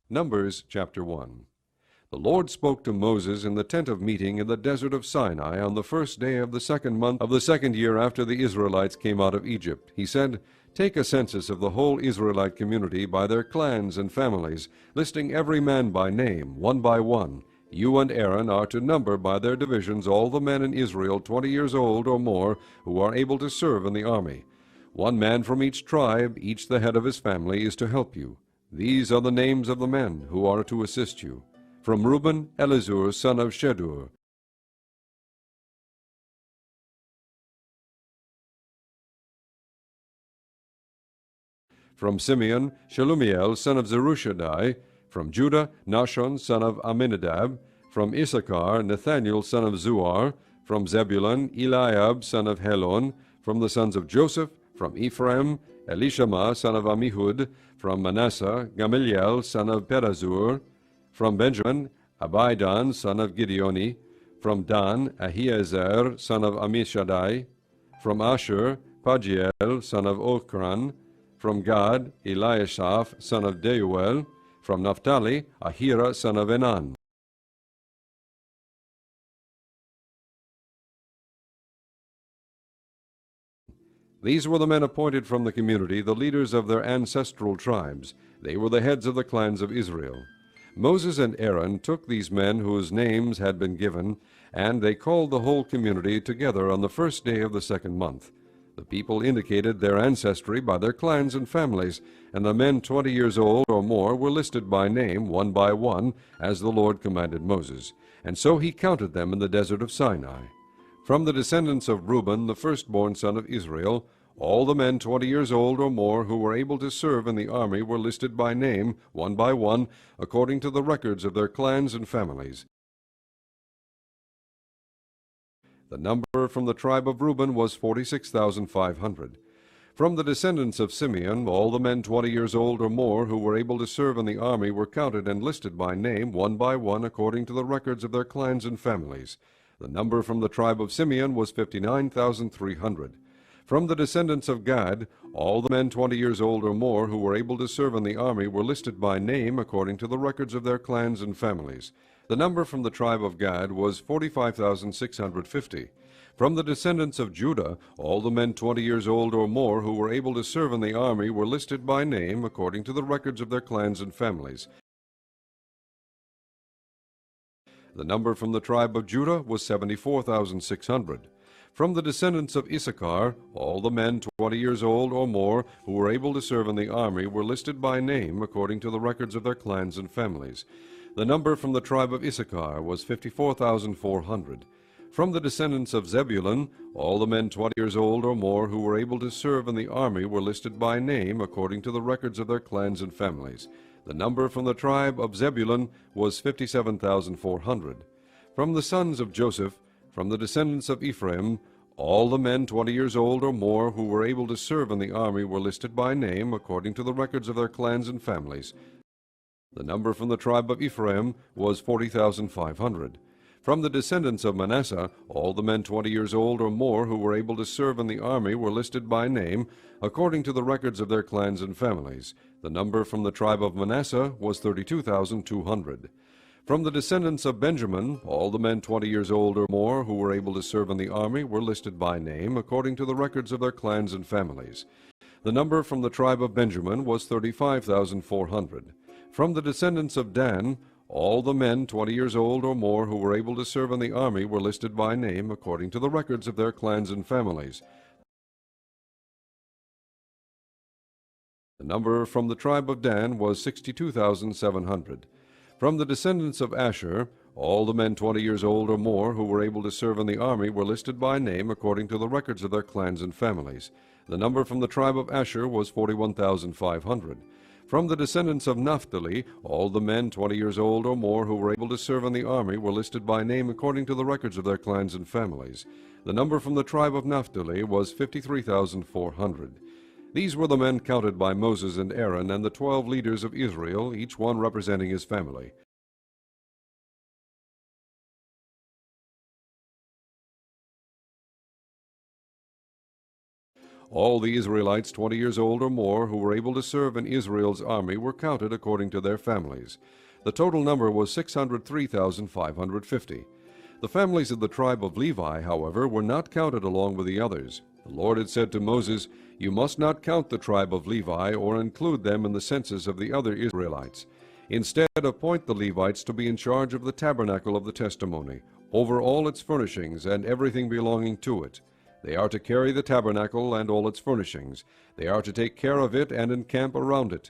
Numbers chapter 1. The Lord spoke to Moses in the tent of meeting in the desert of Sinai on the first day of the 2nd month of the 2nd year after the Israelites came out of Egypt. He said, "Take a census of the whole Israelite community by their clans and families, listing every man by name, one by one. You and Aaron are to number by their divisions all the men in Israel 20 years old or more who are able to serve in the army. One man from each tribe, each the head of his family, is to help you. These are the names of the men who are to assist you. From Reuben, Elizur, son of Shedur. From Simeon, Shelumiel, son of Zerushadai. From Judah, Nahshon, son of Amminadab. From Issachar, Nathaniel, son of Zuar. From Zebulun, Eliab, son of Helon. From the sons of Joseph, from Ephraim, Elishama, son of Ammihud. From Manasseh, Gamaliel, son of Pedazur. From Benjamin, Abidan, son of Gideoni. From Dan, Ahiezer, son of Ammishaddai. From Asher, Pagiel, son of Ochran. From Gad, Eliashaph, son of Deuel. From Naphtali, Ahira, son of Enan. These were the men appointed from the community, the leaders of their ancestral tribes. They were the heads of the clans of Israel. Moses and Aaron took these men whose names had been given, and they called the whole community together on the first day of the 2nd month. The people indicated their ancestry by their clans and families, and the men 20 years old or more were listed by name, one by one, as the Lord commanded Moses. And so he counted them in the desert of Sinai. From the descendants of Reuben, the firstborn son of Israel, all the men 20 years old or more who were able to serve in the army were listed by name, one by one, according to the records of their clans and families. The number from the tribe of Reuben was 46,500. From the descendants of Simeon, all the men 20 years old or more who were able to serve in the army were counted and listed by name, one by one, according to the records of their clans and families. The number from the tribe of Simeon was 59,300. From the descendants of Gad, all the men 20 years old or more who were able to serve in the army were listed by name according to the records of their clans and families. The number from the tribe of Gad was 45,650. From the descendants of Judah, all the men 20 years old or more who were able to serve in the army were listed by name according to the records of their clans and families. The number from the tribe of Judah was 74,600. From the descendants of Issachar, all the men 20 years old or more who were able to serve in the army were listed by name according to the records of their clans and families. The number from the tribe of Issachar was 54,400. From the descendants of Zebulun, all the men 20 years old or more who were able to serve in the army were listed by name according to the records of their clans and families. The number from the tribe of Zebulun was 57,400. From the sons of Joseph, from the descendants of Ephraim, all the men 20 years old or more who were able to serve in the army were listed by name according to the records of their clans and families. The number from the tribe of Ephraim was 40,500. From the descendants of Manasseh, all the men 20 years old or more who were able to serve in the army were listed by name according to the records of their clans and families. The number from the tribe of Manasseh was 32,200. From the descendants of Benjamin, all the men 20 years old or more who were able to serve in the army were listed by name according to the records of their clans and families. The number from the tribe of Benjamin was 35,400. From the descendants of Dan, all the men 20 years old or more who were able to serve in the army were listed by name according to the records of their clans and families. The number from the tribe of Dan was 62,700. From the descendants of Asher, all the men 20 years old or more who were able to serve in the army were listed by name according to the records of their clans and families. The number from the tribe of Asher was 41,500. From the descendants of Naphtali, all the men 20 years old or more who were able to serve in the army were listed by name according to the records of their clans and families. The number from the tribe of Naphtali was 53,400. These were the men counted by Moses and Aaron and the 12 leaders of Israel, each one representing his family. All the Israelites 20 years old or more who were able to serve in Israel's army were counted according to their families. The total number was 603,550. The families of the tribe of Levi, however, were not counted along with the others. The Lord had said to Moses, "You must not count the tribe of Levi or include them in the census of the other Israelites. Instead, appoint the Levites to be in charge of the tabernacle of the testimony, over all its furnishings and everything belonging to it. They are to carry the tabernacle and all its furnishings. They are to take care of it and encamp around it.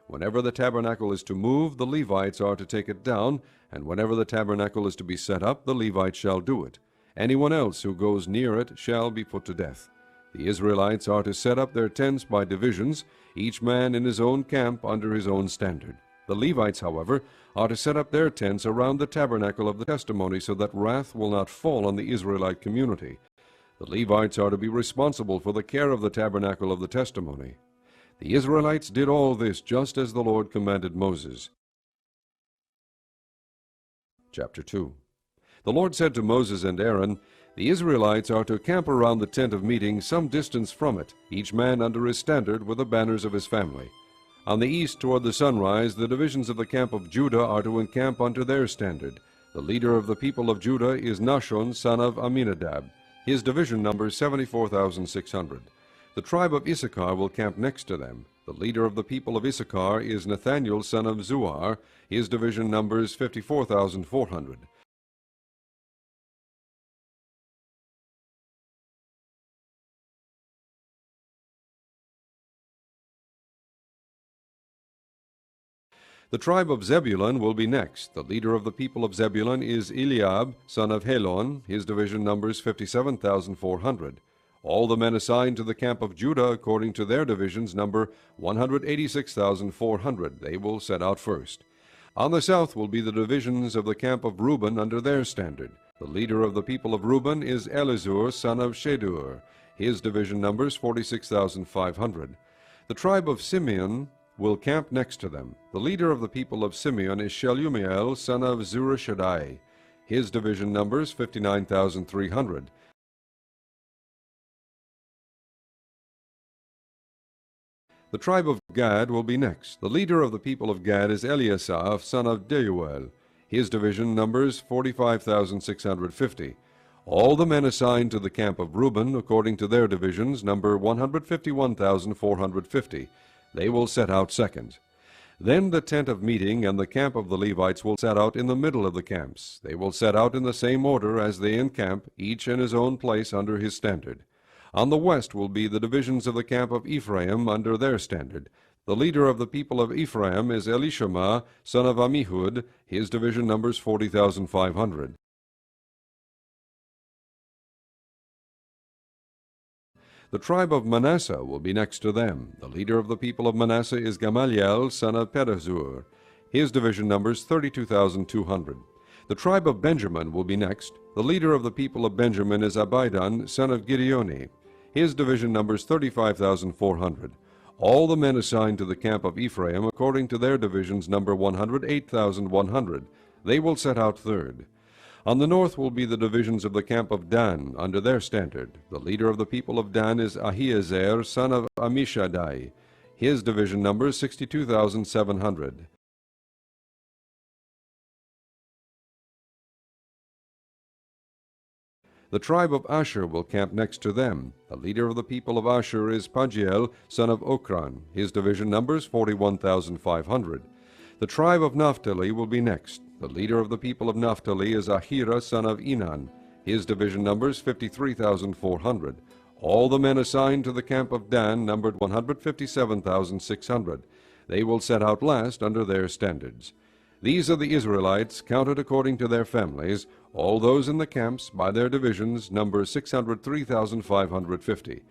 Whenever the tabernacle is to move, the Levites are to take it down, and whenever the tabernacle is to be set up, the Levites shall do it. Anyone else who goes near it shall be put to death. The Israelites are to set up their tents by divisions, each man in his own camp under his own standard. The Levites, however, are to set up their tents around the tabernacle of the testimony so that wrath will not fall on the Israelite community. The Levites are to be responsible for the care of the tabernacle of the testimony. The Israelites did all this just as the Lord commanded Moses. Chapter 2. The Lord said to Moses and Aaron, "The Israelites are to camp around the tent of meeting some distance from it, each man under his standard with the banners of his family. On the east toward the sunrise, the divisions of the camp of Judah are to encamp under their standard. The leader of the people of Judah is Nahshon, son of Amminadab. His division numbers 74,600. The tribe of Issachar will camp next to them. The leader of the people of Issachar is Nathaniel, son of Zuar. His division numbers 54,400. The tribe of Zebulun will be next. The leader of the people of Zebulun is Eliab, son of Helon. His division numbers 57,400. All the men assigned to the camp of Judah according to their divisions number 186,400. They will set out first. On the south will be the divisions of the camp of Reuben under their standard. The leader of the people of Reuben is Elizur, son of Shedur. His division numbers 46,500. The tribe of Simeon will camp next to them. The leader of the people of Simeon is Shelumiel, son of Zurishaddai. His division numbers 59,300. The tribe of Gad will be next. The leader of the people of Gad is Eliasaph, son of Deuel. His division numbers 45,650. All the men assigned to the camp of Reuben, according to their divisions, number 151,450. They will set out second. Then the tent of meeting and the camp of the Levites will set out in the middle of the camps. They will set out in the same order as they encamp, each in his own place under his standard. On the west will be the divisions of the camp of Ephraim under their standard. The leader of the people of Ephraim is Elishama, son of Ammihud. His division numbers 40,500. The tribe of Manasseh will be next to them. The leader of the people of Manasseh is Gamaliel, son of Pedahzur. His division numbers 32,200. The tribe of Benjamin will be next. The leader of the people of Benjamin is Abidan, son of Gideoni. His division numbers 35,400. All the men assigned to the camp of Ephraim, according to their divisions, number 108,100. They will set out third. On the north will be the divisions of the camp of Dan, under their standard. The leader of the people of Dan is Ahiezer, son of Ammishaddai. His division numbers 62,700. The tribe of Asher will camp next to them. The leader of the people of Asher is Pagiel, son of Okran. His division numbers 41,500. The tribe of Naphtali will be next. The leader of the people of Naphtali is Ahira, son of Enan. His division numbers 53,400. All the men assigned to the camp of Dan numbered 157,600. They will set out last under their standards. These are the Israelites, counted according to their families. All those in the camps, by their divisions, number 603,550.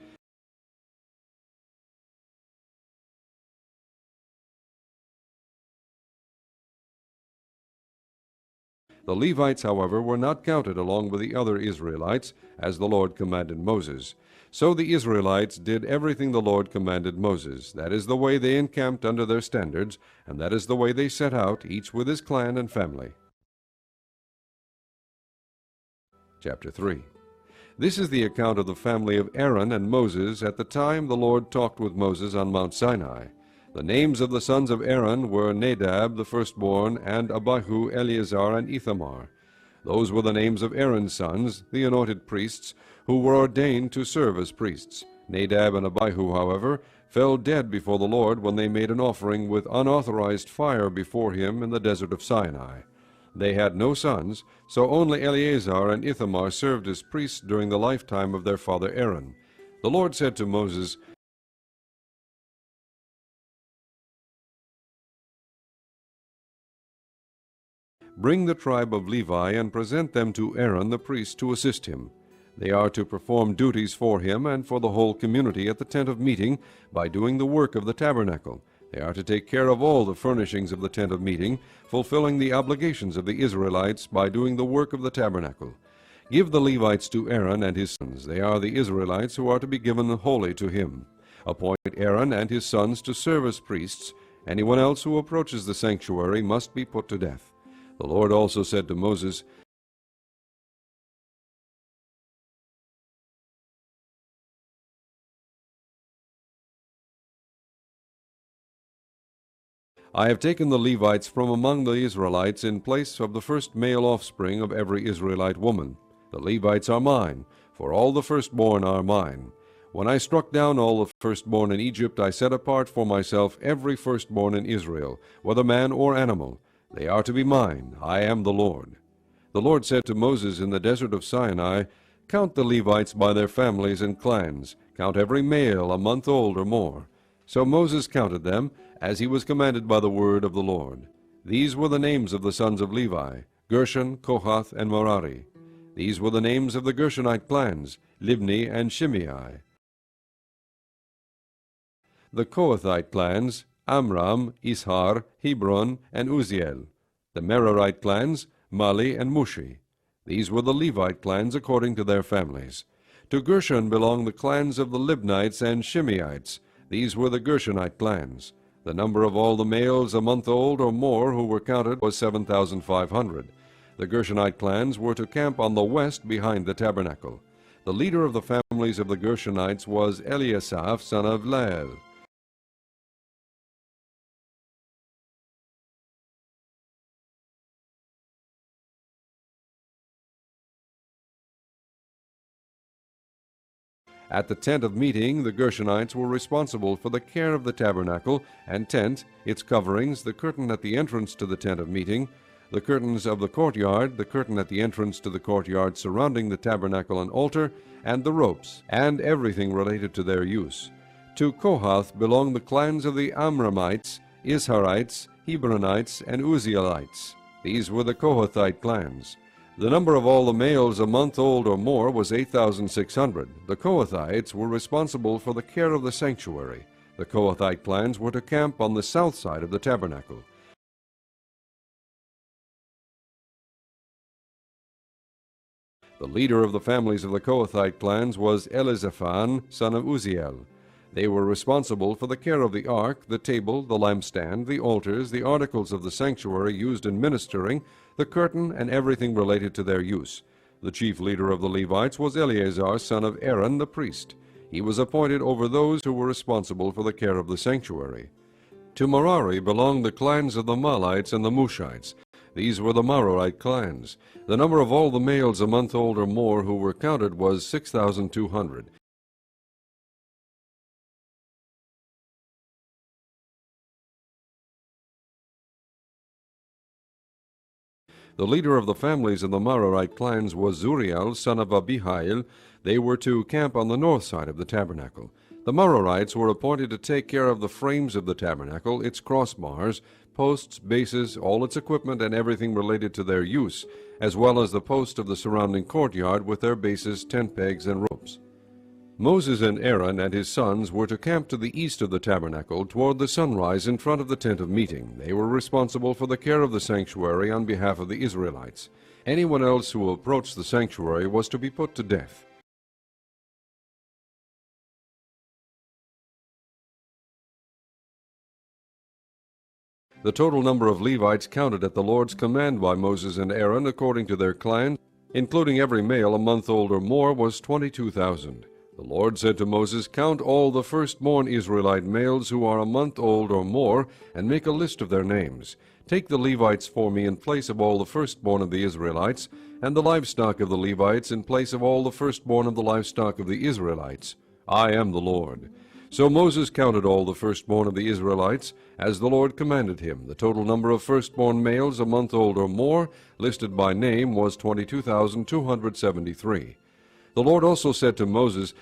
The Levites, however, were not counted along with the other Israelites, as the Lord commanded Moses. So the Israelites did everything the Lord commanded Moses. That is the way they encamped under their standards, and that is the way they set out, each with his clan and family. Chapter 3. This is the account of the family of Aaron and Moses at the time the Lord talked with Moses on Mount Sinai. The names of the sons of Aaron were Nadab the firstborn, and Abihu, Eleazar, and Ithamar. Those were the names of Aaron's sons, the anointed priests, who were ordained to serve as priests. Nadab and Abihu, however, fell dead before the Lord when they made an offering with unauthorized fire before him in the desert of Sinai. They had no sons, so only Eleazar and Ithamar served as priests during the lifetime of their father Aaron. The Lord said to Moses, "Bring the tribe of Levi and present them to Aaron the priest to assist him. They are to perform duties for him and for the whole community at the tent of meeting by doing the work of the tabernacle. They are to take care of all the furnishings of the tent of meeting, fulfilling the obligations of the Israelites by doing the work of the tabernacle. Give the Levites to Aaron and his sons. They are the Israelites who are to be given wholly to him. Appoint Aaron and his sons to serve as priests. Anyone else who approaches the sanctuary must be put to death." The Lord also said to Moses, "I have taken the Levites from among the Israelites in place of the first male offspring of every Israelite woman. The Levites are mine, for all the firstborn are mine. When I struck down all the firstborn in Egypt, I set apart for myself every firstborn in Israel, whether man or animal. They are to be mine. I am the Lord." The Lord said to Moses in the desert of Sinai, "Count the Levites by their families and clans. Count every male a month old or more." So Moses counted them, as he was commanded by the word of the Lord. These were the names of the sons of Levi: Gershon, Kohath, and Merari. These were the names of the Gershonite clans: Libni and Shimei. The Kohathite clans: Amram, Ishar, Hebron, and Uzziel. The Merarite clans: Mali and Mushi. These were the Levite clans according to their families. To Gershon belonged the clans of the Libnites and Shimeites. These were the Gershonite clans. The number of all the males a month old or more who were counted was 7,500. The Gershonite clans were to camp on the west behind the tabernacle. The leader of the families of the Gershonites was Eliasaph, son of Lael. At the tent of meeting, the Gershonites were responsible for the care of the tabernacle and tent, its coverings, the curtain at the entrance to the tent of meeting, the curtains of the courtyard, the curtain at the entrance to the courtyard surrounding the tabernacle and altar, and the ropes, and everything related to their use. To Kohath belong the clans of the Amramites, Isharites, Hebronites, and Uzzielites. These were the Kohathite clans. The number of all the males a month old or more was 8,600. The Kohathites were responsible for the care of the sanctuary. The Kohathite clans were to camp on the south side of the tabernacle. The leader of the families of the Kohathite clans was Elizaphan, son of Uzziel. They were responsible for the care of the ark, the table, the lampstand, the altars, the articles of the sanctuary used in ministering, the curtain, and everything related to their use. The chief leader of the Levites was Eleazar, son of Aaron, the priest. He was appointed over those who were responsible for the care of the sanctuary. To Merari belonged the clans of the Malites and the Mushites. These were the Merarite clans. The number of all the males a month old or more who were counted was 6,200. The leader of the families of the Merarite clans was Zuriel, son of Abihail. They were to camp on the north side of the tabernacle. The Merarites were appointed to take care of the frames of the tabernacle, its crossbars, posts, bases, all its equipment, and everything related to their use, as well as the post of the surrounding courtyard with their bases, tent pegs, and ropes. Moses and Aaron and his sons were to camp to the east of the tabernacle toward the sunrise in front of the tent of meeting. They were responsible for the care of the sanctuary on behalf of the Israelites. Anyone else who approached the sanctuary was to be put to death. The total number of Levites counted at the Lord's command by Moses and Aaron according to their clans, including every male a month old or more, was 22,000. The Lord said to Moses, "Count all the firstborn Israelite males who are a month old or more, and make a list of their names. Take the Levites for me in place of all the firstborn of the Israelites, and the livestock of the Levites in place of all the firstborn of the livestock of the Israelites. I am the Lord." So Moses counted all the firstborn of the Israelites, as the Lord commanded him. The total number of firstborn males a month old or more, listed by name, was 22,273. The Lord also said to Moses,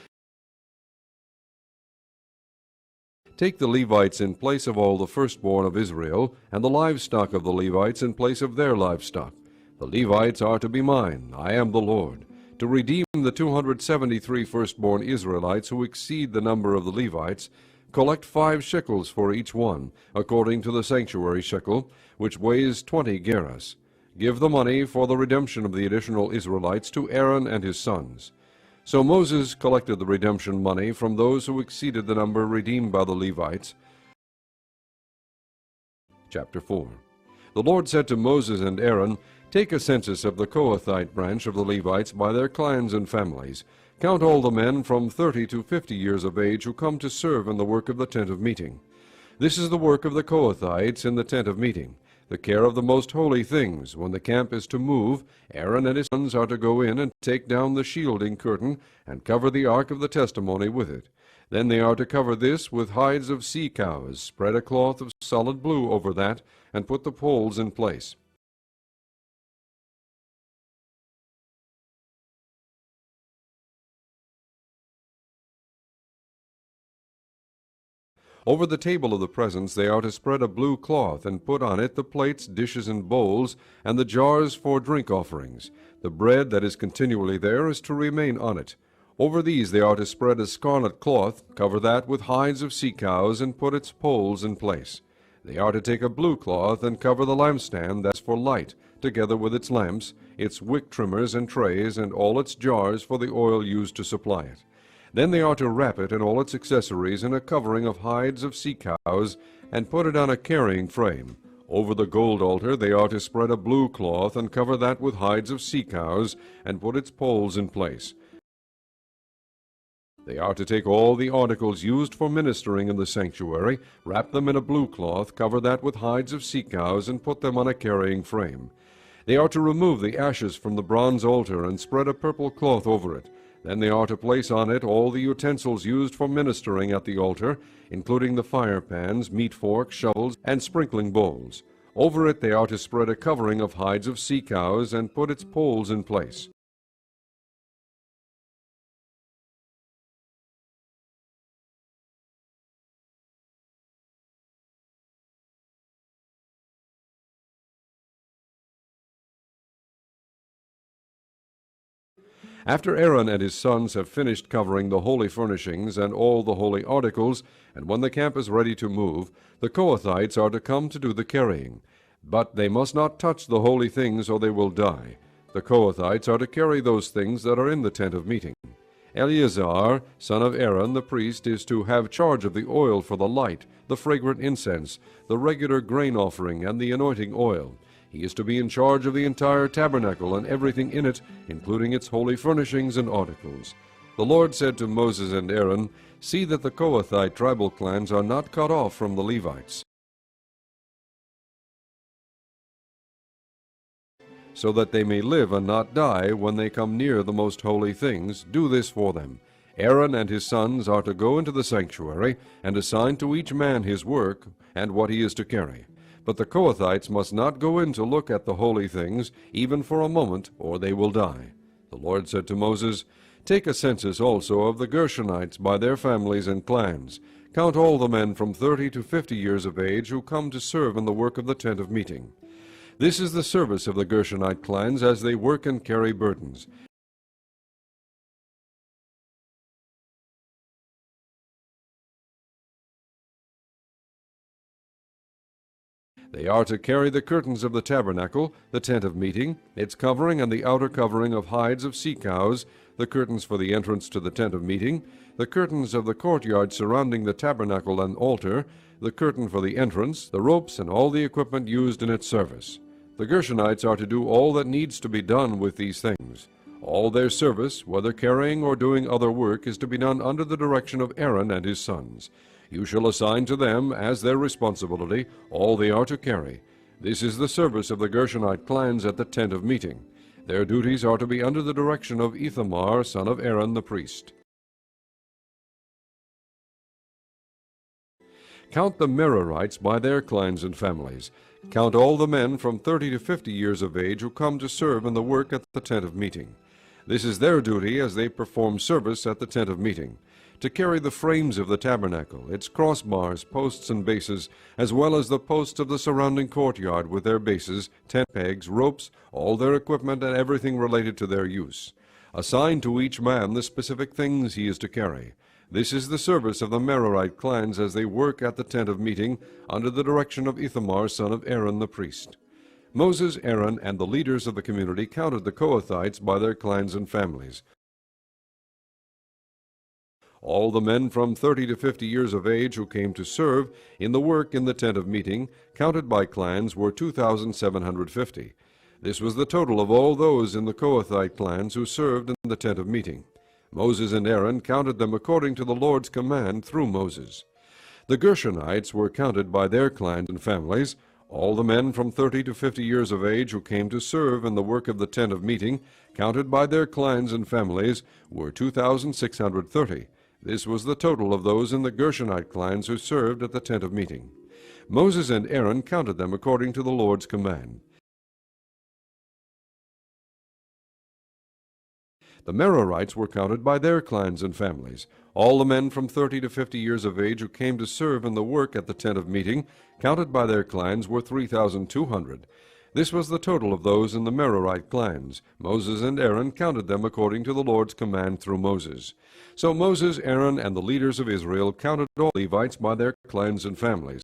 "Take the Levites in place of all the firstborn of Israel, and the livestock of the Levites in place of their livestock. The Levites are to be mine. I am the Lord. To redeem the 273 firstborn Israelites who exceed the number of the Levites, collect 5 shekels for each one, according to the sanctuary shekel, which weighs 20 gerahs. Give the money for the redemption of the additional Israelites to Aaron and his sons." So Moses collected the redemption money from those who exceeded the number redeemed by the Levites. Chapter 4. The Lord said to Moses and Aaron, "Take a census of the Kohathite branch of the Levites by their clans and families. Count all the men from 30 to 50 years of age who come to serve in the work of the tent of meeting. This is the work of the Kohathites in the tent of meeting, the care of the most holy things. When the camp is to move, Aaron and his sons are to go in and take down the shielding curtain and cover the ark of the testimony with it. Then they are to cover this with hides of sea cows, spread a cloth of solid blue over that, and put the poles in place. Over the table of the presence they are to spread a blue cloth, and put on it the plates, dishes, and bowls, and the jars for drink offerings. The bread that is continually there is to remain on it. Over these they are to spread a scarlet cloth, cover that with hides of sea cows, and put its poles in place. They are to take a blue cloth and cover the lampstand that's for light, together with its lamps, its wick trimmers and trays, and all its jars for the oil used to supply it. Then they are to wrap it and all its accessories in a covering of hides of sea cows, and put it on a carrying frame. Over the gold altar they are to spread a blue cloth, and cover that with hides of sea cows, and put its poles in place. They are to take all the articles used for ministering in the sanctuary, wrap them in a blue cloth, cover that with hides of sea cows, and put them on a carrying frame. They are to remove the ashes from the bronze altar, and spread a purple cloth over it. Then they are to place on it all the utensils used for ministering at the altar, including the fire pans, meat forks, shovels, and sprinkling bowls. Over it they are to spread a covering of hides of sea cows, and put its poles in place. After Aaron and his sons have finished covering the holy furnishings and all the holy articles, and when the camp is ready to move, the Kohathites are to come to do the carrying. But they must not touch the holy things, or they will die. The Kohathites are to carry those things that are in the tent of meeting. Eleazar, son of Aaron the priest, is to have charge of the oil for the light, the fragrant incense, the regular grain offering, and the anointing oil. He is to be in charge of the entire tabernacle and everything in it, including its holy furnishings and articles. The Lord said to Moses and Aaron, "See that the Kohathite tribal clans are not cut off from the Levites, so that they may live and not die when they come near the most holy things. Do this for them. Aaron and his sons are to go into the sanctuary, and assign to each man his work and what he is to carry. But the Kohathites must not go in to look at the holy things, even for a moment, or they will die." The Lord said to Moses, "Take a census also of the Gershonites by their families and clans. Count all the men from 30 to 50 years of age who come to serve in the work of the tent of meeting. This is the service of the Gershonite clans as they work and carry burdens. They are to carry the curtains of the tabernacle, the tent of meeting, its covering and the outer covering of hides of sea cows, the curtains for the entrance to the tent of meeting, the curtains of the courtyard surrounding the tabernacle and altar, the curtain for the entrance, the ropes, and all the equipment used in its service. The Gershonites are to do all that needs to be done with these things. All their service, whether carrying or doing other work, is to be done under the direction of Aaron and his sons. You shall assign to them, as their responsibility, all they are to carry. This is the service of the Gershonite clans at the tent of meeting. Their duties are to be under the direction of Ithamar, son of Aaron the priest. Count the Merarites by their clans and families. Count all the men from 30 to 50 years of age who come to serve in the work at the tent of meeting. This is their duty as they perform service at the tent of meeting, to carry the frames of the tabernacle, its crossbars, posts, and bases, as well as the posts of the surrounding courtyard with their bases, tent pegs, ropes, all their equipment, and everything related to their use. Assign to each man the specific things he is to carry. This is the service of the Merarite clans as they work at the tent of meeting under the direction of Ithamar, son of Aaron the priest. Moses, Aaron, and the leaders of the community counted the Kohathites by their clans and families. All the men from 30 to 50 years of age who came to serve in the work in the tent of meeting, counted by clans, were 2,750. This was the total of all those in the Kohathite clans who served in the tent of meeting. Moses and Aaron counted them according to the Lord's command through Moses. The Gershonites were counted by their clans and families. All the men from 30 to 50 years of age who came to serve in the work of the tent of meeting, counted by their clans and families, were 2,630. This was the total of those in the Gershonite clans who served at the tent of meeting. Moses and Aaron counted them according to the Lord's command. The Merarites were counted by their clans and families. All the men from 30 to 50 years of age who came to serve in the work at the tent of meeting, counted by their clans, were 3,200. This was the total of those in the Merarite clans. Moses and Aaron counted them according to the Lord's command through Moses. So Moses, Aaron, and the leaders of Israel counted all Levites by their clans and families.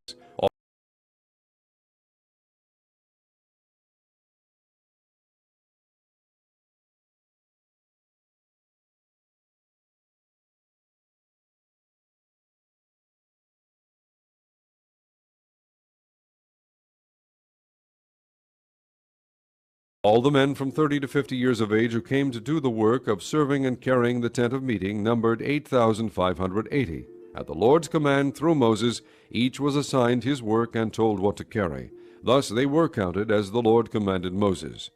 All the men from 30 to 50 years of age who came to do the work of serving and carrying the tent of meeting numbered 8,580. At the Lord's command through Moses, each was assigned his work and told what to carry. Thus they were counted as the Lord commanded Moses.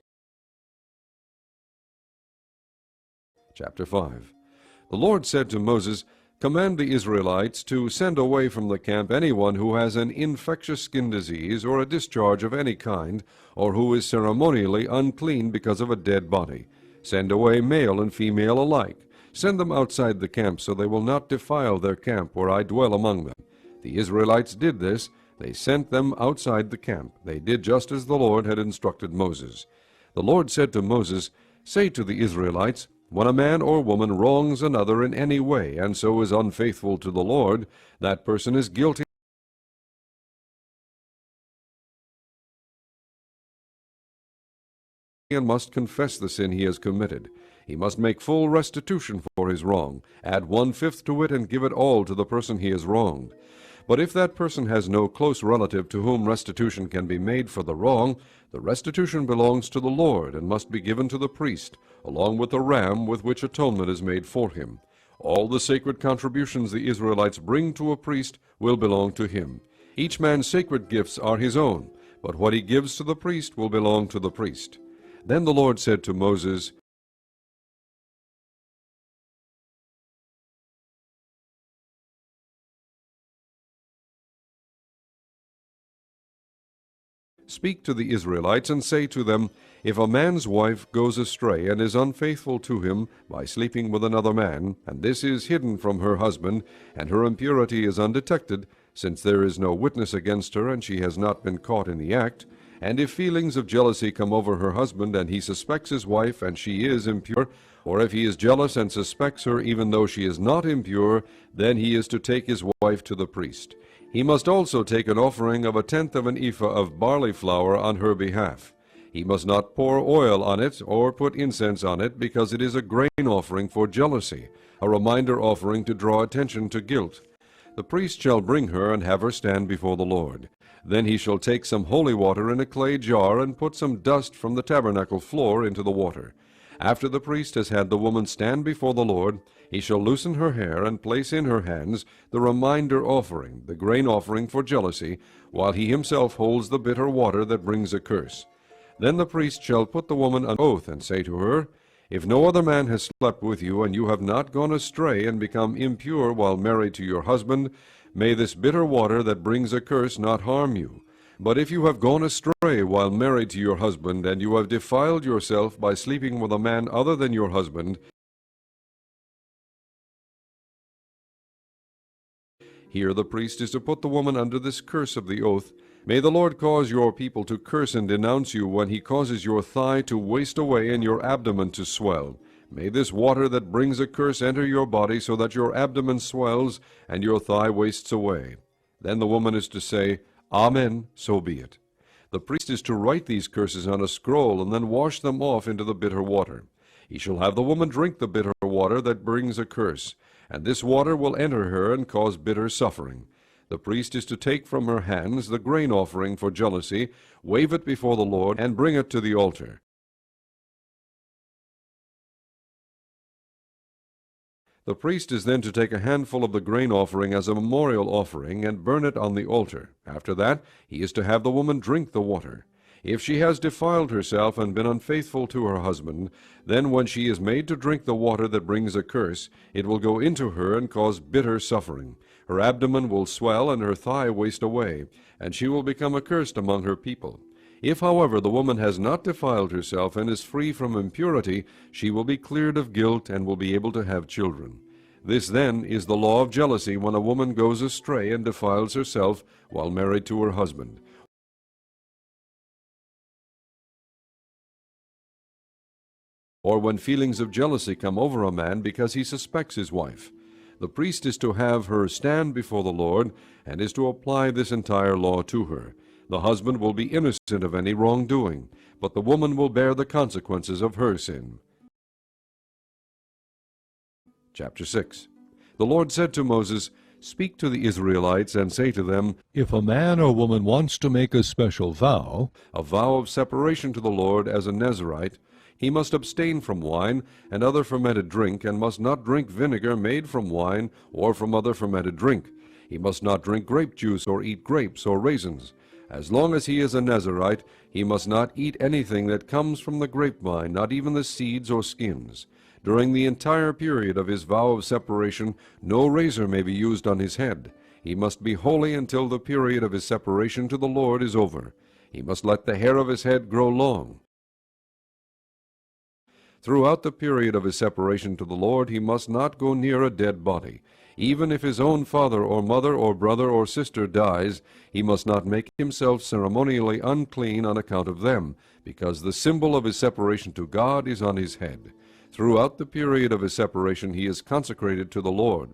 Chapter 5. The Lord said to Moses, "Command the Israelites to send away from the camp anyone who has an infectious skin disease or a discharge of any kind, or who is ceremonially unclean because of a dead body. Send away male and female alike. Send them outside the camp, so they will not defile their camp where I dwell among them." The Israelites did this. They sent them outside the camp. They did just as the Lord had instructed Moses. The Lord said to Moses, "Say to the Israelites, when a man or woman wrongs another in any way, and so is unfaithful to the Lord, that person is guilty and must confess the sin he has committed. He must make full restitution for his wrong, add 1/5 to it, and give it all to the person he has wronged. But if that person has no close relative to whom restitution can be made for the wrong, the restitution belongs to the Lord and must be given to the priest, along with the ram with which atonement is made for him. All the sacred contributions the Israelites bring to a priest will belong to him. Each man's sacred gifts are his own, but what he gives to the priest will belong to the priest." Then the Lord said to Moses, "Speak to the Israelites and say to them, if a man's wife goes astray and is unfaithful to him by sleeping with another man, and this is hidden from her husband, and her impurity is undetected, since there is no witness against her and she has not been caught in the act, and if feelings of jealousy come over her husband and he suspects his wife and she is impure, Or if he is jealous and suspects her even though she is not impure, then he is to take his wife to the priest. He must also take an offering of 1/10 of an ephah of barley flour on her behalf. He must not pour oil on it or put incense on it, because it is a grain offering for jealousy, a reminder offering to draw attention to guilt. The priest shall bring her and have her stand before the Lord. Then he shall take some holy water in a clay jar and put some dust from the tabernacle floor into the water. After the priest has had the woman stand before the Lord, he shall loosen her hair and place in her hands the reminder offering, the grain offering for jealousy, while he himself holds the bitter water that brings a curse. Then the priest shall put the woman on oath and say to her, "If no other man has slept with you, and you have not gone astray and become impure while married to your husband, may this bitter water that brings a curse not harm you. But if you have gone astray while married to your husband, and you have defiled yourself by sleeping with a man other than your husband," here the priest is to put the woman under this curse of the oath, "May the Lord cause your people to curse and denounce you when he causes your thigh to waste away and your abdomen to swell. May this water that brings a curse enter your body, so that your abdomen swells and your thigh wastes away." Then the woman is to say, "Amen, so be it." The priest is to write these curses on a scroll and then wash them off into the bitter water. He shall have the woman drink the bitter water that brings a curse, and this water will enter her and cause bitter suffering. The priest is to take from her hands the grain offering for jealousy, wave it before the Lord, and bring it to the altar. The priest is then to take a handful of the grain offering as a memorial offering and burn it on the altar. After that, he is to have the woman drink the water. If she has defiled herself and been unfaithful to her husband, then when she is made to drink the water that brings a curse, it will go into her and cause bitter suffering. Her abdomen will swell and her thigh waste away, and she will become accursed among her people. If, however, the woman has not defiled herself and is free from impurity, she will be cleared of guilt and will be able to have children. This, then, is the law of jealousy when a woman goes astray and defiles herself while married to her husband, or when feelings of jealousy come over a man because he suspects his wife. The priest is to have her stand before the Lord and is to apply this entire law to her. The husband will be innocent of any wrongdoing, but the woman will bear the consequences of her sin. Chapter 6. The Lord said to Moses, "Speak to the Israelites and say to them, If a man or woman wants to make a special vow, a vow of separation to the Lord as a Nazirite, he must abstain from wine and other fermented drink, and must not drink vinegar made from wine or from other fermented drink. He must not drink grape juice or eat grapes or raisins. As long as he is a Nazirite, he must not eat anything that comes from the grapevine, not even the seeds or skins. During the entire period of his vow of separation, no razor may be used on his head. He must be holy until the period of his separation to the Lord is over. He must let the hair of his head grow long. Throughout the period of his separation to the Lord, he must not go near a dead body. Even if his own father or mother or brother or sister dies, he must not make himself ceremonially unclean on account of them, because the symbol of his separation to God is on his head. Throughout the period of his separation he is consecrated to the Lord.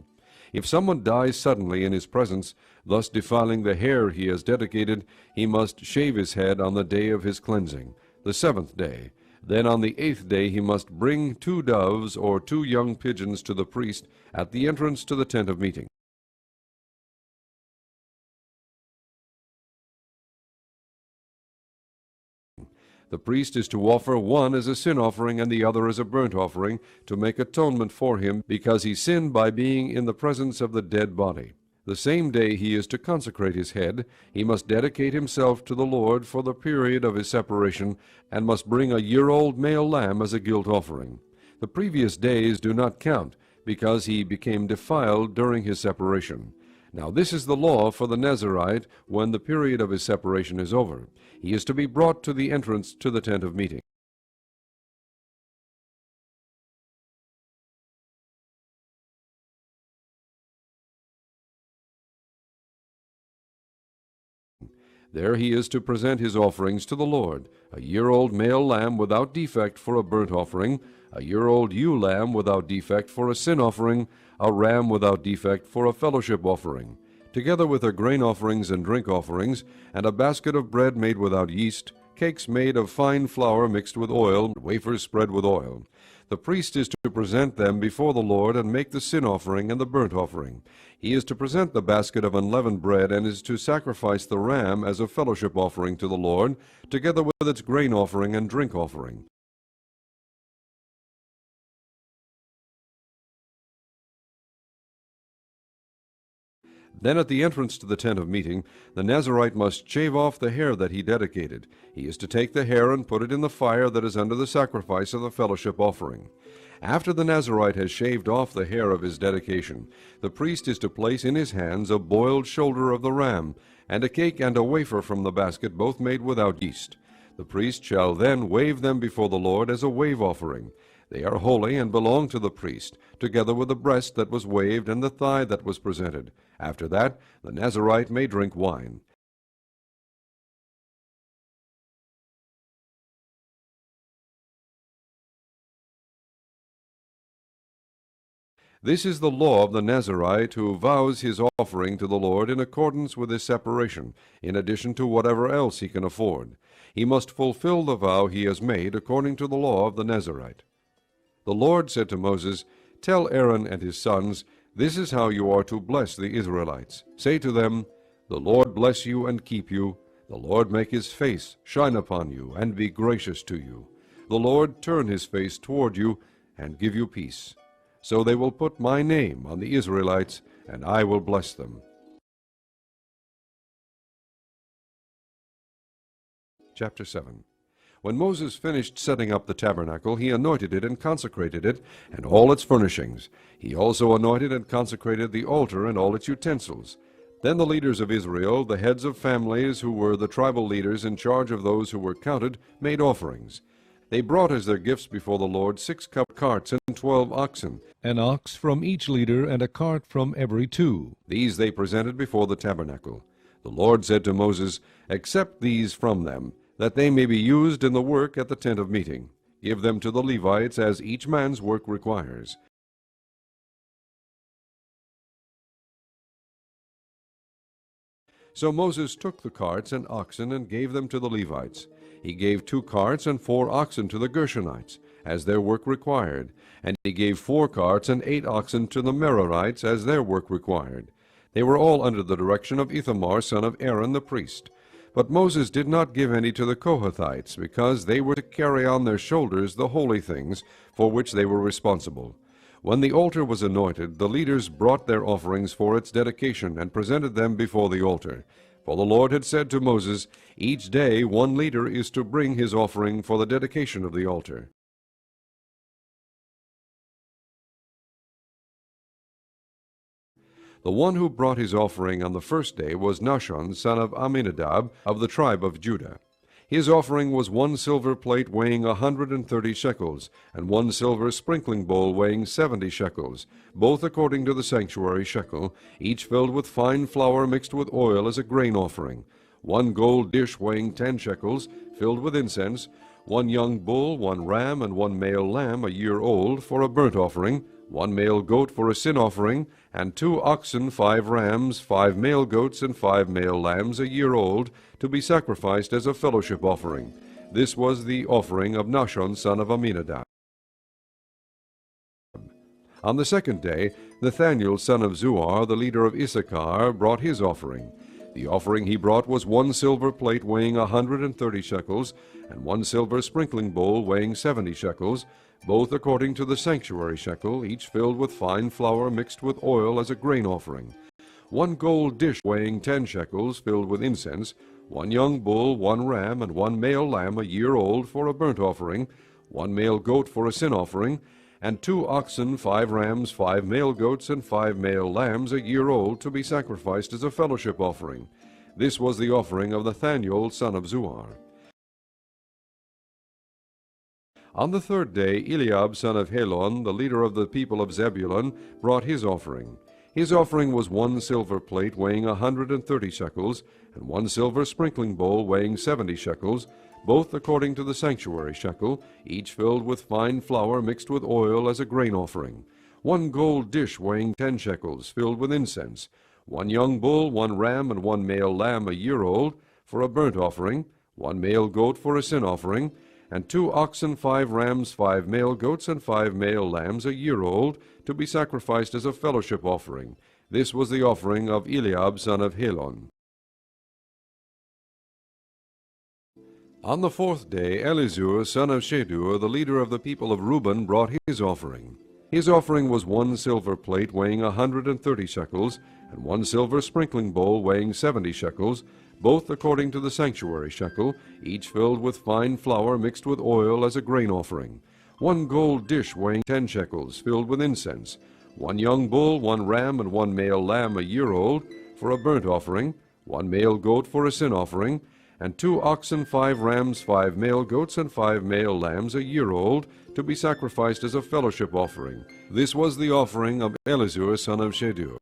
If someone dies suddenly in his presence, thus defiling the hair he has dedicated, he must shave his head on the day of his cleansing, the 7th day. Then on the 8th day he must bring 2 doves or 2 young pigeons to the priest at the entrance to the tent of meeting. The priest is to offer one as a sin offering and the other as a burnt offering, to make atonement for him, because he sinned by being in the presence of the dead body. The same day he is to consecrate his head. He must dedicate himself to the Lord for the period of his separation, and must bring a year-old male lamb as a guilt offering. The previous days do not count, because he became defiled during his separation. Now this is the law for the Nazirite when the period of his separation is over. He is to be brought to the entrance to the tent of meeting. There he is to present his offerings to the Lord, a year-old male lamb without defect for a burnt offering, a year-old ewe lamb without defect for a sin offering, a ram without defect for a fellowship offering, together with their grain offerings and drink offerings, and a basket of bread made without yeast, cakes made of fine flour mixed with oil, wafers spread with oil. The priest is to present them before the Lord and make the sin offering and the burnt offering. He is to present the basket of unleavened bread and is to sacrifice the ram as a fellowship offering to the Lord, together with its grain offering and drink offering. Then at the entrance to the tent of meeting, the Nazirite must shave off the hair that he dedicated. He is to take the hair and put it in the fire that is under the sacrifice of the fellowship offering. After the Nazirite has shaved off the hair of his dedication, the priest is to place in his hands a boiled shoulder of the ram, and a cake and a wafer from the basket, both made without yeast. The priest shall then wave them before the Lord as a wave offering. They are holy and belong to the priest, together with the breast that was waved and the thigh that was presented. After that, the Nazirite may drink wine. This is the law of the Nazirite who vows his offering to the Lord in accordance with his separation, in addition to whatever else he can afford. He must fulfill the vow he has made according to the law of the Nazirite. The Lord said to Moses, "Tell Aaron and his sons, this is how you are to bless the Israelites. Say to them, the Lord bless you and keep you. The Lord make his face shine upon you and be gracious to you. The Lord turn his face toward you and give you peace. So they will put my name on the Israelites, and I will bless them." Chapter 7. When Moses finished setting up the tabernacle, he anointed it and consecrated it, and all its furnishings. He also anointed and consecrated the altar and all its utensils. Then the leaders of Israel, the heads of families who were the tribal leaders in charge of those who were counted, made offerings. They brought as their gifts before the Lord 6 carts and 12 oxen, an ox from each leader and a cart from every 2. These they presented before the tabernacle. The Lord said to Moses, "Accept these from them, that they may be used in the work at the tent of meeting. Give them to the Levites as each man's work requires." So Moses took the carts and oxen and gave them to the Levites. He gave 2 carts and 4 oxen to the Gershonites, as their work required, and he gave 4 carts and 8 oxen to the Merarites, as their work required. They were all under the direction of Ithamar, son of Aaron the priest. But Moses did not give any to the Kohathites, because they were to carry on their shoulders the holy things for which they were responsible. When the altar was anointed, the leaders brought their offerings for its dedication and presented them before the altar. For the Lord had said to Moses, "Each day 1 leader is to bring his offering for the dedication of the altar." The one who brought his offering on the first day was Nahshon, son of Amminadab, of the tribe of Judah. His offering was 1 silver plate weighing 130 shekels, and 1 silver sprinkling bowl weighing 70 shekels, both according to the sanctuary shekel, each filled with fine flour mixed with oil as a grain offering, 1 gold dish weighing 10 shekels, filled with incense, 1 young bull, 1 ram, and 1 male lamb a year old for a burnt offering, 1 male goat for a sin offering, and 2 oxen, 5 rams, 5 male goats, and 5 male lambs a year old, to be sacrificed as a fellowship offering. This was the offering of Nahshon, son of Amminadab. On the second day, Nathaniel, son of Zuar, the leader of Issachar, brought his offering. The offering he brought was 1 silver plate weighing 130 shekels, and 1 silver sprinkling bowl weighing 70 shekels, both according to the sanctuary shekel, each filled with fine flour mixed with oil as a grain offering, 1 gold dish weighing 10 shekels, filled with incense, 1 young bull, 1 ram, and 1 male lamb a year old for a burnt offering, 1 male goat for a sin offering, and 2 oxen, 5 rams, 5 male goats, and 5 male lambs a year old, to be sacrificed as a fellowship offering. This was the offering of Nathaniel, son of Zuar. On the third day, Eliab, son of Helon, the leader of the people of Zebulun, brought his offering. His offering was 1 silver plate weighing 130 shekels, and 1 silver sprinkling bowl weighing 70 shekels, both according to the sanctuary shekel, each filled with fine flour mixed with oil as a grain offering. 1 gold dish weighing 10 shekels, filled with incense. 1 young bull, 1 ram, and 1 male lamb a year old, for a burnt offering. 1 male goat for a sin offering, and 2 oxen, 5 rams, 5 male goats, and 5 male lambs a year old, to be sacrificed as a fellowship offering. This was the offering of Eliab son of Helon. On the 4th day, Elizur son of Shedur, the leader of the people of Reuben, brought his offering. His offering was 1 silver plate weighing 130 shekels, and 1 silver sprinkling bowl weighing 70 shekels, both according to the sanctuary shekel, each filled with fine flour mixed with oil as a grain offering. 1 gold dish weighing 10 shekels, filled with incense. 1 young bull, 1 ram, and 1 male lamb a year old, for a burnt offering. 1 male goat for a sin offering, and 2 oxen, 5 rams, 5 male goats, and 5 male lambs a year old, to be sacrificed as a fellowship offering. This was the offering of Elizur son of Shedur.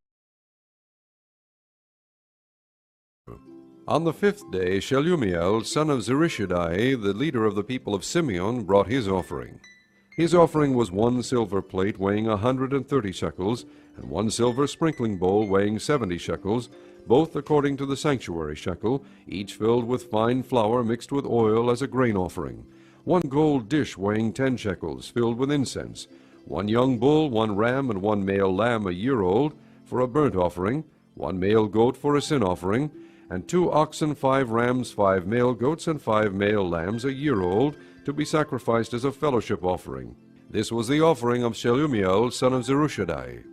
On the 5th day, Shelumiel son of Zurishaddai, the leader of the people of Simeon, brought his offering. His offering was 1 silver plate weighing 130 shekels, and 1 silver sprinkling bowl weighing 70 shekels, both according to the sanctuary shekel, each filled with fine flour mixed with oil as a grain offering. 1 gold dish weighing 10 shekels, filled with incense. 1 young bull, 1 ram, and 1 male lamb a year old, for a burnt offering. 1 male goat for a sin offering, and 2 oxen, 5 rams, 5 male goats, and 5 male lambs a year old, to be sacrificed as a fellowship offering. This was the offering of Shelumiel son of Zurishaddai.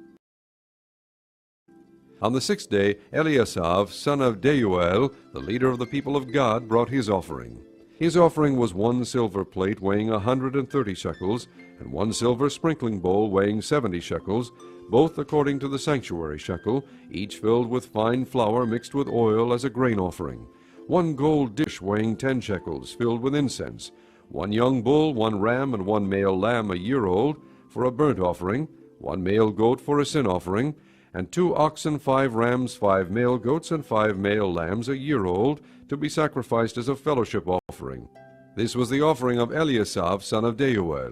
On the 6th day, Eliasaph son of Deuel, the leader of the people of God, brought his offering. His offering was 1 silver plate weighing 130 shekels, and 1 silver sprinkling bowl weighing 70 shekels, both according to the sanctuary shekel, each filled with fine flour mixed with oil as a grain offering. 1 gold dish weighing 10 shekels, filled with incense. 1 young bull, 1 ram, and 1 male lamb a year old, for a burnt offering. 1 male goat for a sin offering, and 2 oxen, 5 rams, 5 male goats, and 5 male lambs a year old, to be sacrificed as a fellowship offering. This was the offering of Eliasaph son of Deuel.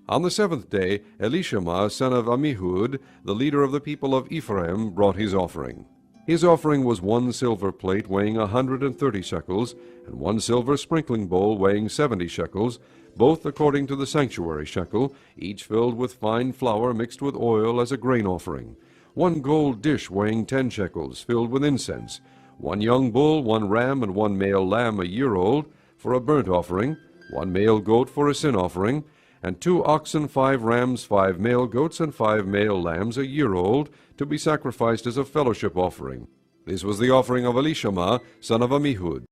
On the 7th day, Elishama son of Ammihud, the leader of the people of Ephraim, brought his offering. His offering was 1 silver plate weighing 130 shekels, and 1 silver sprinkling bowl weighing 70 shekels, both according to the sanctuary shekel, each filled with fine flour mixed with oil as a grain offering. 1 gold dish weighing 10 shekels, filled with incense. 1 young bull, 1 ram, and 1 male lamb a year old, for a burnt offering. 1 male goat for a sin offering, and 2 oxen, 5 rams, 5 male goats, and 5 male lambs a year old, to be sacrificed as a fellowship offering. This was the offering of Elishama son of Ammihud.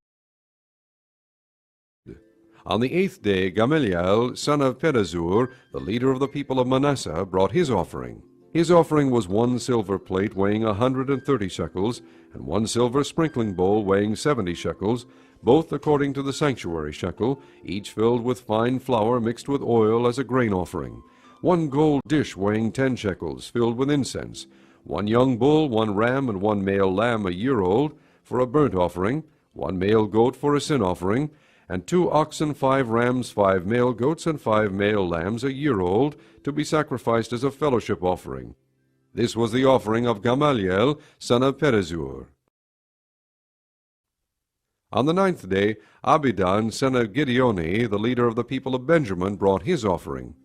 On the 8th day, Gamaliel son of Pedazur, the leader of the people of Manasseh, brought his offering. His offering was 1 silver plate weighing 130 shekels, and 1 silver sprinkling bowl weighing 70 shekels, both according to the sanctuary shekel, each filled with fine flour mixed with oil as a grain offering. 1 gold dish weighing 10 shekels, filled with incense. 1 young bull, 1 ram, and 1 male lamb a year old, for a burnt offering. 1 male goat for a sin offering, and 2 oxen, 5 rams, 5 male goats, and 5 male lambs a year old, to be sacrificed as a fellowship offering. This was the offering of Gamaliel son of Pedazur. On the 9th day, Abidan son of Gideoni, the leader of the people of Benjamin, brought his offering.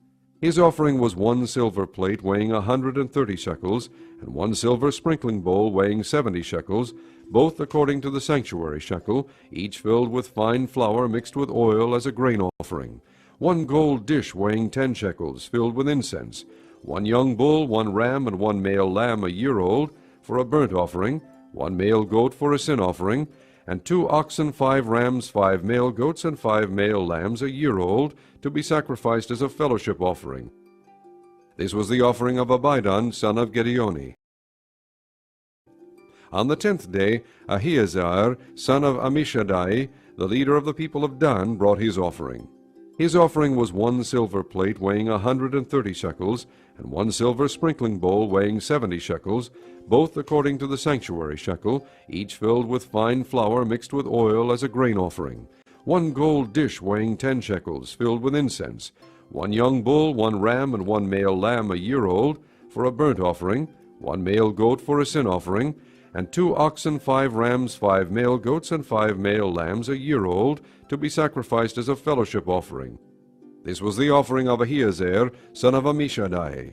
His offering was 1 silver plate weighing 130 shekels, and 1 silver sprinkling bowl weighing 70 shekels, both according to the sanctuary shekel, each filled with fine flour mixed with oil as a grain offering. 1 gold dish weighing 10 shekels, filled with incense. 1 young bull, 1 ram, and 1 male lamb a year old, for a burnt offering. 1 male goat for a sin offering, and 2 oxen, 5 rams, 5 male goats, and 5 male lambs a year old, to be sacrificed as a fellowship offering. This was the offering of Abidan son of Gideoni. On the 10th day, Ahiezer son of Ammishaddai, the leader of the people of Dan, brought his offering. His offering was 1 silver plate weighing 130 shekels, and 1 silver sprinkling bowl weighing 70 shekels, both according to the sanctuary shekel, each filled with fine flour mixed with oil as a grain offering. 1 gold dish weighing 10 shekels, filled with incense. 1 young bull, 1 ram, and 1 male lamb a year old, for a burnt offering. 1 male goat for a sin offering, and 2 oxen, 5 rams, 5 male goats, and 5 male lambs a year old, to be sacrificed as a fellowship offering. This was the offering of Ahiezer, son of Ammishaddai.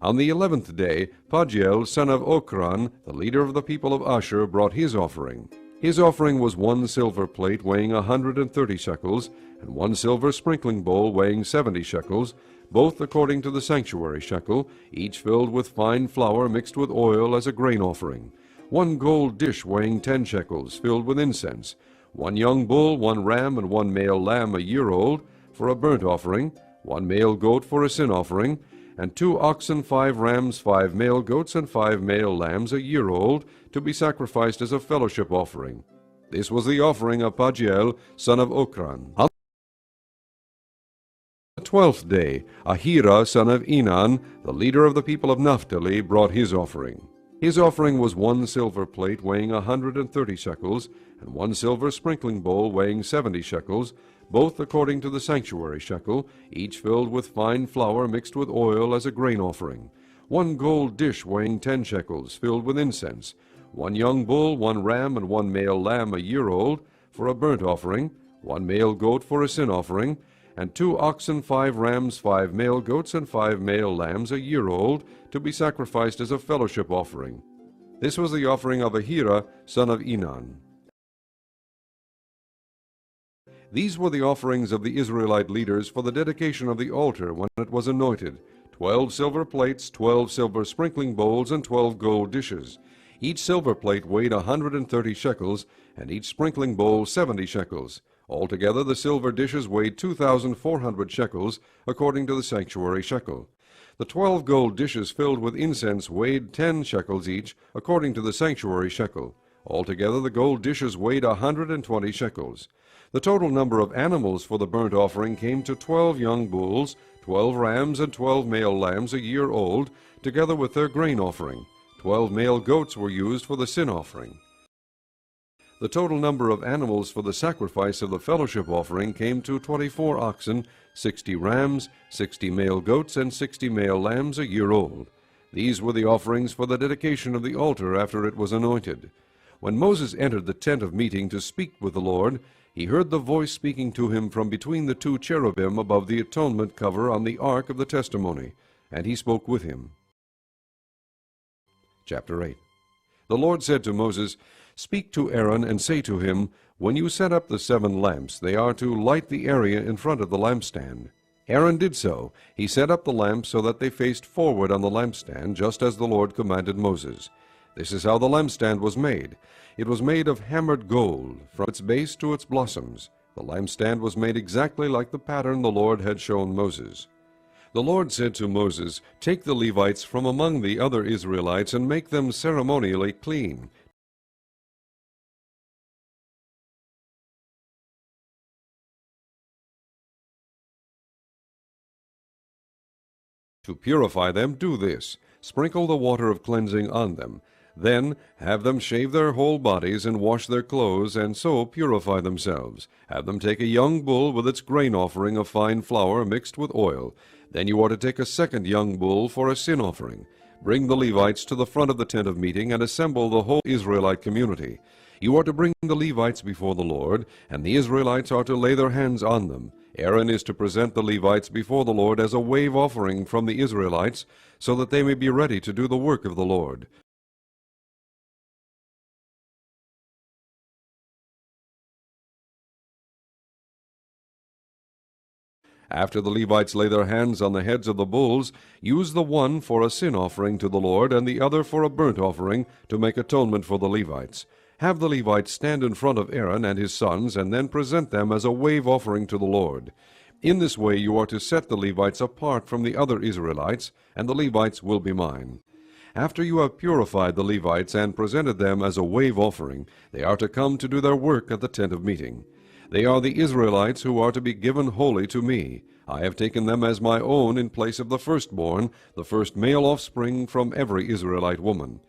On the 11th day, Pagiel, son of Ochran, the leader of the people of Asher, brought his offering. His offering was 1 silver plate weighing 130 shekels, and 1 silver sprinkling bowl weighing 70 shekels, both according to the sanctuary shekel, each filled with fine flour mixed with oil as a grain offering. 1 gold dish weighing 10 shekels, filled with incense. 1 young bull, 1 ram, and 1 male lamb a year old, for a burnt offering. 1 male goat for a sin offering, and 2 oxen, 5 rams, 5 male goats, and 5 male lambs a year old, to be sacrificed as a fellowship offering. This was the offering of Pagiel, son of Ochran. On the 12th day, Ahira, son of Enan, the leader of the people of Naphtali, brought his offering. His offering was 1 silver plate weighing 130 shekels, and 1 silver sprinkling bowl weighing 70 shekels, both according to the sanctuary shekel, each filled with fine flour mixed with oil as a grain offering. 1 gold dish weighing 10 shekels, filled with incense. 1 young bull, 1 ram, and 1 male lamb a year old, for a burnt offering. 1 male goat for a sin offering, and 2 oxen, 5 rams, 5 male goats, and 5 male lambs a year old, to be sacrificed as a fellowship offering. This was the offering of Ahira, son of Enan. These were the offerings of the Israelite leaders for the dedication of the altar when it was anointed: 12 silver plates, 12 silver sprinkling bowls, and 12 gold dishes. Each silver plate weighed 130 shekels, and each sprinkling bowl 70 shekels. Altogether the silver dishes weighed 2,400 shekels, according to the sanctuary shekel. The 12 gold dishes filled with incense weighed 10 shekels each, according to the sanctuary shekel. Altogether the gold dishes weighed 120 shekels. The total number of animals for the burnt offering came to 12 young bulls, 12 rams, and 12 male lambs a year old, together with their grain offering. 12 male goats were used for the sin offering. The total number of animals for the sacrifice of the fellowship offering came to 24 oxen, 60 rams, 60 male goats, and 60 male lambs a year old. These were the offerings for the dedication of the altar after it was anointed. When Moses entered the tent of meeting to speak with the Lord, he heard the voice speaking to him from between the 2 cherubim above the atonement cover on the ark of the testimony, and he spoke with him. Chapter 8. The Lord said to Moses, "Speak to Aaron and say to him, when you set up the 7 lamps, they are to light the area in front of the lampstand." Aaron did so. He set up the lamps so that they faced forward on the lampstand, just as the Lord commanded Moses. This is how the lampstand was made. It was made of hammered gold, from its base to its blossoms. The lampstand was made exactly like the pattern the Lord had shown Moses. The Lord said to Moses, "Take the Levites from among the other Israelites and make them ceremonially clean, To purify them, do this: sprinkle the water of cleansing on them. Then have them shave their whole bodies and wash their clothes, and so purify themselves. Have them take a young bull with its grain offering of fine flour mixed with oil. Then you are to take a second young bull for a sin offering. Bring the Levites to the front of the tent of meeting and assemble the whole Israelite community. You are to bring the Levites before the Lord, and the Israelites are to lay their hands on them. Aaron is to present the Levites before the Lord as a wave offering from the Israelites, so that they may be ready to do the work of the Lord. After the Levites lay their hands on the heads of the bulls, use the one for a sin offering to the Lord, and the other for a burnt offering, to make atonement for the Levites. Have the Levites stand in front of Aaron and his sons, and then present them as a wave offering to the Lord. In this way you are to set the Levites apart from the other Israelites, and the Levites will be mine. After you have purified the Levites and presented them as a wave offering, they are to come to do their work at the tent of meeting. They are the Israelites who are to be given wholly to me. I have taken them as my own in place of the firstborn, the first male offspring from every Israelite woman.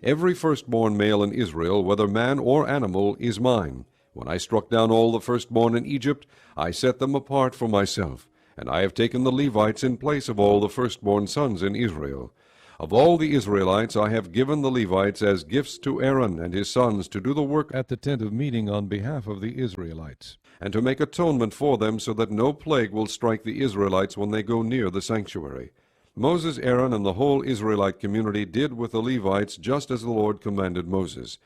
Every firstborn male in Israel, whether man or animal, is mine. When I struck down all the firstborn in Egypt, I set them apart for myself, and I have taken the Levites in place of all the firstborn sons in Israel. Of all the Israelites I have given the Levites as gifts to Aaron and his sons to do the work at the tent of meeting on behalf of the Israelites, and to make atonement for them, so that no plague will strike the Israelites when they go near the sanctuary. Moses, Aaron, and the whole Israelite community did with the Levites just as the Lord commanded Moses.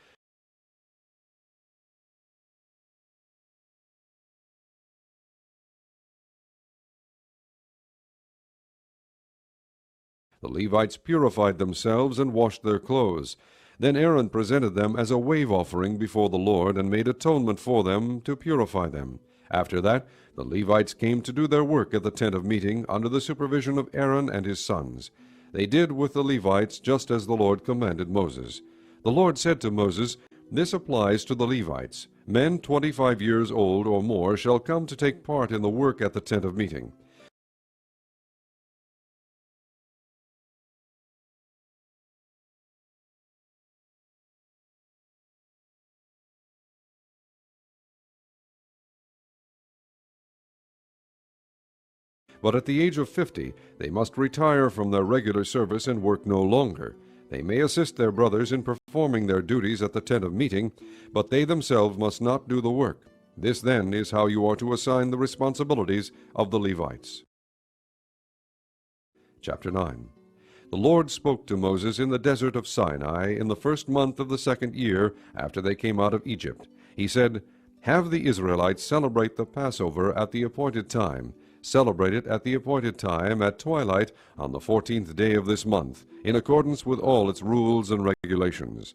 The Levites purified themselves and washed their clothes. Then Aaron presented them as a wave offering before the Lord, and made atonement for them to purify them. After that, the Levites came to do their work at the tent of meeting under the supervision of Aaron and his sons. They did with the Levites just as the Lord commanded Moses. The Lord said to Moses, "This applies to the Levites. Men 25 years old or more shall come to take part in the work at the tent of meeting. But at the age of 50, they must retire from their regular service and work no longer. They may assist their brothers in performing their duties at the tent of meeting, but they themselves must not do the work. This, then, is how you are to assign the responsibilities of the Levites." Chapter 9. The Lord spoke to Moses in the desert of Sinai in the first month of the second year after they came out of Egypt. He said, "Have the Israelites celebrate the Passover at the appointed time. Celebrate it at the appointed time at twilight on the 14th day of this month, in accordance with all its rules and regulations."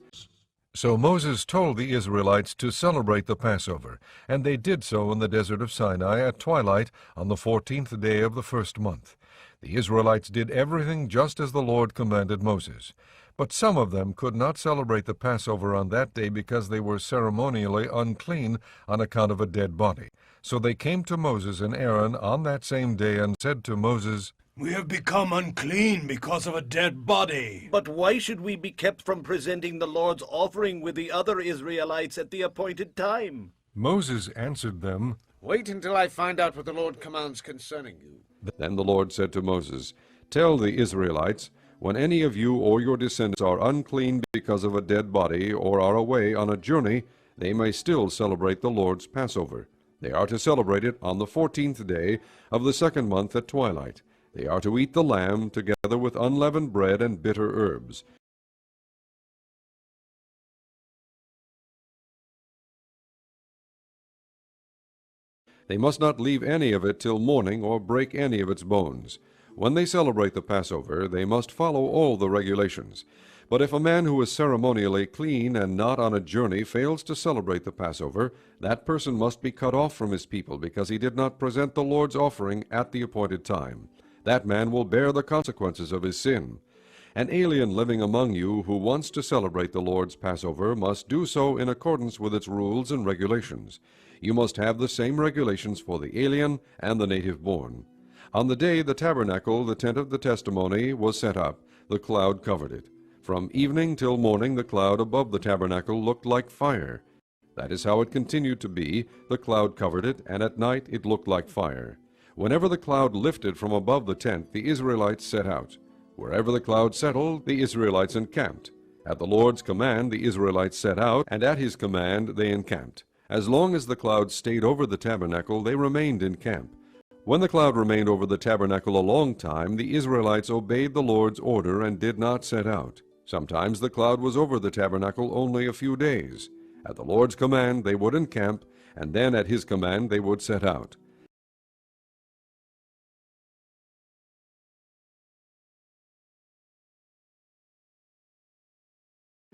So Moses told the Israelites to celebrate the Passover, and they did so in the desert of Sinai at twilight on the 14th day of the first month. The Israelites did everything just as the Lord commanded Moses. But some of them could not celebrate the Passover on that day because they were ceremonially unclean on account of a dead body. So they came to Moses and Aaron on that same day and said to Moses, "We have become unclean because of a dead body." But why should we be kept from presenting the Lord's offering with the other Israelites at the appointed time? Moses answered them, "Wait until I find out what the Lord commands concerning you." Then the Lord said to Moses, "Tell the Israelites, when any of you or your descendants are unclean because of a dead body, or are away on a journey, they may still celebrate the Lord's Passover. They are to celebrate it on the 14th day of the second month at twilight. They are to eat the lamb together with unleavened bread and bitter herbs. They must not leave any of it till morning or break any of its bones. When they celebrate the Passover, they must follow all the regulations. But if a man who is ceremonially clean and not on a journey fails to celebrate the Passover, that person must be cut off from his people because he did not present the Lord's offering at the appointed time. That man will bear the consequences of his sin. An alien living among you who wants to celebrate the Lord's Passover must do so in accordance with its rules and regulations. You must have the same regulations for the alien and the native born. On the day the tabernacle, the tent of the testimony, was set up, the cloud covered it. From evening till morning the cloud above the tabernacle looked like fire. That is how it continued to be. The cloud covered it, and at night it looked like fire. Whenever the cloud lifted from above the tent, the Israelites set out. Wherever the cloud settled, the Israelites encamped. At the Lord's command the Israelites set out, and at his command they encamped. As long as the cloud stayed over the tabernacle, they remained in camp. When the cloud remained over the tabernacle a long time, the Israelites obeyed the Lord's order and did not set out. Sometimes the cloud was over the tabernacle only a few days. At the Lord's command they would encamp, and then at his command they would set out.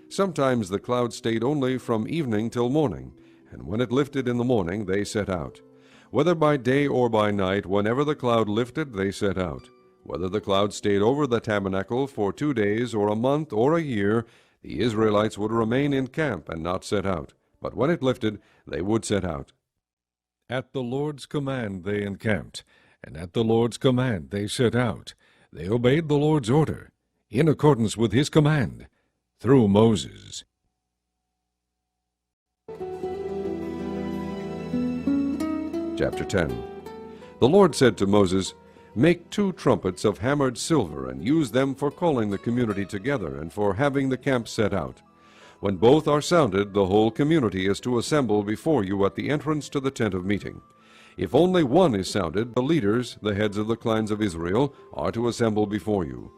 Sometimes the cloud stayed only from evening till morning, and when it lifted in the morning they set out. Whether by day or by night, whenever the cloud lifted they set out. Whether the cloud stayed over the tabernacle for 2 days or a month or a year, The Israelites would remain in camp and not set out, but when it lifted, they would set out. At the Lord's command they encamped, and at the Lord's command they set out. They obeyed the Lord's order, in accordance with his command, through Moses. Chapter 10. The Lord said to Moses, "Make 2 trumpets of hammered silver, and use them for calling the community together, and for having the camp set out. When both are sounded, the whole community is to assemble before you at the entrance to the tent of meeting. If only one is sounded, the leaders, the heads of the clans of Israel, are to assemble before you.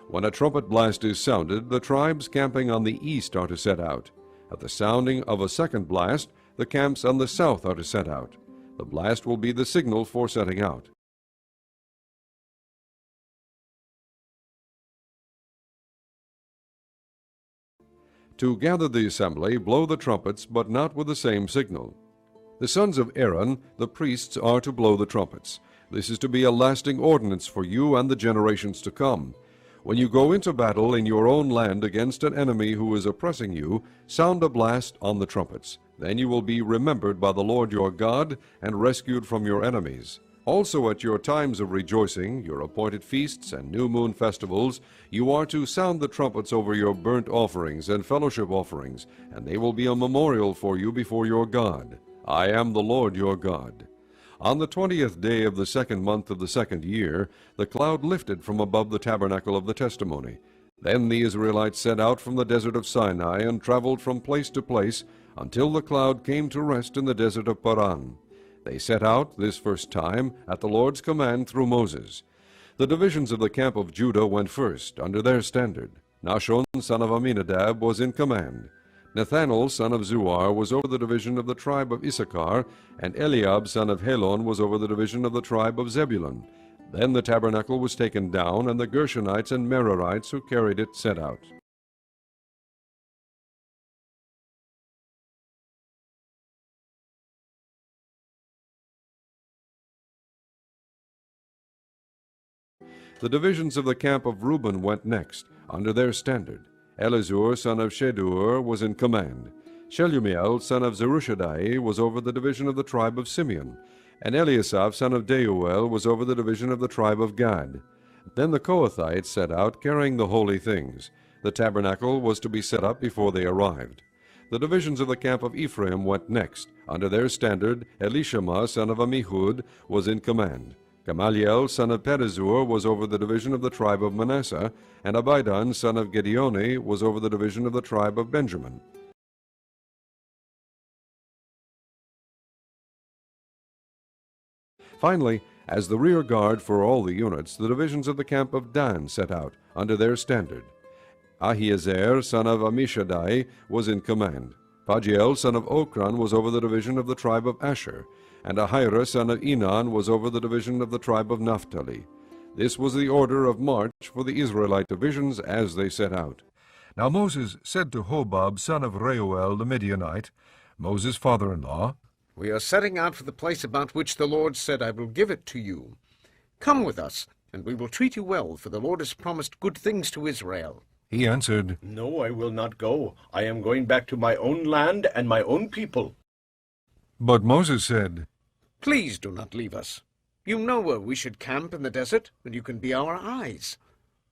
When a trumpet blast is sounded, the tribes camping on the east are to set out. At the sounding of a second blast, the camps on the south are to set out. The blast will be the signal for setting out. To gather the assembly, blow the trumpets, but not with the same signal. The sons of Aaron, the priests, are to blow the trumpets. This is to be a lasting ordinance for you and the generations to come. When you go into battle in your own land against an enemy who is oppressing you, sound a blast on the trumpets. Then you will be remembered by the Lord your God and rescued from your enemies. Also at your times of rejoicing, your appointed feasts and new moon festivals, you are to sound the trumpets over your burnt offerings and fellowship offerings, and they will be a memorial for you before your God. I am the Lord your God. On the 20th day of the 2nd month of the 2nd year, the cloud lifted from above the tabernacle of the testimony. Then the Israelites set out from the desert of Sinai and traveled from place to place until the cloud came to rest in the desert of Paran. They set out this first time at the Lord's command through Moses. The divisions of the camp of Judah went first, under their standard. Nahshon, son of Amminadab, was in command. Nethanel, son of Zuar, was over the division of the tribe of Issachar, and Eliab, son of Helon, was over the division of the tribe of Zebulun. Then the tabernacle was taken down, and the Gershonites and Merarites who carried it set out. The divisions of the camp of Reuben went next, under their standard. Elizur, son of Shedur, was in command. Shelumiel, son of Zerushadai, was over the division of the tribe of Simeon, and Eliasaph, son of Deuel, was over the division of the tribe of Gad. Then the Kohathites set out, carrying the holy things. The tabernacle was to be set up before they arrived. The divisions of the camp of Ephraim went next. Under their standard, Elishama, son of Ammihud, was in command. Gamaliel, son of Pedazur, was over the division of the tribe of Manasseh, and Abidan, son of Gideoni, was over the division of the tribe of Benjamin. Finally, as the rear guard for all the units, the divisions of the camp of Dan set out, under their standard. Ahiezer, son of Ammishaddai, was in command. Pagiel, son of Okran, was over the division of the tribe of Asher, and Ahira, son of Enan, was over the division of the tribe of Naphtali. This was the order of march for the Israelite divisions as they set out. Now Moses said to Hobab, son of Reuel the Midianite, Moses' father-in-law, We are setting out for the place about which the Lord said, I will give it to you. Come with us, and we will treat you well, for the Lord has promised good things to Israel. He answered, No, I will not go. I am going back to my own land and my own people. But Moses said, Please do not leave us. You know where we should camp in the desert, and you can be our eyes.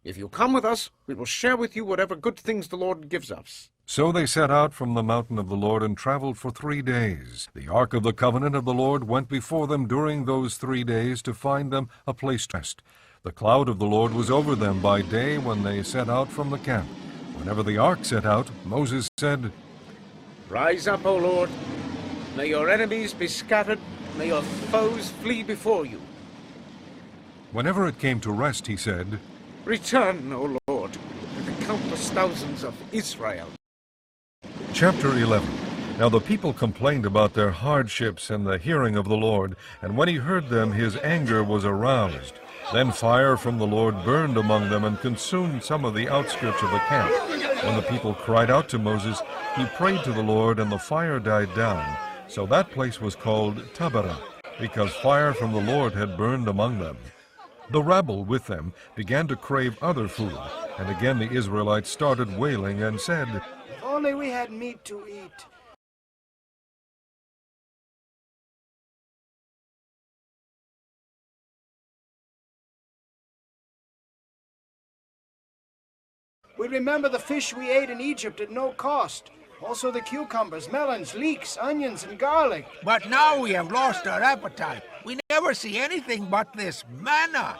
If you come with us, we will share with you whatever good things the Lord gives us. So they set out from the mountain of the Lord and traveled for 3 days. The ark of the covenant of the Lord went before them during those 3 days to find them a place to rest. The cloud of the Lord was over them by day when they set out from the camp. Whenever the ark set out, Moses said, Rise up, O Lord. May your enemies be scattered. May your foes flee before you. Whenever it came to rest, he said, Return, O Lord, to the countless thousands of Israel. Chapter 11. Now the people complained about their hardships in the hearing of the Lord, and when he heard them, his anger was aroused. Then fire from the Lord burned among them and consumed some of the outskirts of the camp. When the people cried out to Moses, he prayed to the Lord, and the fire died down. So that place was called Taberah, because fire from the Lord had burned among them. The rabble with them began to crave other food, and again the Israelites started wailing and said, If only we had meat to eat. We remember the fish we ate in Egypt at no cost. Also the cucumbers, melons, leeks, onions, and garlic. But now we have lost our appetite. We never see anything but this manna.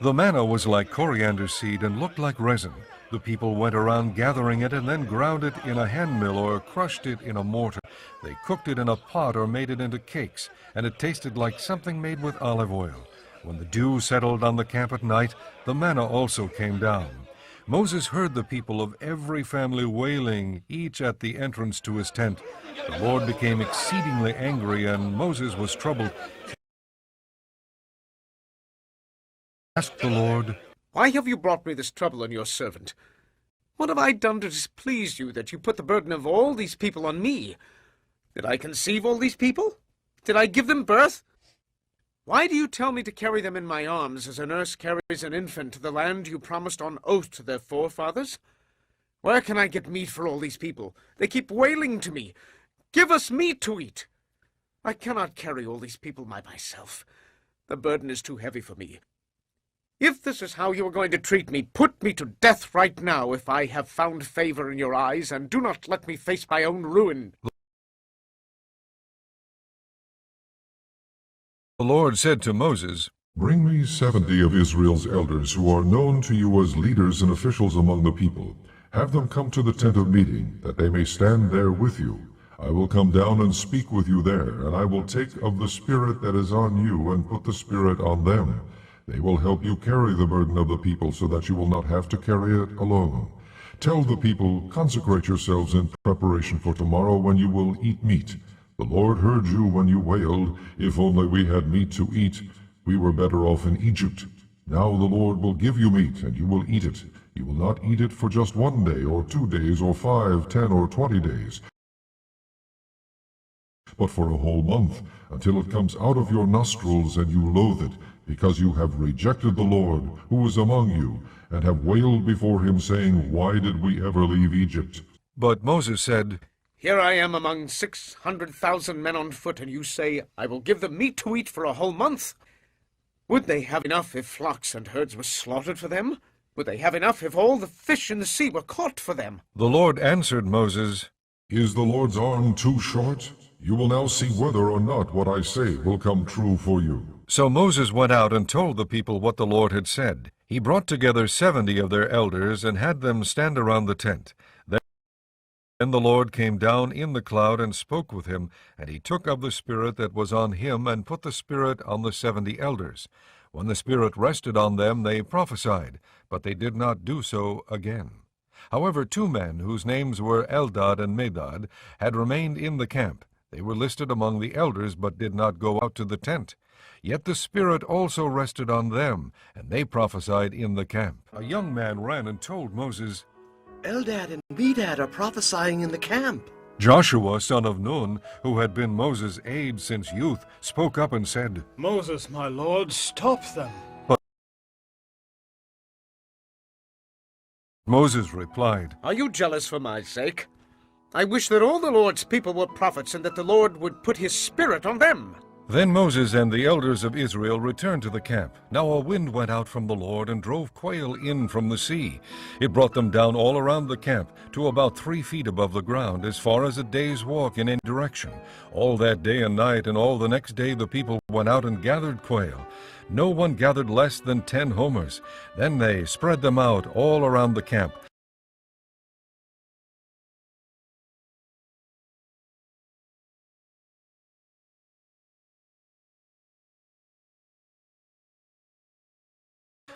The manna was like coriander seed and looked like resin. The people went around gathering it and then ground it in a hand mill or crushed it in a mortar. They cooked it in a pot or made it into cakes, and it tasted like something made with olive oil. When the dew settled on the camp at night, the manna also came down. Moses heard the people of every family wailing, each at the entrance to his tent. The Lord became exceedingly angry, and Moses was troubled. He asked the Lord, Why have you brought me this trouble on your servant? What have I done to displease you that you put the burden of all these people on me? Did I conceive all these people? Did I give them birth? Why do you tell me to carry them in my arms as a nurse carries an infant to the land you promised on oath to their forefathers? Where can I get meat for all these people? They keep wailing to me, Give us meat to eat. I cannot carry all these people by myself. The burden is too heavy for me. If this is how you are going to treat me, put me to death right now if I have found favor in your eyes, and do not let me face my own ruin. The Lord said to Moses, Bring me 70 of Israel's elders who are known to you as leaders and officials among the people. Have them come to the tent of meeting, that they may stand there with you. I will come down and speak with you there, and I will take of the Spirit that is on you and put the Spirit on them. They will help you carry the burden of the people so that you will not have to carry it alone. Tell the people, Consecrate yourselves in preparation for tomorrow when you will eat meat. The Lord heard you when you wailed, If only we had meat to eat. We were better off in Egypt. Now the Lord will give you meat, and you will eat it. You will not eat it for just 1 day, or 2 days, or 5, 10, or 20 days, but for a whole month, until it comes out of your nostrils and you loathe it, because you have rejected the Lord, who is among you, and have wailed before him, saying, Why did we ever leave Egypt? But Moses said, Here I am among 600,000 men on foot, and you say, I will give them meat to eat for a whole month. Would they have enough if flocks and herds were slaughtered for them? Would they have enough if all the fish in the sea were caught for them? The Lord answered Moses, Is the Lord's arm too short? You will now see whether or not what I say will come true for you. So Moses went out and told the people what the Lord had said. He brought together 70 of their elders and had them stand around the tent. Then the Lord came down in the cloud and spoke with him, and he took of the Spirit that was on him and put the Spirit on the 70 elders. When the Spirit rested on them, they prophesied, but they did not do so again. However, 2 men, whose names were Eldad and Medad, had remained in the camp. They were listed among the elders, but did not go out to the tent. Yet the Spirit also rested on them, and they prophesied in the camp. A young man ran and told Moses, Eldad and Medad are prophesying in the camp. Joshua, son of Nun, who had been Moses' aide since youth, spoke up and said, Moses, my lord, stop them. Moses replied, Are you jealous for my sake? I wish that all the Lord's people were prophets, and that the Lord would put his Spirit on them. Then Moses and the elders of Israel returned to the camp. Now a wind went out from the Lord and drove quail in from the sea. It brought them down all around the camp to about 3 feet above the ground, as far as a day's walk in any direction. All that day and night and all the next day the people went out and gathered quail. No one gathered less than 10 homers. Then they spread them out all around the camp.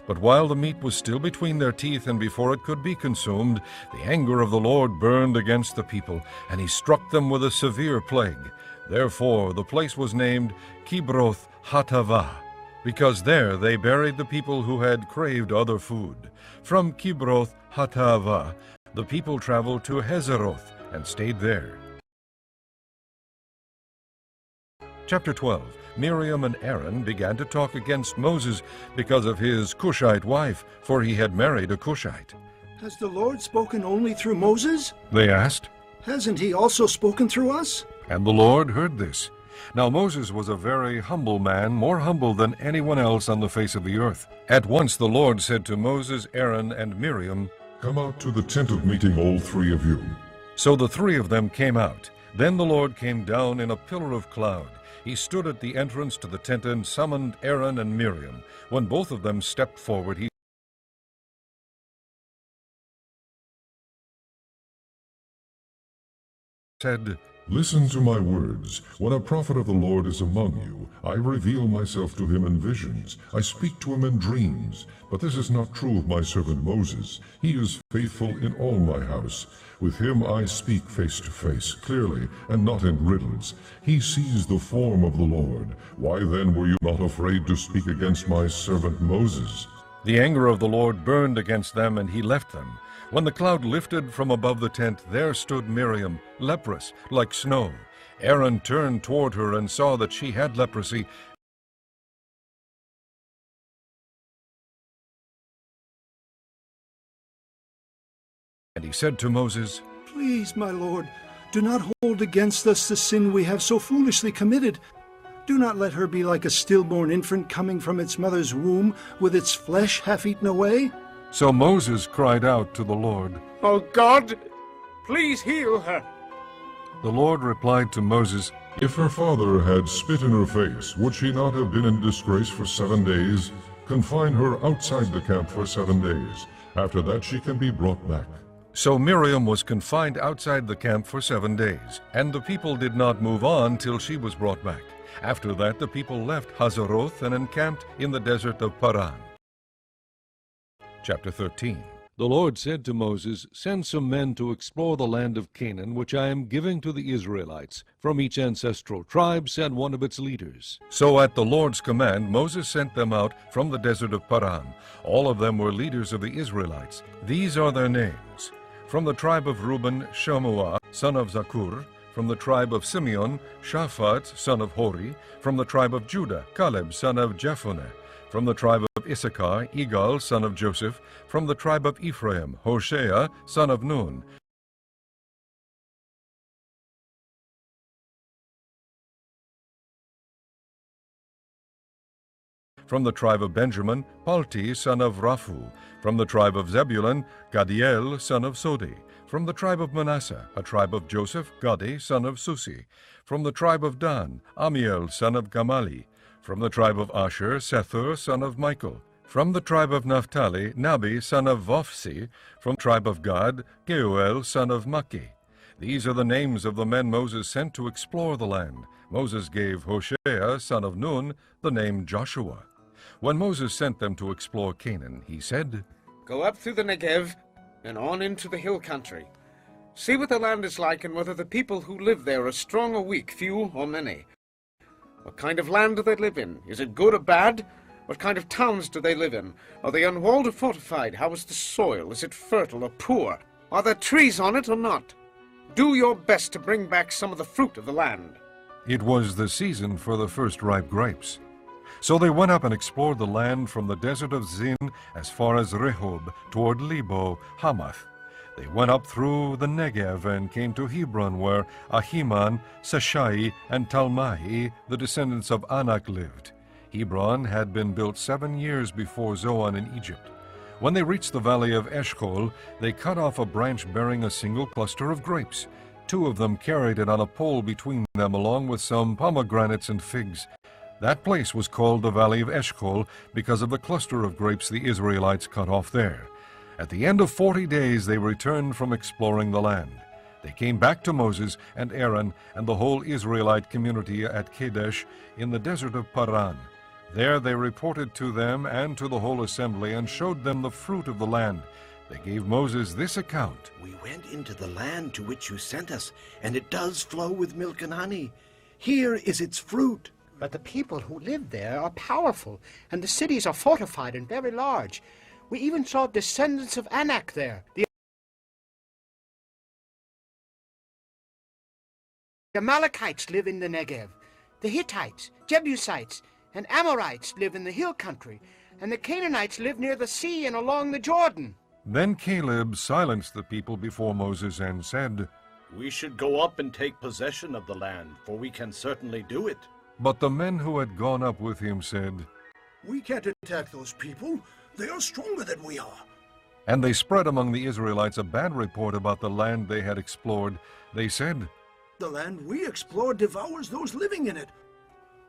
But while the meat was still between their teeth, and before it could be consumed, the anger of the Lord burned against the people, and he struck them with a severe plague. Therefore the place was named Kibroth Hattaavah, because there they buried the people who had craved other food. From Kibroth Hattaavah the people traveled to Hazeroth and stayed there. Chapter 12. Miriam and Aaron began to talk against Moses because of his Cushite wife, for he had married a Cushite. Has the Lord spoken only through Moses? They asked, Hasn't he also spoken through us? and the Lord heard this. Now Moses was a very humble man, more humble than anyone else on the face of the earth. At once the Lord said to Moses, Aaron, and Miriam, Come out to the tent of meeting, all three of you. So the three of them came out. Then the Lord came down in a pillar of cloud. He stood at the entrance to the tent and summoned Aaron and Miriam. When both of them stepped forward, he said, Listen to my words. When a prophet of the Lord is among you, I reveal myself to him in visions. I speak to him in dreams. But this is not true of my servant Moses. He is faithful in all my house. With him I speak face to face, clearly, and not in riddles. He sees the form of the Lord. Why then were you not afraid to speak against my servant Moses? The anger of the Lord burned against them, and he left them. When the cloud lifted from above the tent, there stood Miriam, leprous, like snow. Aaron turned toward her and saw that she had leprosy. And he said to Moses, Please, my Lord, do not hold against us the sin we have so foolishly committed. Do not let her be like a stillborn infant coming from its mother's womb, with its flesh half eaten away. So Moses cried out to the Lord. Oh God, please heal her. The Lord replied to Moses, If her father had spit in her face, would she not have been in disgrace for 7 days? Confine her outside the camp for 7 days. After that she can be brought back. So Miriam was confined outside the camp for 7 days, and the people did not move on till she was brought back. After that the people left Hazeroth and encamped in the desert of Paran. Chapter 13. The Lord said to Moses, Send some men to explore the land of Canaan, which I am giving to the Israelites. From each ancestral tribe send one of its leaders. So at the Lord's command Moses sent them out from the desert of Paran. All of them were leaders of the Israelites. These are their names. From the tribe of Reuben, Shammua, son of Zakur. From the tribe of Simeon, Shaphat, son of Hori. From the tribe of Judah, Caleb, son of Jephunneh. From the tribe of Issachar, Igal, son of Joseph. From the tribe of Ephraim, Hoshea, son of Nun. From the tribe of Benjamin, Palti, son of Raphu. From the tribe of Zebulun, Gadiel, son of Sodi. From the tribe of Manasseh, a tribe of Joseph, Gadi, son of Susi. From the tribe of Dan, Amiel, son of Gamali. From the tribe of Asher, Sethur, son of Michael. From the tribe of Naphtali, Nabi, son of Vophsi. From the tribe of Gad, Geuel, son of Maki. These are the names of the men Moses sent to explore the land. Moses gave Hoshea, son of Nun, the name Joshua. When Moses sent them to explore Canaan, he said, Go up through the Negev and on into the hill country. See what the land is like and whether the people who live there are strong or weak, few or many. What kind of land do they live in? Is it good or bad? What kind of towns do they live in? Are they unwalled or fortified? How is the soil? Is it fertile or poor? Are there trees on it or not? Do your best to bring back some of the fruit of the land. It was the season for the first ripe grapes. So they went up and explored the land from the desert of Zin as far as Rehob, toward Lebo, Hamath. They went up through the Negev and came to Hebron, where Ahiman, Seshai, and Talmai, the descendants of Anak, lived. Hebron had been built 7 years before Zoan in Egypt. When they reached the valley of Eshcol, they cut off a branch bearing a single cluster of grapes. 2 of them carried it on a pole between them, along with some pomegranates and figs. That place was called the Valley of Eshcol because of the cluster of grapes the Israelites cut off there. At the end of 40 days they returned from exploring the land. They came back to Moses and Aaron and the whole Israelite community at Kadesh in the desert of Paran. There they reported to them and to the whole assembly and showed them the fruit of the land. They gave Moses this account. We went into the land to which you sent us, and it does flow with milk and honey. Here is its fruit. But the people who live there are powerful, and the cities are fortified and very large. We even saw descendants of Anak there. The Amalekites live in the Negev. The Hittites, Jebusites, and Amorites live in the hill country, and the Canaanites live near the sea and along the Jordan. Then Caleb silenced the people before Moses and said, We should go up and take possession of the land, for we can certainly do it. But the men who had gone up with him said, We can't attack those people. They are stronger than we are. and they spread among the Israelites a bad report about the land they had explored. They said, The land we explored devours those living in it.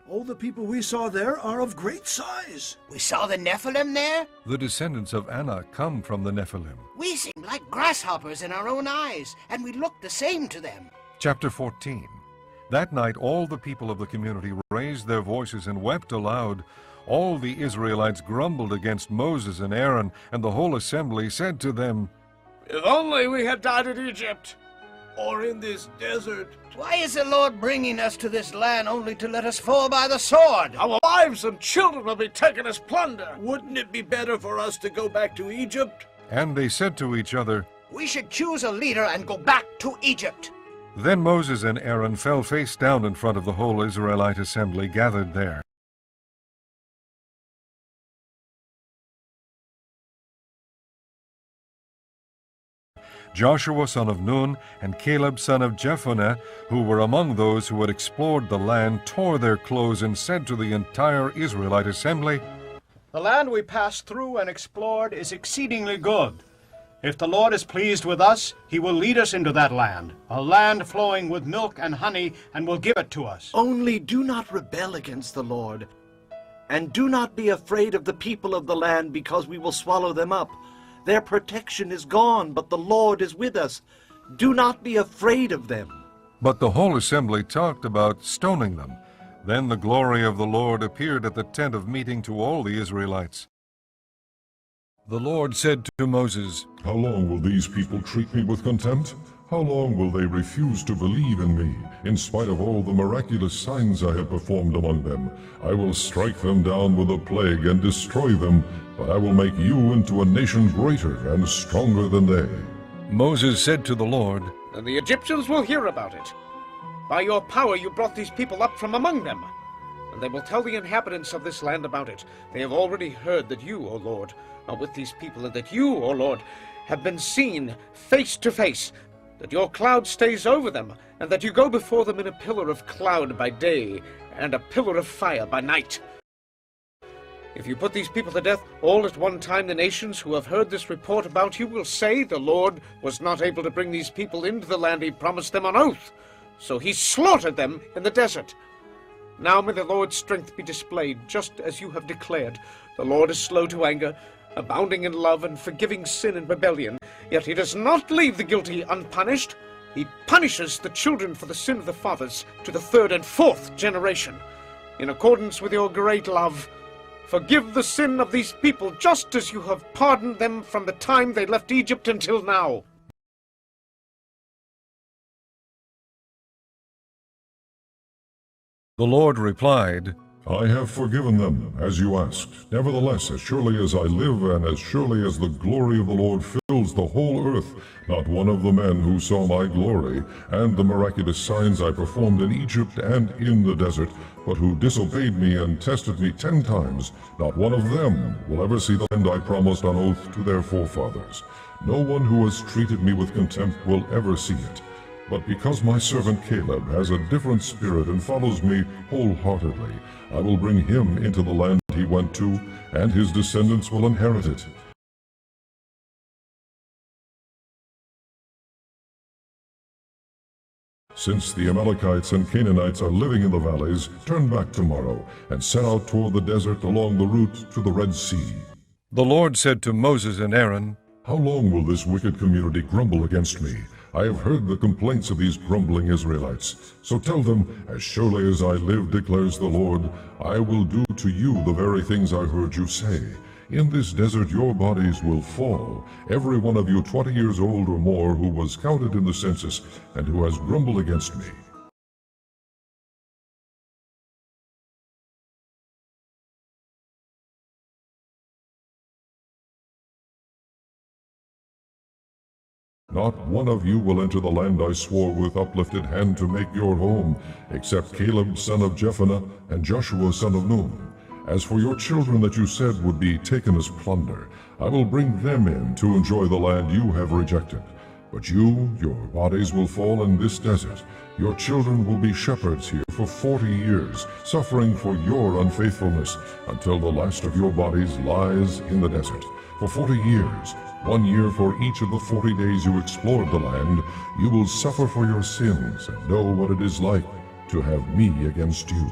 All the people we saw there are of great size. We saw the Nephilim there. The descendants of Anak come from the Nephilim. We seem like grasshoppers in our own eyes, and we look the same to them. Chapter 14. That night all the people of the community raised their voices and wept aloud. All the Israelites grumbled against Moses and Aaron, and the whole assembly said to them, If only we had died in Egypt, Or in this desert. Why is the Lord bringing us to this land only to let us fall by the sword? our wives and children will be taken as plunder. Wouldn't it be better for us to go back to Egypt? and they said to each other. We should choose a leader and go back to Egypt. Then Moses and Aaron fell face down in front of the whole Israelite assembly gathered there. Joshua son of Nun and Caleb son of Jephunneh, who were among those who had explored the land, tore their clothes and said to the entire Israelite assembly, The land we passed through and explored is exceedingly good. If the Lord is pleased with us, he will lead us into that land, a land flowing with milk and honey, and will give it to us. Only do not rebel against the Lord, and do not be afraid of the people of the land, because we will swallow them up. Their protection is gone, but the Lord is with us. Do not be afraid of them. But the whole assembly talked about stoning them. Then the glory of the Lord appeared at the tent of meeting to all the Israelites. The Lord said to Moses, How long will these people treat me with contempt? How long will they refuse to believe in me, in spite of all the miraculous signs I have performed among them? I will strike them down with a plague and destroy them, but I will make you into a nation greater and stronger than they. Moses said to the Lord, And the Egyptians will hear about it. By your power you brought these people up from among them, and they will tell the inhabitants of this land about it. They have already heard that you, O Lord, are with these people, and that you, O Lord, have been seen face to face, that your cloud stays over them, and that you go before them in a pillar of cloud by day, and a pillar of fire by night. If you put these people to death all at one time, the nations who have heard this report about you will say the Lord was not able to bring these people into the land he promised them on oath, so he slaughtered them in the desert. Now may the Lord's strength be displayed, just as you have declared. The Lord is slow to anger, abounding in love, and forgiving sin and rebellion. Yet he does not leave the guilty unpunished. He punishes the children for the sin of the fathers to the third and fourth generation. In accordance with your great love, forgive the sin of these people, just as you have pardoned them from the time they left Egypt until now. The Lord replied, I have forgiven them, as you asked. Nevertheless, as surely as I live, and as surely as the glory of the Lord fills the whole earth, not one of the men who saw my glory, and the miraculous signs I performed in Egypt and in the desert, but who disobeyed me and tested me 10 times, not one of them will ever see the land I promised on oath to their forefathers. No one who has treated me with contempt will ever see it. But because my servant Caleb has a different spirit and follows me wholeheartedly, I will bring him into the land he went to, and his descendants will inherit it. Since the Amalekites and Canaanites are living in the valleys, turn back tomorrow, and set out toward the desert along the route to the Red Sea. The Lord said to Moses and Aaron, How long will this wicked community grumble against me? I have heard the complaints of these grumbling Israelites. So tell them, as surely as I live, declares the Lord, I will do to you the very things I heard you say. In this desert your bodies will fall, every one of you 20 years old or more who was counted in the census and who has grumbled against me. Not one of you will enter the land I swore with uplifted hand to make your home, except Caleb son of Jephunneh and Joshua son of Nun. As for your children that you said would be taken as plunder, I will bring them in to enjoy the land you have rejected. But you, your bodies will fall in this desert. Your children will be shepherds here for 40 years, suffering for your unfaithfulness, until the last of your bodies lies in the desert. For 40 years, 1 year for each of the 40 days you explored the land, you will suffer for your sins and know what it is like to have me against you.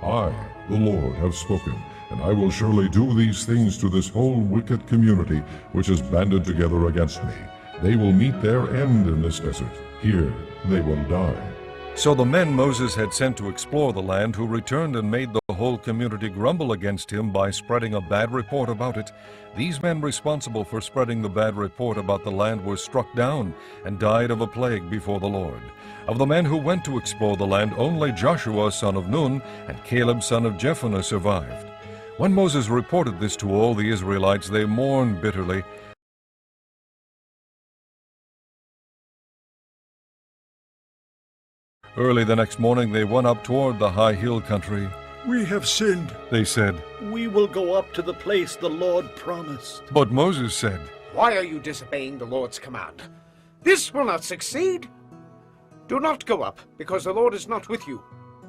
I, the Lord, have spoken, and I will surely do these things to this whole wicked community which is banded together against me. They will meet their end in this desert. Here they will die. So the men Moses had sent to explore the land, who returned and made the whole community grumble against him by spreading a bad report about it, these men responsible for spreading the bad report about the land were struck down and died of a plague before the Lord. Of the men who went to explore the land, only Joshua son of Nun and Caleb son of Jephunneh survived. When Moses reported this to all the Israelites, they mourned bitterly. Early the next morning they went up toward the high hill country. We have sinned, They said. We will go up to the place the Lord promised. But Moses said, Why are you disobeying the Lord's command? This will not succeed. Do not go up, because the Lord is not with you.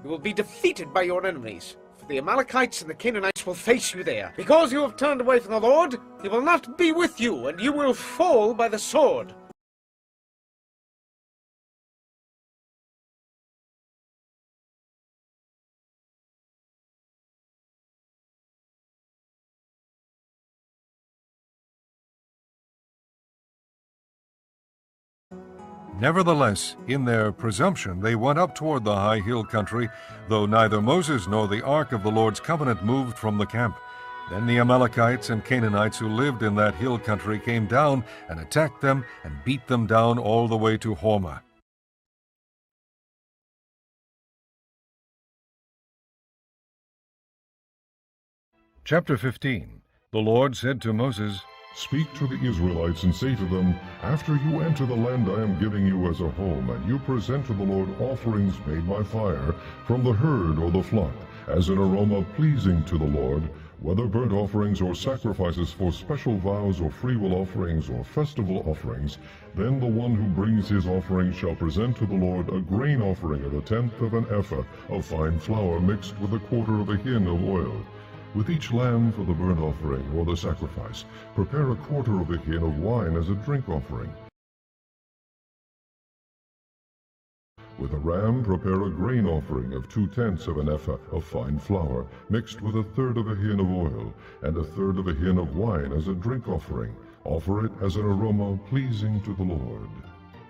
You will be defeated by your enemies. For the Amalekites and the Canaanites will face you there. Because you have turned away from the Lord, he will not be with you, and you will fall by the sword. Nevertheless, in their presumption, they went up toward the high hill country, though neither Moses nor the ark of the Lord's covenant moved from the camp. Then the Amalekites and Canaanites who lived in that hill country came down and attacked them and beat them down all the way to Hormah. Chapter 15. The Lord said to Moses, Speak to the Israelites and say to them, After you enter the land I am giving you as a home, and you present to the Lord offerings made by fire from the herd or the flock, as an aroma pleasing to the Lord, whether burnt offerings or sacrifices for special vows or freewill offerings or festival offerings, then the one who brings his offering shall present to the Lord a grain offering of 1/10 of an ephah of fine flour mixed with 1/4 of a hin of oil. With each lamb for the burnt offering or the sacrifice, prepare 1/4 of a hin of wine as a drink offering. With a ram, prepare a grain offering of 2/10 of an ephah of fine flour, mixed with 1/3 of a hin of oil, and 1/3 of a hin of wine as a drink offering. Offer it as an aroma pleasing to the Lord.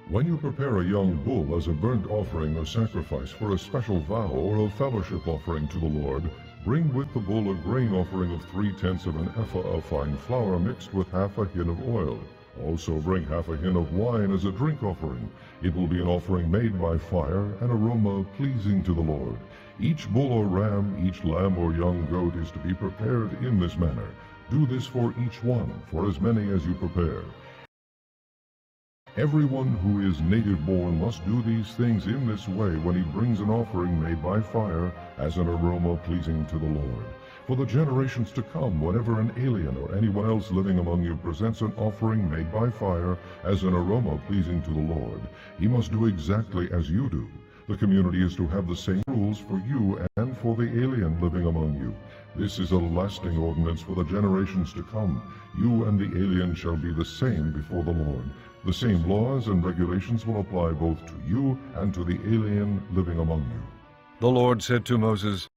When you prepare a young bull as a burnt offering or sacrifice for a special vow or a fellowship offering to the Lord, bring with the bull a grain offering of 3/10 of an ephah of fine flour mixed with 1/2 a hin of oil. Also bring 1/2 a hin of wine as a drink offering. It will be an offering made by fire, an aroma pleasing to the Lord. Each bull or ram, each lamb or young goat is to be prepared in this manner. Do this for each one, for as many as you prepare. Everyone who is native-born must do these things in this way when he brings an offering made by fire as an aroma pleasing to the Lord. For the generations to come, whenever an alien or anyone else living among you presents an offering made by fire as an aroma pleasing to the Lord, he must do exactly as you do. The community is to have the same rules for you and for the alien living among you. This is a lasting ordinance for the generations to come. You and the alien shall be the same before the Lord. The same laws and regulations will apply both to you and to the alien living among you. The Lord said to Moses,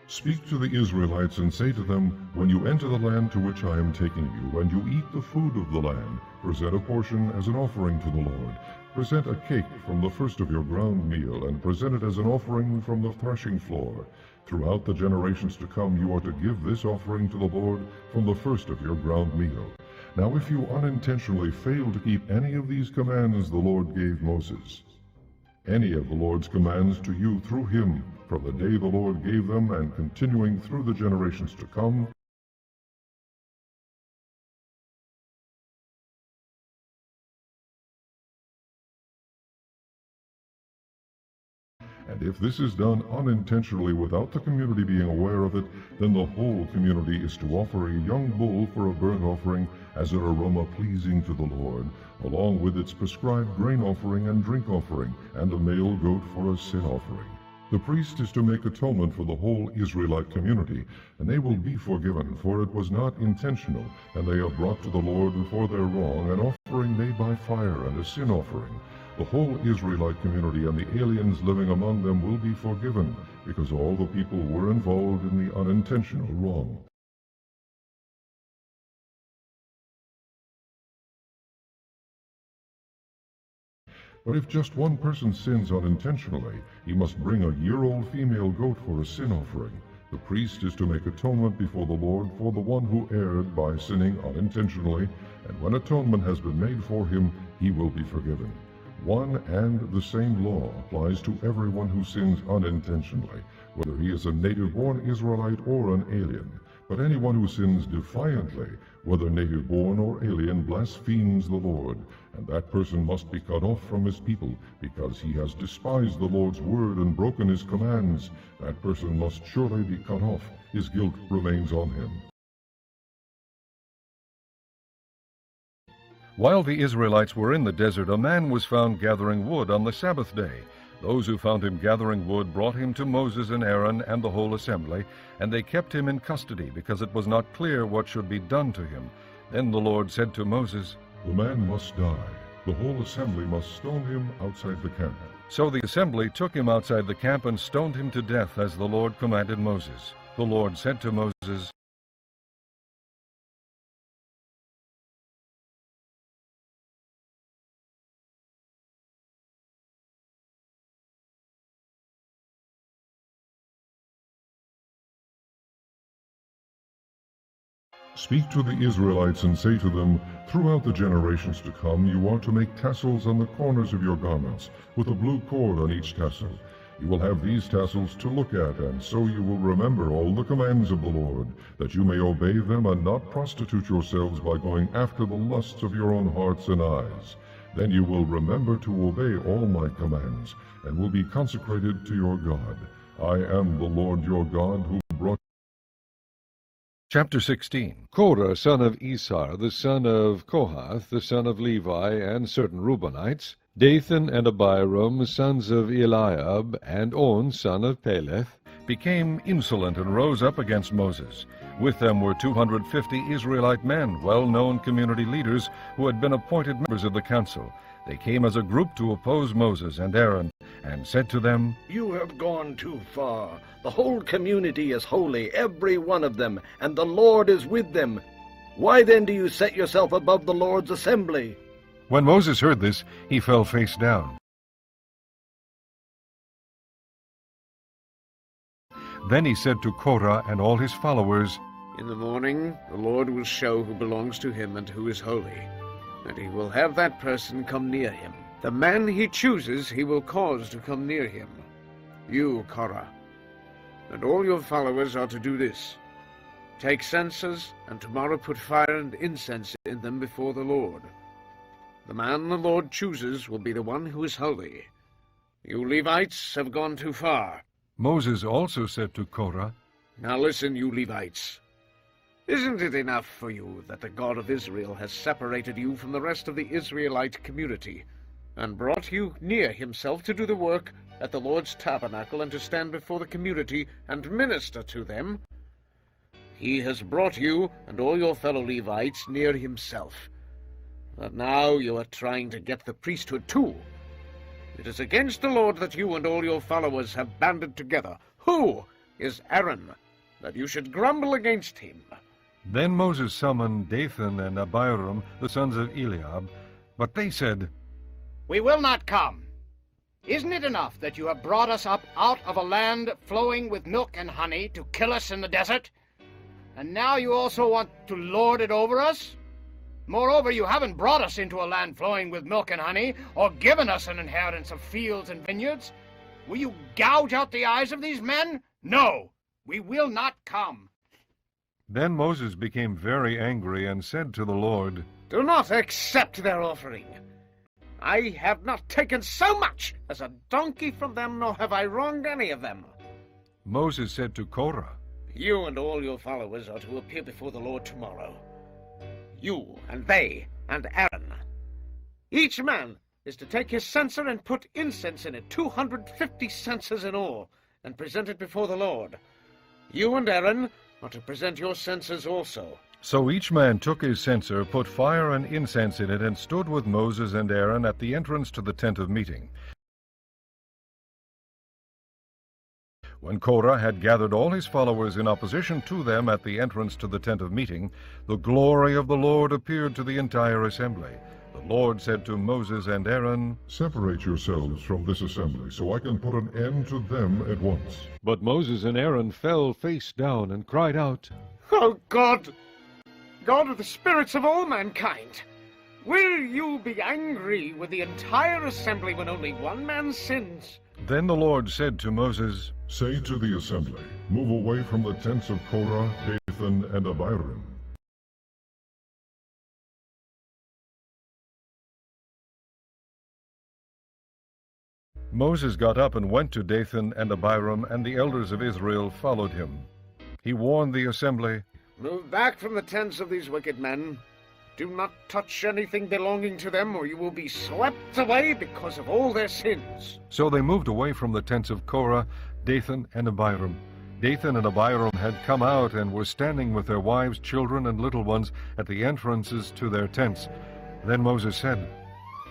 Speak to the Israelites and say to them, When you enter the land to which I am taking you, and you eat the food of the land, present a portion as an offering to the Lord. Present a cake from the first of your ground meal, and present it as an offering from the threshing floor. Throughout the generations to come you are to give this offering to the Lord from the first of your ground meal. Now if you unintentionally fail to keep any of these commands the Lord gave Moses, any of the Lord's commands to you through him, from the day the Lord gave them and continuing through the generations to come, and if this is done unintentionally without the community being aware of it, then the whole community is to offer a young bull for a burnt offering as an aroma pleasing to the Lord, along with its prescribed grain offering and drink offering, and a male goat for a sin offering. The priest is to make atonement for the whole Israelite community, and they will be forgiven, for it was not intentional, and they have brought to the Lord for their wrong an offering made by fire and a sin offering. The whole Israelite community and the aliens living among them will be forgiven, because all the people were involved in the unintentional wrong. But if just one person sins unintentionally, he must bring a year-old female goat for a sin offering. The priest is to make atonement before the Lord for the one who erred by sinning unintentionally, and when atonement has been made for him, he will be forgiven. One and the same law applies to everyone who sins unintentionally, whether he is a native-born Israelite or an alien. But anyone who sins defiantly, whether native-born or alien, blasphemes the Lord, and that person must be cut off from his people, because he has despised the Lord's word and broken his commands. That person must surely be cut off. His guilt remains on him. While the Israelites were in the desert, a man was found gathering wood on the Sabbath day. Those who found him gathering wood brought him to Moses and Aaron and the whole assembly, and they kept him in custody, because it was not clear what should be done to him. Then the Lord said to Moses, "The man must die. The whole assembly must stone him outside the camp." So the assembly took him outside the camp and stoned him to death, as the Lord commanded Moses. The Lord said to Moses, "Speak to the Israelites and say to them, throughout the generations to come you are to make tassels on the corners of your garments, with a blue cord on each tassel. You will have these tassels to look at, and so you will remember all the commands of the Lord, that you may obey them and not prostitute yourselves by going after the lusts of your own hearts and eyes. Then you will remember to obey all my commands, and will be consecrated to your God. I am the Lord your God, who brought..." Chapter 16. Korah, son of Isar, the son of Kohath, the son of Levi, and certain Reubenites, Dathan and Abiram, sons of Eliab, and On, son of Peleth, became insolent and rose up against Moses. With them were 250 Israelite men, well-known community leaders, who had been appointed members of the council. They came as a group to oppose Moses and Aaron, and said to them, "You have gone too far. The whole community is holy, every one of them, and the Lord is with them. Why then do you set yourself above the Lord's assembly?" When Moses heard this, he fell face down. Then he said to Korah and all his followers, "In the morning the Lord will show who belongs to him and who is holy, and he will have that person come near him. The man he chooses he will cause to come near him. You, Korah, and all your followers are to do this. Take censers, and tomorrow put fire and incense in them before the Lord. The man the Lord chooses will be the one who is holy. You Levites have gone too far." Moses also said to Korah, "Now listen, you Levites. Isn't it enough for you that the God of Israel has separated you from the rest of the Israelite community, and brought you near himself to do the work at the Lord's tabernacle and to stand before the community and minister to them? He has brought you and all your fellow Levites near himself. But now you are trying to get the priesthood too. It is against the Lord that you and all your followers have banded together. Who is Aaron, that you should grumble against him?" Then Moses summoned Dathan and Abiram, the sons of Eliab, but they said, "We will not come. Isn't it enough that you have brought us up out of a land flowing with milk and honey to kill us in the desert? And now you also want to lord it over us? Moreover, you haven't brought us into a land flowing with milk and honey, or given us an inheritance of fields and vineyards. Will you gouge out the eyes of these men? No, we will not come. Then Moses became very angry and said to the Lord, Do not accept their offering. I have not taken so much as a donkey from them, nor have I wronged any of them. Moses said to Korah, You and all your followers are to appear before the Lord tomorrow. You and they and Aaron. Each man is to take his censer and put incense in it, 250 censers in all, and present it before the Lord. You and Aaron are to present your censers also. So each man took his censer, put fire and incense in it, and stood with Moses and Aaron at the entrance to the tent of meeting. When Korah had gathered all his followers in opposition to them at the entrance to the tent of meeting, the glory of the Lord appeared to the entire assembly. The Lord said to Moses and Aaron, Separate yourselves from this assembly, so I can put an end to them at once. But Moses and Aaron fell face down and cried out, Oh God, God of the spirits of all mankind, will you be angry with the entire assembly when only one man sins? Then the Lord said to Moses, Say to the assembly, Move away from the tents of Korah, Dathan, and Abiram. Moses got up and went to Dathan and Abiram, and the elders of Israel followed him. He warned the assembly, Move back from the tents of these wicked men. Do not touch anything belonging to them, or you will be swept away because of all their sins. So they moved away from the tents of Korah, Dathan, and Abiram. Dathan and Abiram had come out and were standing with their wives, children, and little ones at the entrances to their tents. Then Moses said,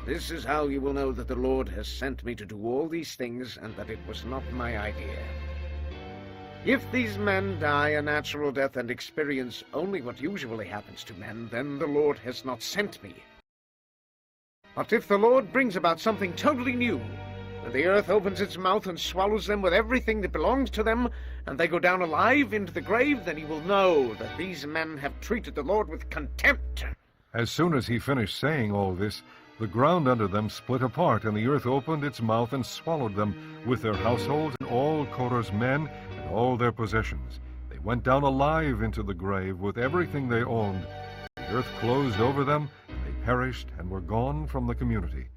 This is how you will know that the Lord has sent me to do all these things, and that it was not my idea. If these men die a natural death and experience only what usually happens to men, then the Lord has not sent me. But if the Lord brings about something totally new, and the earth opens its mouth and swallows them with everything that belongs to them, and they go down alive into the grave, then you will know that these men have treated the Lord with contempt. As soon as he finished saying all this, the ground under them split apart, and the earth opened its mouth and swallowed them, with their households and all Korah's men and all their possessions. They went down alive into the grave with everything they owned. The earth closed over them, and they perished and were gone from the community.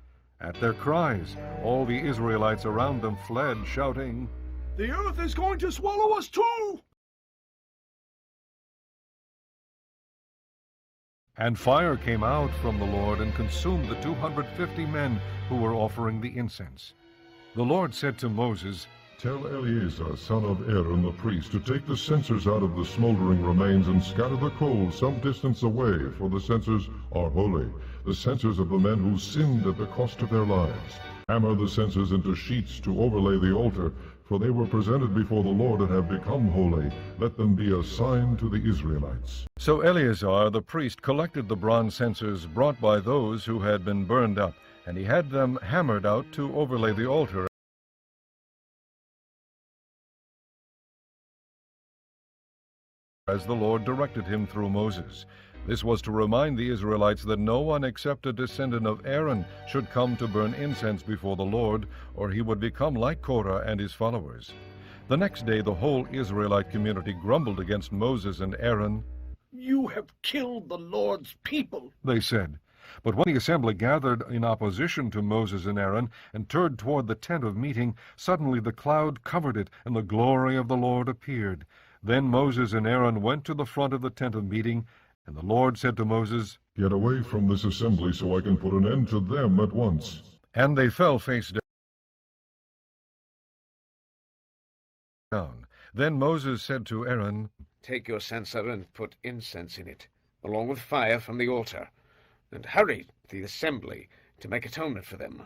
At their cries, all the Israelites around them fled, shouting, The earth is going to swallow us too! And fire came out from the Lord and consumed the 250 men who were offering the incense. The Lord said to Moses, Tell Eleazar, son of Aaron the priest, to take the censers out of the smoldering remains and scatter the coals some distance away, for the censers are holy, the censers of the men who sinned at the cost of their lives. Hammer the censers into sheets to overlay the altar, for they were presented before the Lord and have become holy. Let them be a sign to the Israelites. So Eleazar the priest collected the bronze censers brought by those who had been burned up, and he had them hammered out to overlay the altar, as the Lord directed him through Moses. This was to remind the Israelites that no one except a descendant of Aaron should come to burn incense before the Lord, or he would become like Korah and his followers. The next day the whole Israelite community grumbled against Moses and Aaron. You have killed the Lord's people, They said. But when the assembly gathered in opposition to Moses and Aaron and turned toward the tent of meeting, suddenly the cloud covered it, and the glory of the Lord appeared. Then Moses and Aaron went to the front of the tent of meeting, and the Lord said to Moses, Get away from this assembly so I can put an end to them at once. And they fell face down. Then Moses said to Aaron, Take your censer and put incense in it, along with fire from the altar, and hurry the assembly to make atonement for them.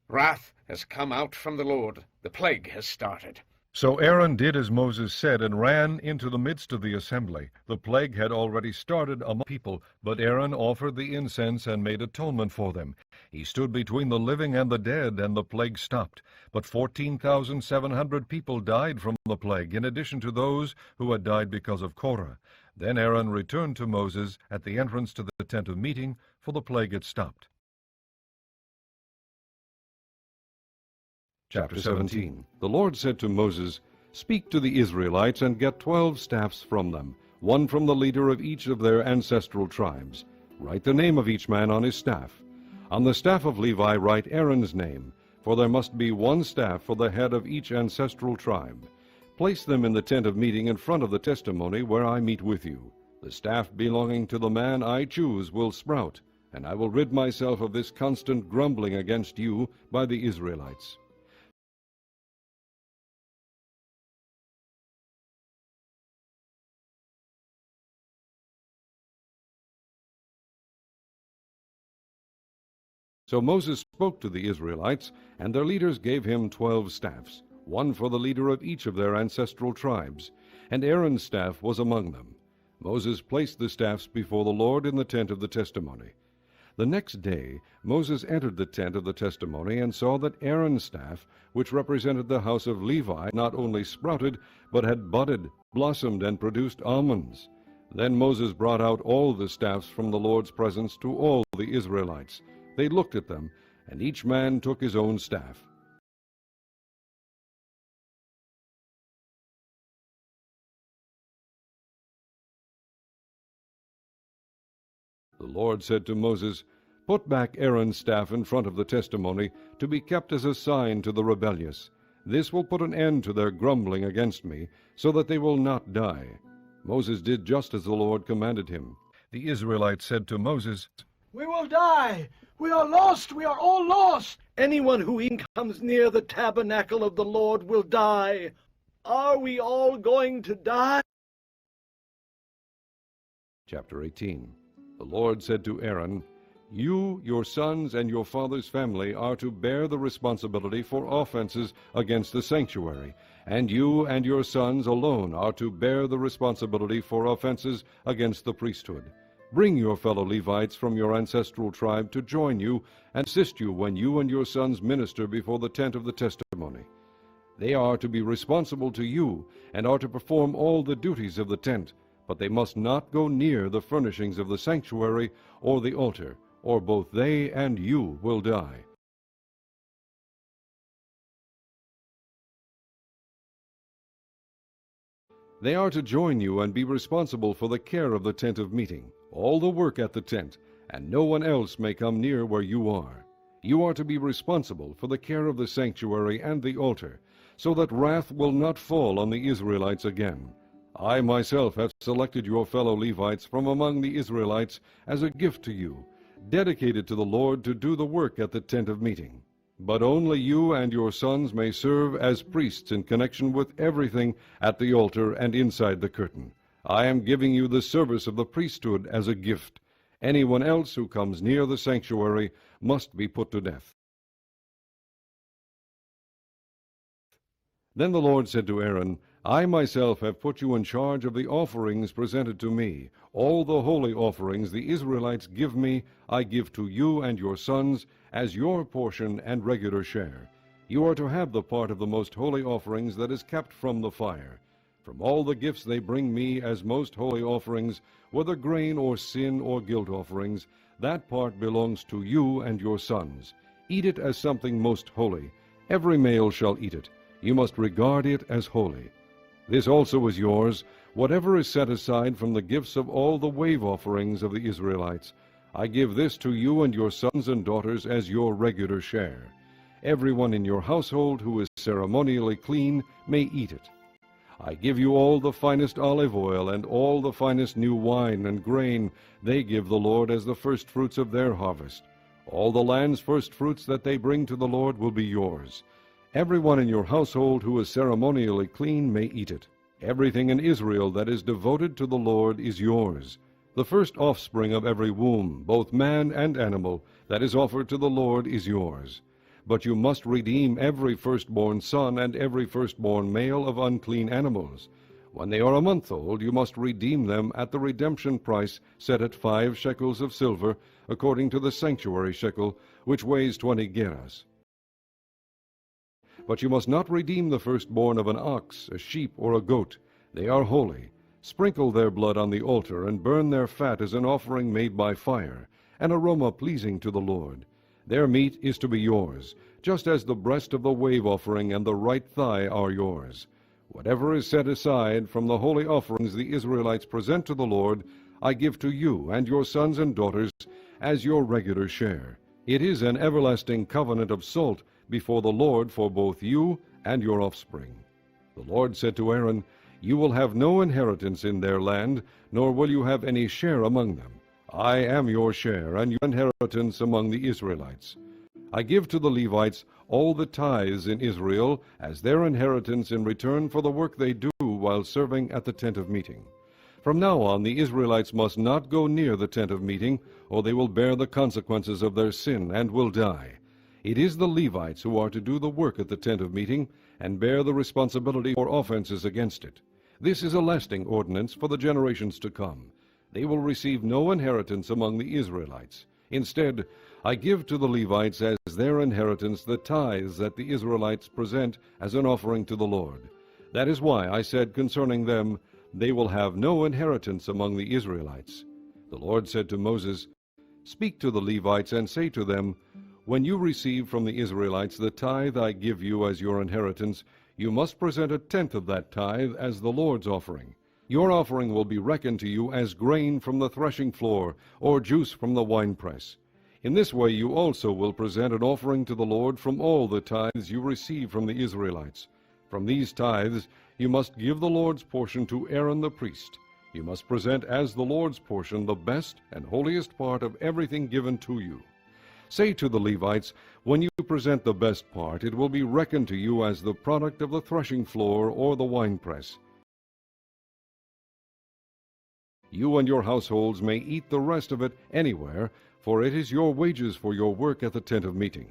Wrath has come out from the Lord. The plague has started. So Aaron did as Moses said and ran into the midst of the assembly. The plague had already started among people, but Aaron offered the incense and made atonement for them. He stood between the living and the dead, and the plague stopped. But 14,700 people died from the plague, in addition to those who had died because of Korah. Then Aaron returned to Moses at the entrance to the tent of meeting, for the plague had stopped. Chapter 17. The Lord said to Moses, "Speak to the Israelites and get 12 staffs from them, one from the leader of each of their ancestral tribes. Write the name of each man on his staff. On the staff of Levi write Aaron's name, for there must be one staff for the head of each ancestral tribe. Place them in the tent of meeting in front of the testimony where I meet with you. The staff belonging to the man I choose will sprout, and I will rid myself of this constant grumbling against you by the Israelites." So Moses spoke to the Israelites, and their leaders gave him 12 staffs, one for the leader of each of their ancestral tribes, and Aaron's staff was among them. Moses placed the staffs before the Lord in the tent of the testimony. The next day Moses entered the tent of the testimony and saw that Aaron's staff, which represented the house of Levi, not only sprouted, but had budded, blossomed, and produced almonds. Then Moses brought out all the staffs from the Lord's presence to all the Israelites. They looked at them, and each man took his own staff. The Lord said to Moses, "Put back Aaron's staff in front of the testimony, to be kept as a sign to the rebellious. This will put an end to their grumbling against me, so that they will not die." Moses did just as the Lord commanded him. The Israelites said to Moses, "We will die! We are lost! We are all lost!" Anyone who even comes near the tabernacle of the Lord will die. Are we all going to die? Chapter 18. The Lord said to Aaron, "You, your sons, and your father's family are to bear the responsibility for offenses against the sanctuary, and you and your sons alone are to bear the responsibility for offenses against the priesthood. Bring your fellow Levites from your ancestral tribe to join you and assist you when you and your sons minister before the tent of the testimony. They are to be responsible to you and are to perform all the duties of the tent, but they must not go near the furnishings of the sanctuary or the altar, or both they and you will die." They are to join you and be responsible for the care of the tent of meeting, all the work at the tent, and no one else may come near where you are. You are to be responsible for the care of the sanctuary and the altar, so that wrath will not fall on the Israelites again. I myself have selected your fellow Levites from among the Israelites as a gift to you, dedicated to the Lord to do the work at the tent of meeting. But only you and your sons may serve as priests in connection with everything at the altar and inside the curtain. I am giving you the service of the priesthood as a gift. Anyone else who comes near the sanctuary must be put to death." Then the Lord said to Aaron, "I myself have put you in charge of the offerings presented to me. All the holy offerings the Israelites give me, I give to you and your sons as your portion and regular share. You are to have the part of the most holy offerings that is kept from the fire. From all the gifts they bring me as most holy offerings, whether grain or sin or guilt offerings, that part belongs to you and your sons. Eat it as something most holy. Every male shall eat it. You must regard it as holy. This also is yours, whatever is set aside from the gifts of all the wave offerings of the Israelites. I give this to you and your sons and daughters as your regular share. Everyone in your household who is ceremonially clean may eat it. I give you all the finest olive oil and all the finest new wine and grain they give the Lord as the firstfruits of their harvest. All the land's firstfruits that they bring to the Lord will be yours. Everyone in your household who is ceremonially clean may eat it. Everything in Israel that is devoted to the Lord is yours. The first offspring of every womb, both man and animal, that is offered to the Lord is yours. But you must redeem every firstborn son and every firstborn male of unclean animals. When they are a month old, you must redeem them at the redemption price set at 5 shekels of silver, according to the sanctuary shekel, which weighs 20 gerahs. But you must not redeem the firstborn of an ox, a sheep, or a goat. They are holy. Sprinkle their blood on the altar, and burn their fat as an offering made by fire, an aroma pleasing to the Lord. Their meat is to be yours, just as the breast of the wave offering and the right thigh are yours. Whatever is set aside from the holy offerings the Israelites present to the Lord, I give to you and your sons and daughters as your regular share. It is an everlasting covenant of salt before the Lord for both you and your offspring. The Lord said to Aaron, You will have no inheritance in their land, nor will you have any share among them. I am your share and your inheritance among the Israelites. I give to the Levites all the tithes in Israel as their inheritance in return for the work they do while serving at the tent of meeting. From now on the Israelites must not go near the tent of meeting, or they will bear the consequences of their sin and will die. It is the Levites who are to do the work at the tent of meeting and bear the responsibility for offenses against it. This is a lasting ordinance for the generations to come. They will receive no inheritance among the Israelites. Instead, I give to the Levites as their inheritance the tithes that the Israelites present as an offering to the Lord. That is why I said concerning them, They will have no inheritance among the Israelites. The Lord said to Moses, Speak to the Levites and say to them, When you receive from the Israelites the tithe I give you as your inheritance, you must present a tenth of that tithe as the Lord's offering. Your offering will be reckoned to you as grain from the threshing floor, or juice from the winepress. In this way you also will present an offering to the Lord from all the tithes you receive from the Israelites. From these tithes you must give the Lord's portion to Aaron the priest. You must present as the Lord's portion the best and holiest part of everything given to you. Say to the Levites, When you present the best part, it will be reckoned to you as the product of the threshing floor or the winepress. You and your households may eat the rest of it anywhere, for it is your wages for your work at the tent of meeting.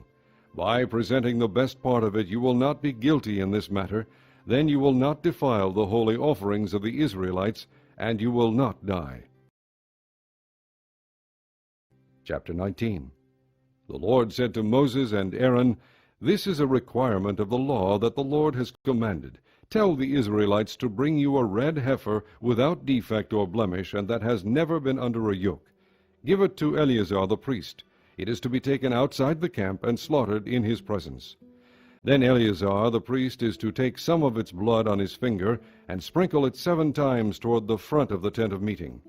By presenting the best part of it you will not be guilty in this matter. Then you will not defile the holy offerings of the Israelites, and you will not die. Chapter 19. The Lord said to Moses and Aaron, This is a requirement of the law that the Lord has commanded. Tell the Israelites to bring you a red heifer without defect or blemish, and that has never been under a yoke. Give it to Eleazar the priest. It is to be taken outside the camp and slaughtered in his presence. Then Eleazar the priest is to take some of its blood on his finger and sprinkle it 7 times toward the front of the tent of meeting.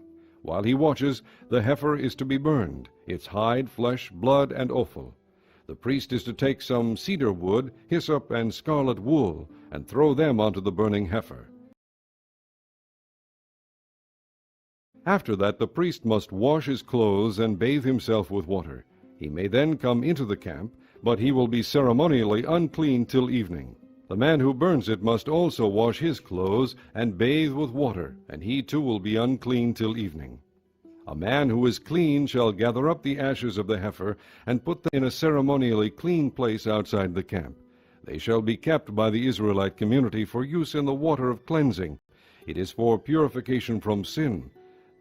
While he watches, the heifer is to be burned, its hide, flesh, blood, and offal. The priest is to take some cedar wood, hyssop, and scarlet wool, and throw them onto the burning heifer. After that the priest must wash his clothes and bathe himself with water. He may then come into the camp, but he will be ceremonially unclean till evening. The man who burns it must also wash his clothes and bathe with water, and he too will be unclean till evening. A man who is clean shall gather up the ashes of the heifer and put them in a ceremonially clean place outside the camp. They shall be kept by the Israelite community for use in the water of cleansing. It is for purification from sin.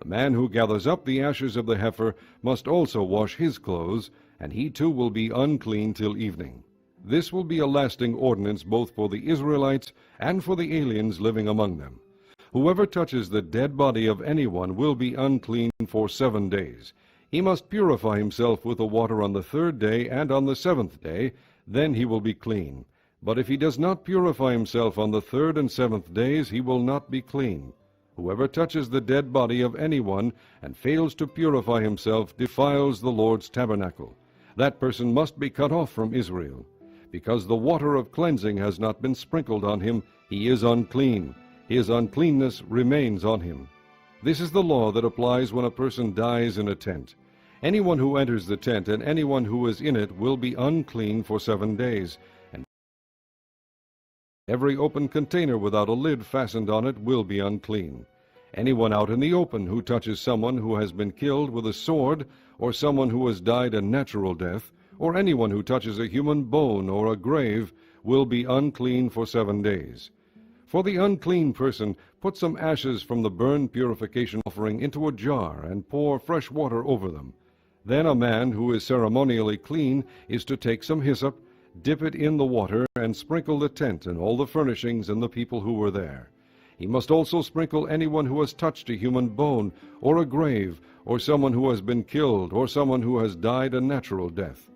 The man who gathers up the ashes of the heifer must also wash his clothes, and he too will be unclean till evening. This will be a lasting ordinance both for the Israelites and for the aliens living among them. Whoever touches the dead body of anyone will be unclean for 7 days. He must purify himself with the water on the 3rd day and on the 7th day, then he will be clean. But if he does not purify himself on the 3rd and 7th days, he will not be clean. Whoever touches the dead body of anyone and fails to purify himself defiles the Lord's tabernacle. That person must be cut off from Israel. Because the water of cleansing has not been sprinkled on him, he is unclean. His uncleanness remains on him. This is the law that applies when a person dies in a tent. Anyone who enters the tent and anyone who is in it will be unclean for 7 days, and every open container without a lid fastened on it will be unclean. Anyone out in the open who touches someone who has been killed with a sword, or someone who has died a natural death, or anyone who touches a human bone or a grave, will be unclean for 7 days. For the unclean person, put some ashes from the burnt purification offering into a jar and pour fresh water over them. Then a man who is ceremonially clean is to take some hyssop, dip it in the water, and sprinkle the tent and all the furnishings and the people who were there. He must also sprinkle anyone who has touched a human bone, or a grave, or someone who has been killed, or someone who has died a natural death.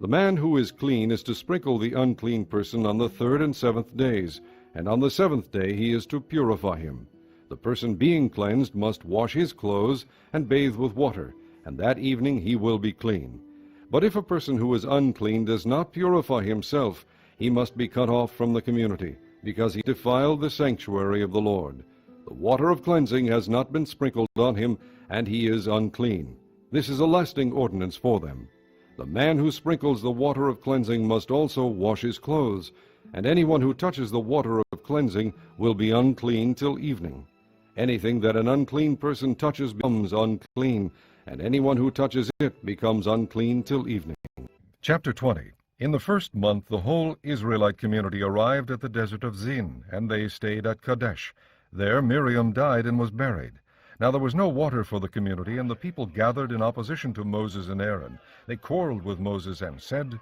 The man who is clean is to sprinkle the unclean person on the 3rd and 7th days, and on the 7th day he is to purify him. The person being cleansed must wash his clothes and bathe with water, and that evening he will be clean. But if a person who is unclean does not purify himself, he must be cut off from the community, because he defiled the sanctuary of the Lord. The water of cleansing has not been sprinkled on him, and he is unclean. This is a lasting ordinance for them. The man who sprinkles the water of cleansing must also wash his clothes, and anyone who touches the water of cleansing will be unclean till evening. Anything that an unclean person touches becomes unclean, and anyone who touches it becomes unclean till evening. Chapter 20. In the 1st month the whole Israelite community arrived at the desert of Zin, and they stayed at Kadesh. There Miriam died and was buried. Now there was no water for the community, and the people gathered in opposition to Moses and Aaron. They quarreled with Moses and said,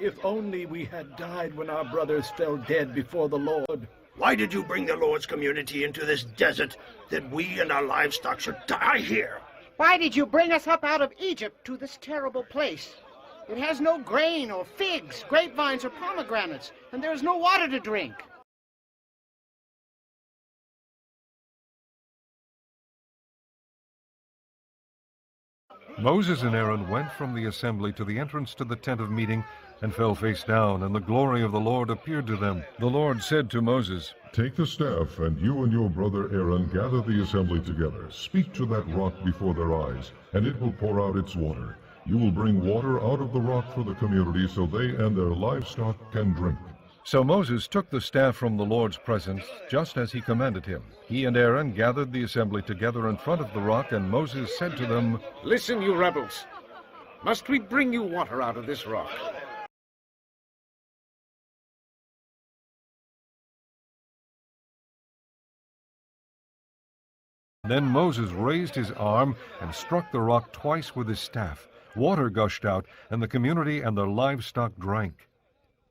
"If only we had died when our brothers fell dead before the Lord." Why did you bring the Lord's community into this desert, that we and our livestock should die here? Why did you bring us up out of Egypt to this terrible place? It has no grain or figs, grapevines or pomegranates, and there is no water to drink. Moses and Aaron went from the assembly to the entrance to the tent of meeting and fell face down, and the glory of the Lord appeared to them. The Lord said to Moses, Take the staff, and you and your brother Aaron gather the assembly together. Speak to that rock before their eyes, and it will pour out its water. You will bring water out of the rock for the community, so they and their livestock can drink. So Moses took the staff from the Lord's presence, just as he commanded him. He and Aaron gathered the assembly together in front of the rock, and Moses said to them, Listen, you rebels. Must we bring you water out of this rock? Then Moses raised his arm and struck the rock twice with his staff. Water gushed out, and the community and their livestock drank.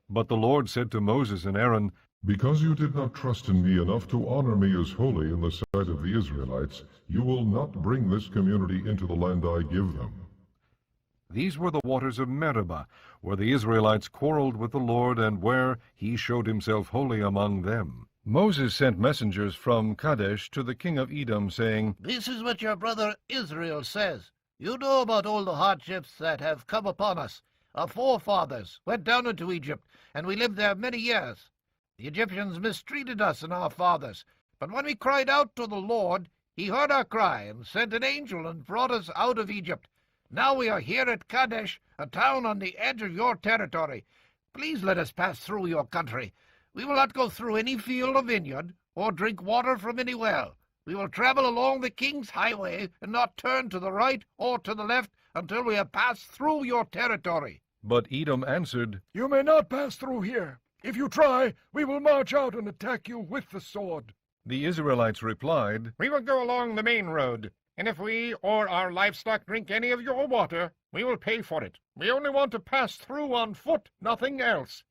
But the Lord said to Moses and Aaron, Because you did not trust in me enough to honor me as holy in the sight of the Israelites, you will not bring this community into the land I give them. These were the waters of Meribah, where the Israelites quarreled with the Lord, and where he showed himself holy among them. Moses sent messengers from Kadesh to the king of Edom, saying, This is what your brother Israel says. You know about all the hardships that have come upon us. Our forefathers went down into Egypt, and we lived there many years. The Egyptians mistreated us and our fathers. But when we cried out to the Lord, he heard our cry and sent an angel and brought us out of Egypt. Now we are here at Kadesh, a town on the edge of your territory. Please let us pass through your country. We will not go through any field or vineyard, or drink water from any well. We will travel along the king's highway and not turn to the right or to the left until we have passed through your territory. But Edom answered, You may not pass through here. If you try, we will march out and attack you with the sword. The Israelites replied, We will go along the main road, and if we or our livestock drink any of your water, we will pay for it. We only want to pass through on foot, nothing else.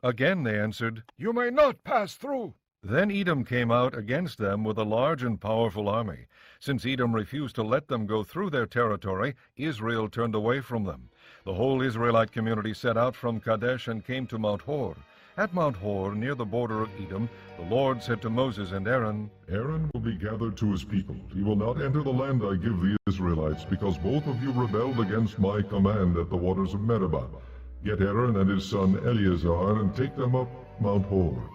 Again they answered, You may not pass through. Then Edom came out against them with a large and powerful army. Since Edom refused to let them go through their territory, Israel turned away from them. The whole Israelite community set out from Kadesh and came to Mount Hor. At Mount Hor, near the border of Edom, the Lord said to Moses and Aaron, Aaron will be gathered to his people. He will not enter the land I give the Israelites, because both of you rebelled against my command at the waters of Meribah. Get Aaron and his son Eleazar and take them up Mount Hor.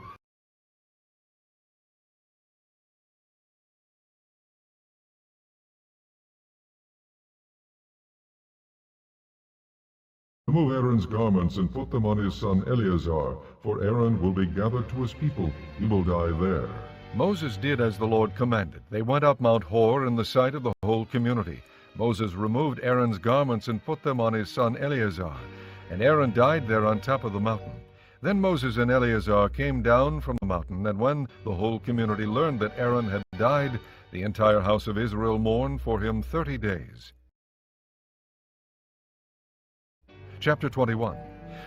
Remove Aaron's garments and put them on his son Eleazar, for Aaron will be gathered to his people. He will die there. Moses did as the Lord commanded. They went up Mount Hor in the sight of the whole community. Moses removed Aaron's garments and put them on his son Eleazar, and Aaron died there on top of the mountain. Then Moses and Eleazar came down from the mountain, and when the whole community learned that Aaron had died, the entire house of Israel mourned for him 30 days. Chapter 21.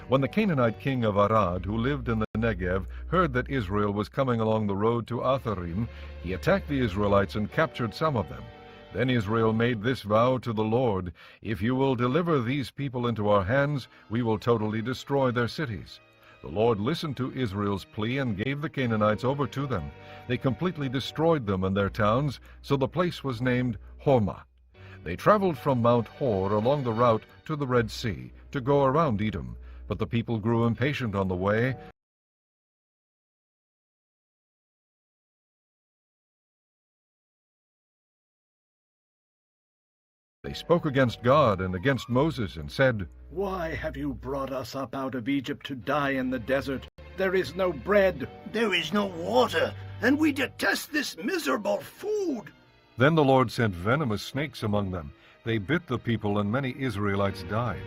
When the Canaanite king of Arad, who lived in the Negev, heard that Israel was coming along the road to Atharim, he attacked the Israelites and captured some of them. Then Israel made this vow to the Lord, "If you will deliver these people into our hands, we will totally destroy their cities." The Lord listened to Israel's plea and gave the Canaanites over to them. They completely destroyed them and their towns, so the place was named Hormah. They traveled from Mount Hor along the route to the Red Sea to go around Edom, but the people grew impatient on the way. They spoke against God and against Moses and said, "Why have you brought us up out of Egypt to die in the desert? There is no bread. There is no water, and we detest this miserable food." Then the Lord sent venomous snakes among them. They bit the people, and many Israelites died.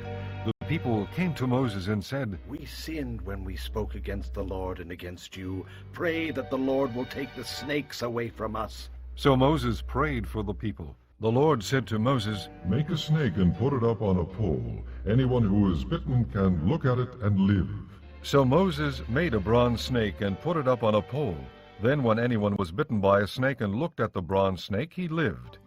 The people came to Moses and said, "We sinned when we spoke against the Lord and against you. Pray that the Lord will take the snakes away from us." So Moses prayed for the people. The Lord said to Moses, Make a snake and put it up on a pole. Anyone who is bitten can look at it and live. So Moses made a bronze snake and put it up on a pole. Then when anyone was bitten by a snake and looked at the bronze snake, he lived.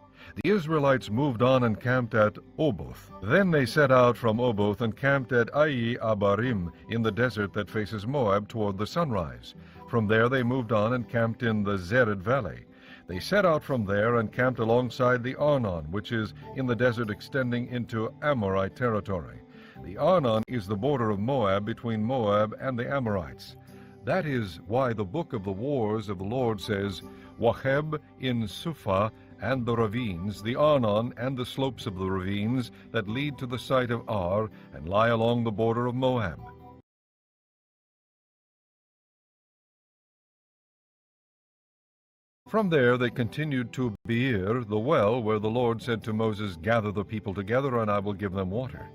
The Israelites moved on and camped at Oboth. Then they set out from Oboth and camped at Ai Abarim in the desert that faces Moab toward the sunrise. From there they moved on and camped in the Zered Valley. They set out from there and camped alongside the Arnon, which is in the desert extending into Amorite territory. The Arnon is the border of Moab between Moab and the Amorites. That is why the book of the wars of the Lord says, Waheb in Suphah and the ravines, the Arnon and the slopes of the ravines that lead to the site of Ar and lie along the border of Moab. From there they continued to Beer, the well, where the Lord said to Moses, Gather the people together, and I will give them water.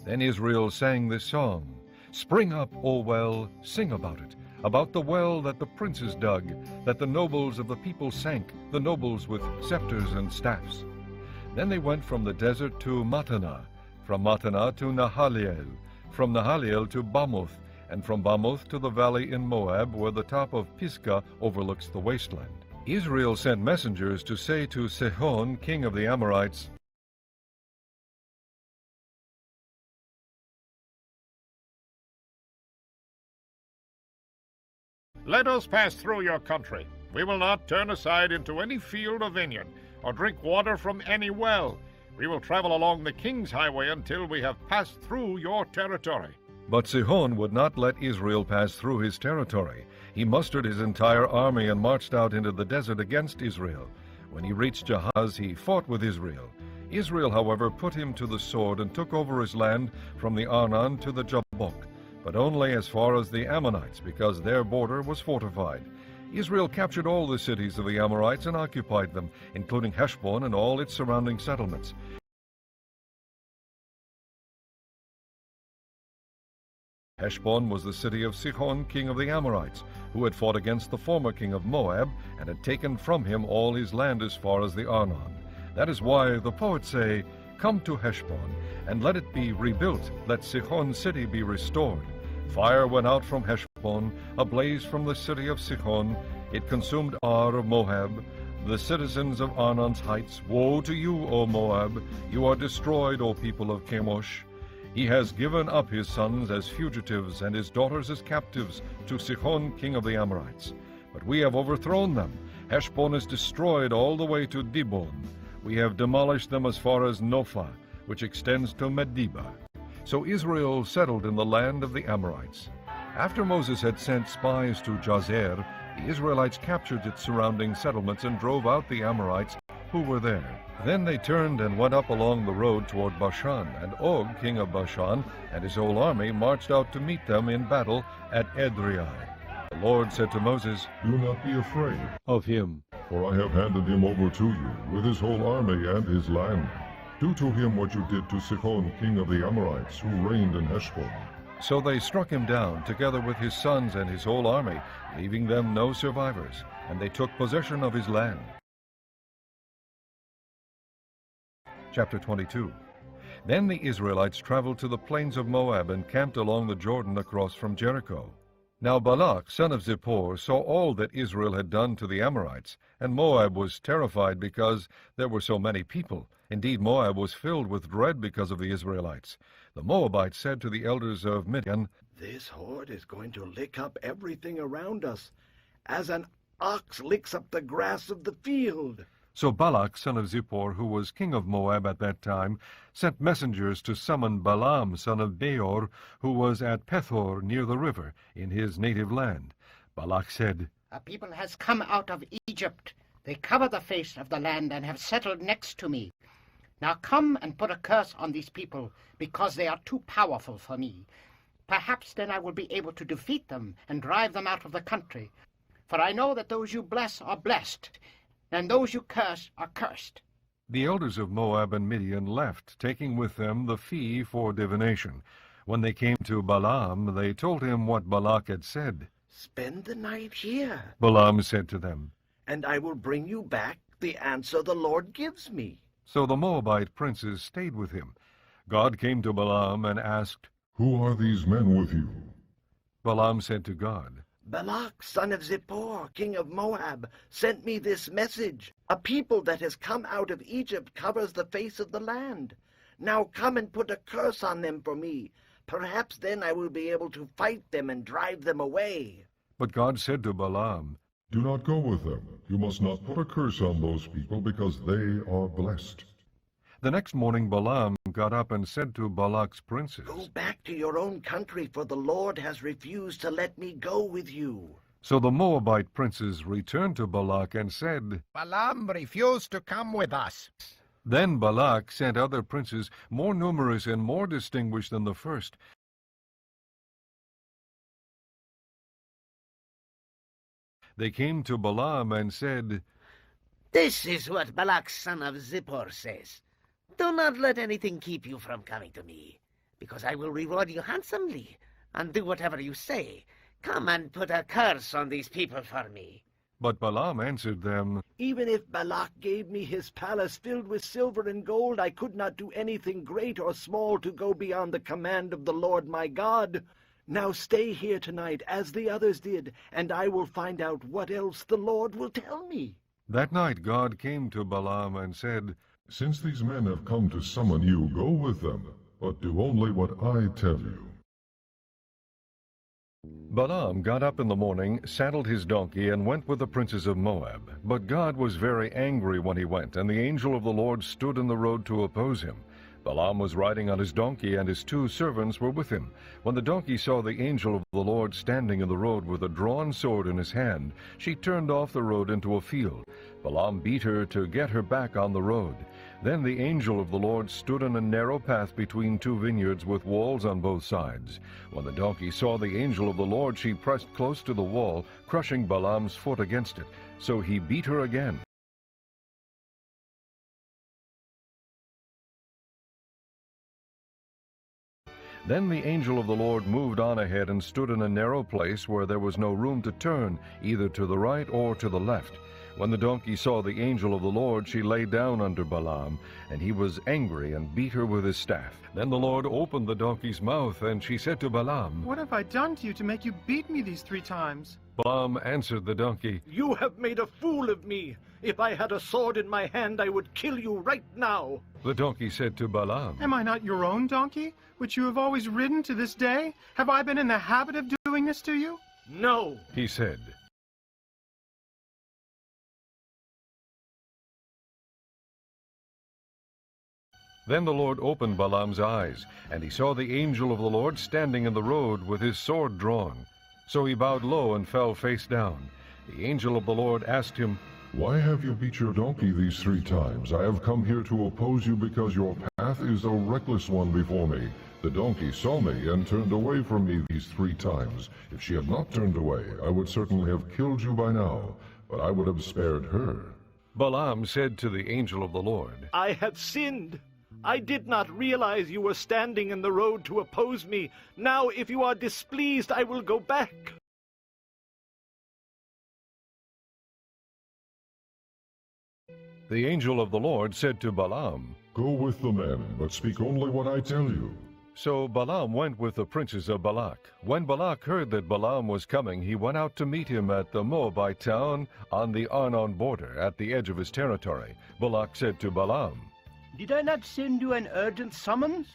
Then Israel sang this song, Spring up, O well, sing about the well that the princes dug, that the nobles of the people sank, the nobles with scepters and staffs. Then they went from the desert to Mattanah, from Mattanah to Nahaliel, from Nahaliel to Bamoth, and from Bamoth to the valley in Moab, where the top of Pisgah overlooks the wasteland. Israel sent messengers to say to Sihon, king of the Amorites, Let us pass through your country. We will not turn aside into any field or vineyard, or drink water from any well. We will travel along the king's highway until we have passed through your territory. But Sihon would not let Israel pass through his territory. He mustered his entire army and marched out into the desert against Israel. When he reached Jahaz, he fought with Israel. Israel, however, put him to the sword and took over his land from the Arnon to the Jabbok, but only as far as the Ammonites, because their border was fortified. Israel captured all the cities of the Amorites and occupied them, including Heshbon and all its surrounding settlements. Heshbon was the city of Sihon, king of the Amorites, who had fought against the former king of Moab, and had taken from him all his land as far as the Arnon. That is why the poets say, Come to Heshbon, and let it be rebuilt, let Sihon's city be restored. Fire went out from Heshbon, a blaze from the city of Sihon. It consumed Ar of Moab, the citizens of Arnon's heights. Woe to you, O Moab! You are destroyed, O people of Chemosh! He has given up his sons as fugitives and his daughters as captives to Sihon, king of the Amorites. But we have overthrown them. Heshbon is destroyed all the way to Dibon. We have demolished them as far as Nophah, which extends to Medeba. So Israel settled in the land of the Amorites. After Moses had sent spies to Jazer, the Israelites captured its surrounding settlements and drove out the Amorites who were there. Then they turned and went up along the road toward Bashan, and Og, king of Bashan, and his whole army marched out to meet them in battle at Edrei. The Lord said to Moses, Do not be afraid of him, for I have handed him over to you, with his whole army and his land. Do to him what you did to Sihon, king of the Amorites, who reigned in Heshbon. So they struck him down, together with his sons and his whole army, leaving them no survivors, and they took possession of his land. Chapter 22. Then the Israelites traveled to the plains of Moab and camped along the Jordan across from Jericho. Now Balak, son of Zippor, saw all that Israel had done to the Amorites, and Moab was terrified because there were so many people. Indeed, Moab was filled with dread because of the Israelites. The Moabites said to the elders of Midian, "This horde is going to lick up everything around us, as an ox licks up the grass of the field." So Balak, son of Zippor, who was king of Moab at that time, sent messengers to summon Balaam, son of Beor, who was at Pethor near the river, in his native land. Balak said, "A people has come out of Egypt. They cover the face of the land and have settled next to me. Now come and put a curse on these people, because they are too powerful for me. Perhaps then I will be able to defeat them and drive them out of the country. For I know that those you bless are blessed, and those you curse are cursed." The elders of Moab and Midian left, taking with them the fee for divination. When they came to Balaam, they told him what Balak had said. "Spend the night here." Balaam said to them, "And I will bring you back the answer the Lord gives me." So the Moabite princes stayed with him. God came to Balaam and asked, "Who are these men with you?" Balaam said to God, "Balak, son of Zippor, king of Moab, sent me this message. A people that has come out of Egypt covers the face of the land. Now come and put a curse on them for me. Perhaps then I will be able to fight them and drive them away." But God said to Balaam, "Do not go with them. You must not put a curse on those people, because they are blessed." The next morning Balaam got up and said to Balak's princes, "Go back to your own country, for the Lord has refused to let me go with you." So the Moabite princes returned to Balak and said, "Balaam refused to come with us." Then Balak sent other princes, more numerous and more distinguished than the first. They came to Balaam and said, "This is what Balak, son of Zippor, says. Do not let anything keep you from coming to me, because I will reward you handsomely, and do whatever you say. Come and put a curse on these people for me." But Balaam answered them, "Even if Balak gave me his palace filled with silver and gold, I could not do anything great or small to go beyond the command of the Lord my God. Now stay here tonight, as the others did, and I will find out what else the Lord will tell me." That night God came to Balaam and said, "Since these men have come to summon you, go with them, but do only what I tell you." Balaam got up in the morning, saddled his donkey, and went with the princes of Moab. But God was very angry when he went, and the angel of the Lord stood in the road to oppose him. Balaam was riding on his donkey, and his 2 servants were with him. When the donkey saw the angel of the Lord standing in the road with a drawn sword in his hand, she turned off the road into a field. Balaam beat her to get her back on the road. Then the angel of the Lord stood in a narrow path between 2 vineyards with walls on both sides. When the donkey saw the angel of the Lord, she pressed close to the wall, crushing Balaam's foot against it. So he beat her again. Then the angel of the Lord moved on ahead and stood in a narrow place where there was no room to turn, either to the right or to the left. When the donkey saw the angel of the Lord, she lay down under Balaam, and he was angry and beat her with his staff. Then the Lord opened the donkey's mouth, and she said to Balaam, "What have I done to you to make you beat me these 3 times? Balaam answered the donkey, "You have made a fool of me. If I had a sword in my hand, I would kill you right now." The donkey said to Balaam, Am I not your own donkey, which you have always ridden to this day? Have I been in the habit of doing this to you?" "No," he said. Then the Lord opened Balaam's eyes, and he saw the angel of the Lord standing in the road with his sword drawn. So he bowed low and fell face down. The angel of the Lord asked him, "Why have you beat your donkey these 3 times? I have come here to oppose you because your path is a reckless one before me. The donkey saw me and turned away from me these 3 times. If she had not turned away, I would certainly have killed you by now, but I would have spared her." Balaam said to the angel of the Lord, "I have sinned. I did not realize you were standing in the road to oppose me. Now, if you are displeased, I will go back." The angel of the Lord said to Balaam, Go with the men, but speak only what I tell you. So Balaam went with the princes of Balak. When Balak heard that Balaam was coming, he went out to meet him at the Moabite town on the Arnon border, at the edge of his territory. Balak said to Balaam, Did I not send you an urgent summons?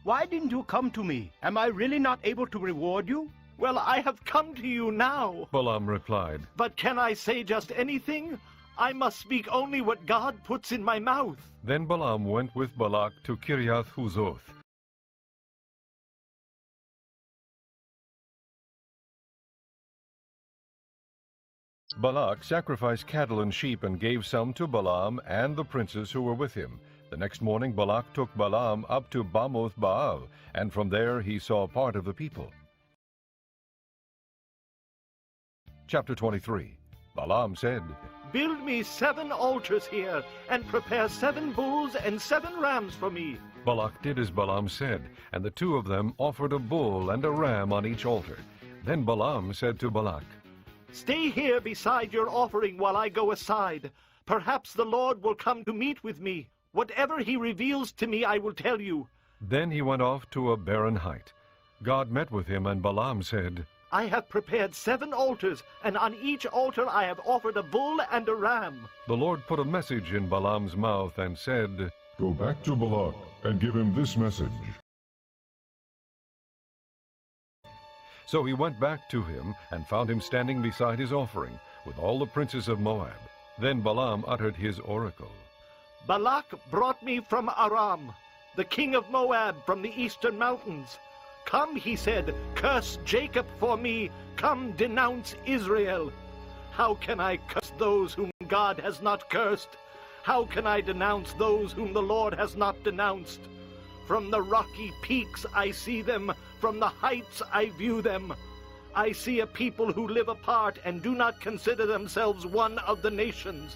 Why didn't you come to me? Am I really not able to reward you? Well, I have come to you now. Balaam replied, But can I say just anything? I must speak only what God puts in my mouth. Then Balaam went with Balak to Kiriath Huzoth. Balak sacrificed cattle and sheep and gave some to Balaam and the princes who were with him. The next morning Balak took Balaam up to Bamoth Baal, and from there he saw part of the people. Chapter 23. Balaam said, Build me 7 altars here, and prepare 7 bulls and 7 rams for me. Balak did as Balaam said, and the 2 of them offered a bull and a ram on each altar. Then Balaam said to Balak, Stay here beside your offering while I go aside. Perhaps the Lord will come to meet with me. Whatever he reveals to me, I will tell you. Then he went off to a barren height. God met with him, and Balaam said, I have prepared 7 altars, and on each altar I have offered a bull and a ram. The Lord put a message in Balaam's mouth and said, Go back to Balak and give him this message. So he went back to him and found him standing beside his offering with all the princes of Moab. Then Balaam uttered his oracle. Balak brought me from Aram, the king of Moab from the eastern mountains. Come, he said, curse Jacob for me. Come, denounce Israel. How can I curse those whom God has not cursed? How can I denounce those whom the Lord has not denounced? From the rocky peaks I see them, from the heights I view them. I see a people who live apart and do not consider themselves one of the nations.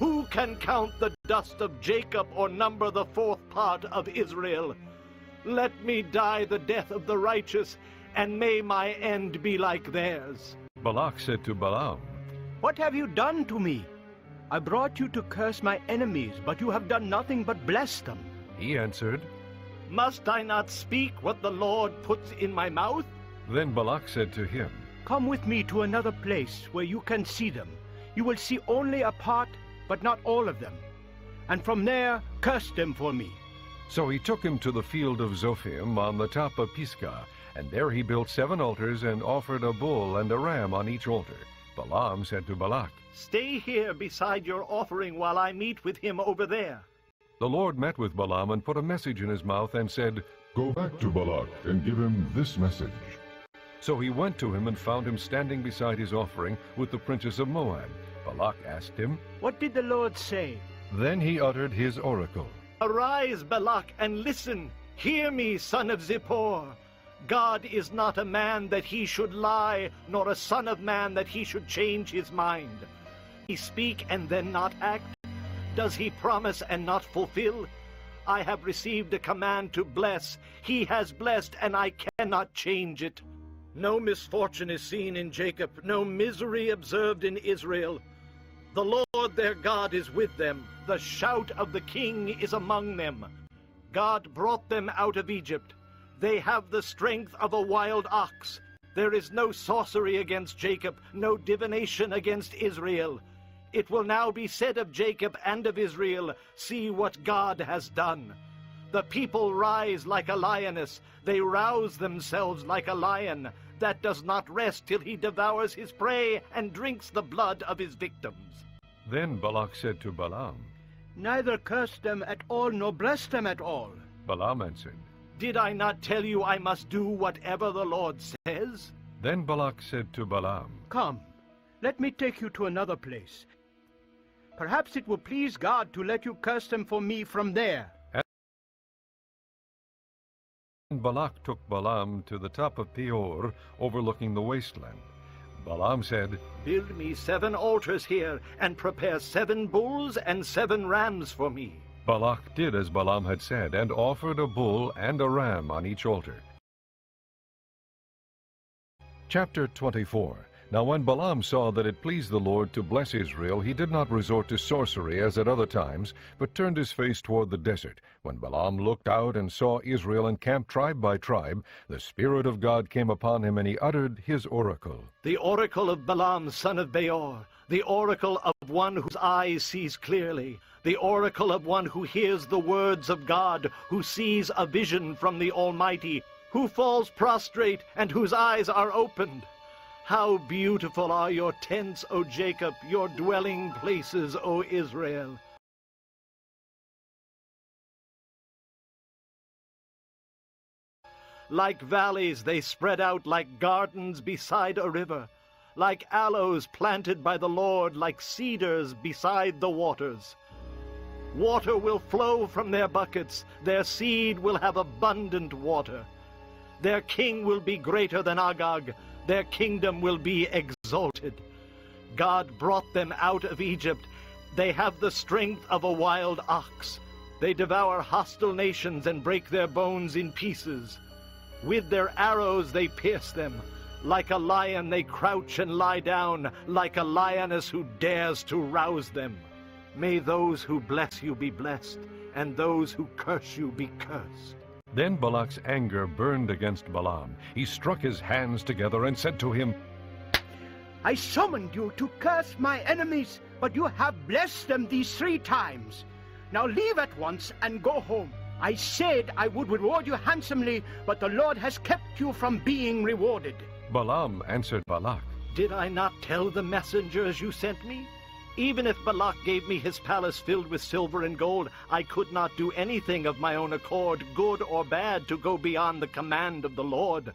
Who can count the dust of Jacob or number the 4th part of Israel? Let me die the death of the righteous, and may my end be like theirs. Balak said to Balaam, What have you done to me? I brought you to curse my enemies, but you have done nothing but bless them. He answered, Must I not speak what the Lord puts in my mouth? Then Balak said to him, Come with me to another place where you can see them. You will see only a part, but not all of them. And from there, curse them for me. So he took him to the field of Zophim on the top of Pisgah, and there he built 7 altars and offered a bull and a ram on each altar. Balaam said to Balak, Stay here beside your offering while I meet with him over there. The Lord met with Balaam and put a message in his mouth and said, Go back to Balak and give him this message. So he went to him and found him standing beside his offering with the princes of Moab. Balak asked him, What did the Lord say? Then he uttered his oracle. Arise, Balak, and listen. Hear me, son of Zippor. God is not a man that he should lie, nor a son of man that he should change his mind. He speak and then not act? Does he promise and not fulfill? I have received a command to bless. He has blessed, and I cannot change it. No misfortune is seen in Jacob, no misery observed in Israel. The Lord their God is with them. The shout of the king is among them. God brought them out of Egypt. They have the strength of a wild ox. There is no sorcery against Jacob, no divination against Israel. It will now be said of Jacob and of Israel, See what God has done. The people rise like a lioness. They rouse themselves like a lion that does not rest till he devours his prey and drinks the blood of his victims. Then Balak said to Balaam, Neither curse them at all, nor bless them at all. Balaam answered, Did I not tell you I must do whatever the Lord says? Then Balak said to Balaam, Come, let me take you to another place. Perhaps it will please God to let you curse them for me from there. And Balak took Balaam to the top of Peor, overlooking the wasteland. Balaam said, Build me 7 altars here, and prepare 7 bulls and 7 rams for me. Balak did as Balaam had said, and offered a bull and a ram on each altar. Chapter 24. Now when Balaam saw that it pleased the Lord to bless Israel, he did not resort to sorcery as at other times, but turned his face toward the desert. When Balaam looked out and saw Israel encamped tribe by tribe, the Spirit of God came upon him, and he uttered his oracle. The oracle of Balaam, son of Beor, the oracle of one whose eyes sees clearly, the oracle of one who hears the words of God, who sees a vision from the Almighty, who falls prostrate and whose eyes are opened. How beautiful are your tents, O Jacob, your dwelling places, O Israel. Like valleys they spread out, like gardens beside a river, like aloes planted by the Lord, like cedars beside the waters. Water will flow from their buckets, their seed will have abundant water. Their king will be greater than Agag, their kingdom will be exalted. God brought them out of Egypt. They have the strength of a wild ox. They devour hostile nations and break their bones in pieces. With their arrows they pierce them. Like a lion they crouch and lie down, like a lioness who dares to rouse them. May those who bless you be blessed, and those who curse you be cursed. Then Balak's anger burned against Balaam. He struck his hands together and said to him, I summoned you to curse my enemies, but you have blessed them these 3 times. Now leave at once and go home. I said I would reward you handsomely, but the Lord has kept you from being rewarded. Balaam answered Balak, Did I not tell the messengers you sent me? Even if Balak gave me his palace filled with silver and gold, I could not do anything of my own accord, good or bad, to go beyond the command of the Lord.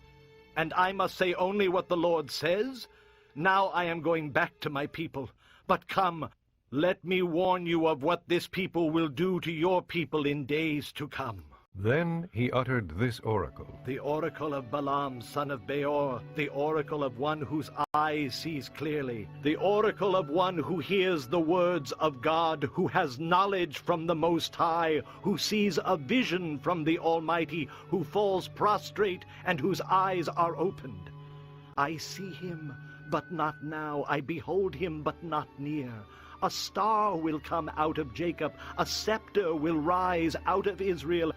And I must say only what the Lord says. Now I am going back to my people. But come, let me warn you of what this people will do to your people in days to come. Then he uttered this oracle. The oracle of Balaam, son of Beor, the oracle of one whose eyes sees clearly, the oracle of one who hears the words of God, who has knowledge from the Most High, who sees a vision from the Almighty, who falls prostrate and whose eyes are opened. I see him, but not now. I behold him, but not near. A star will come out of Jacob, a scepter will rise out of Israel.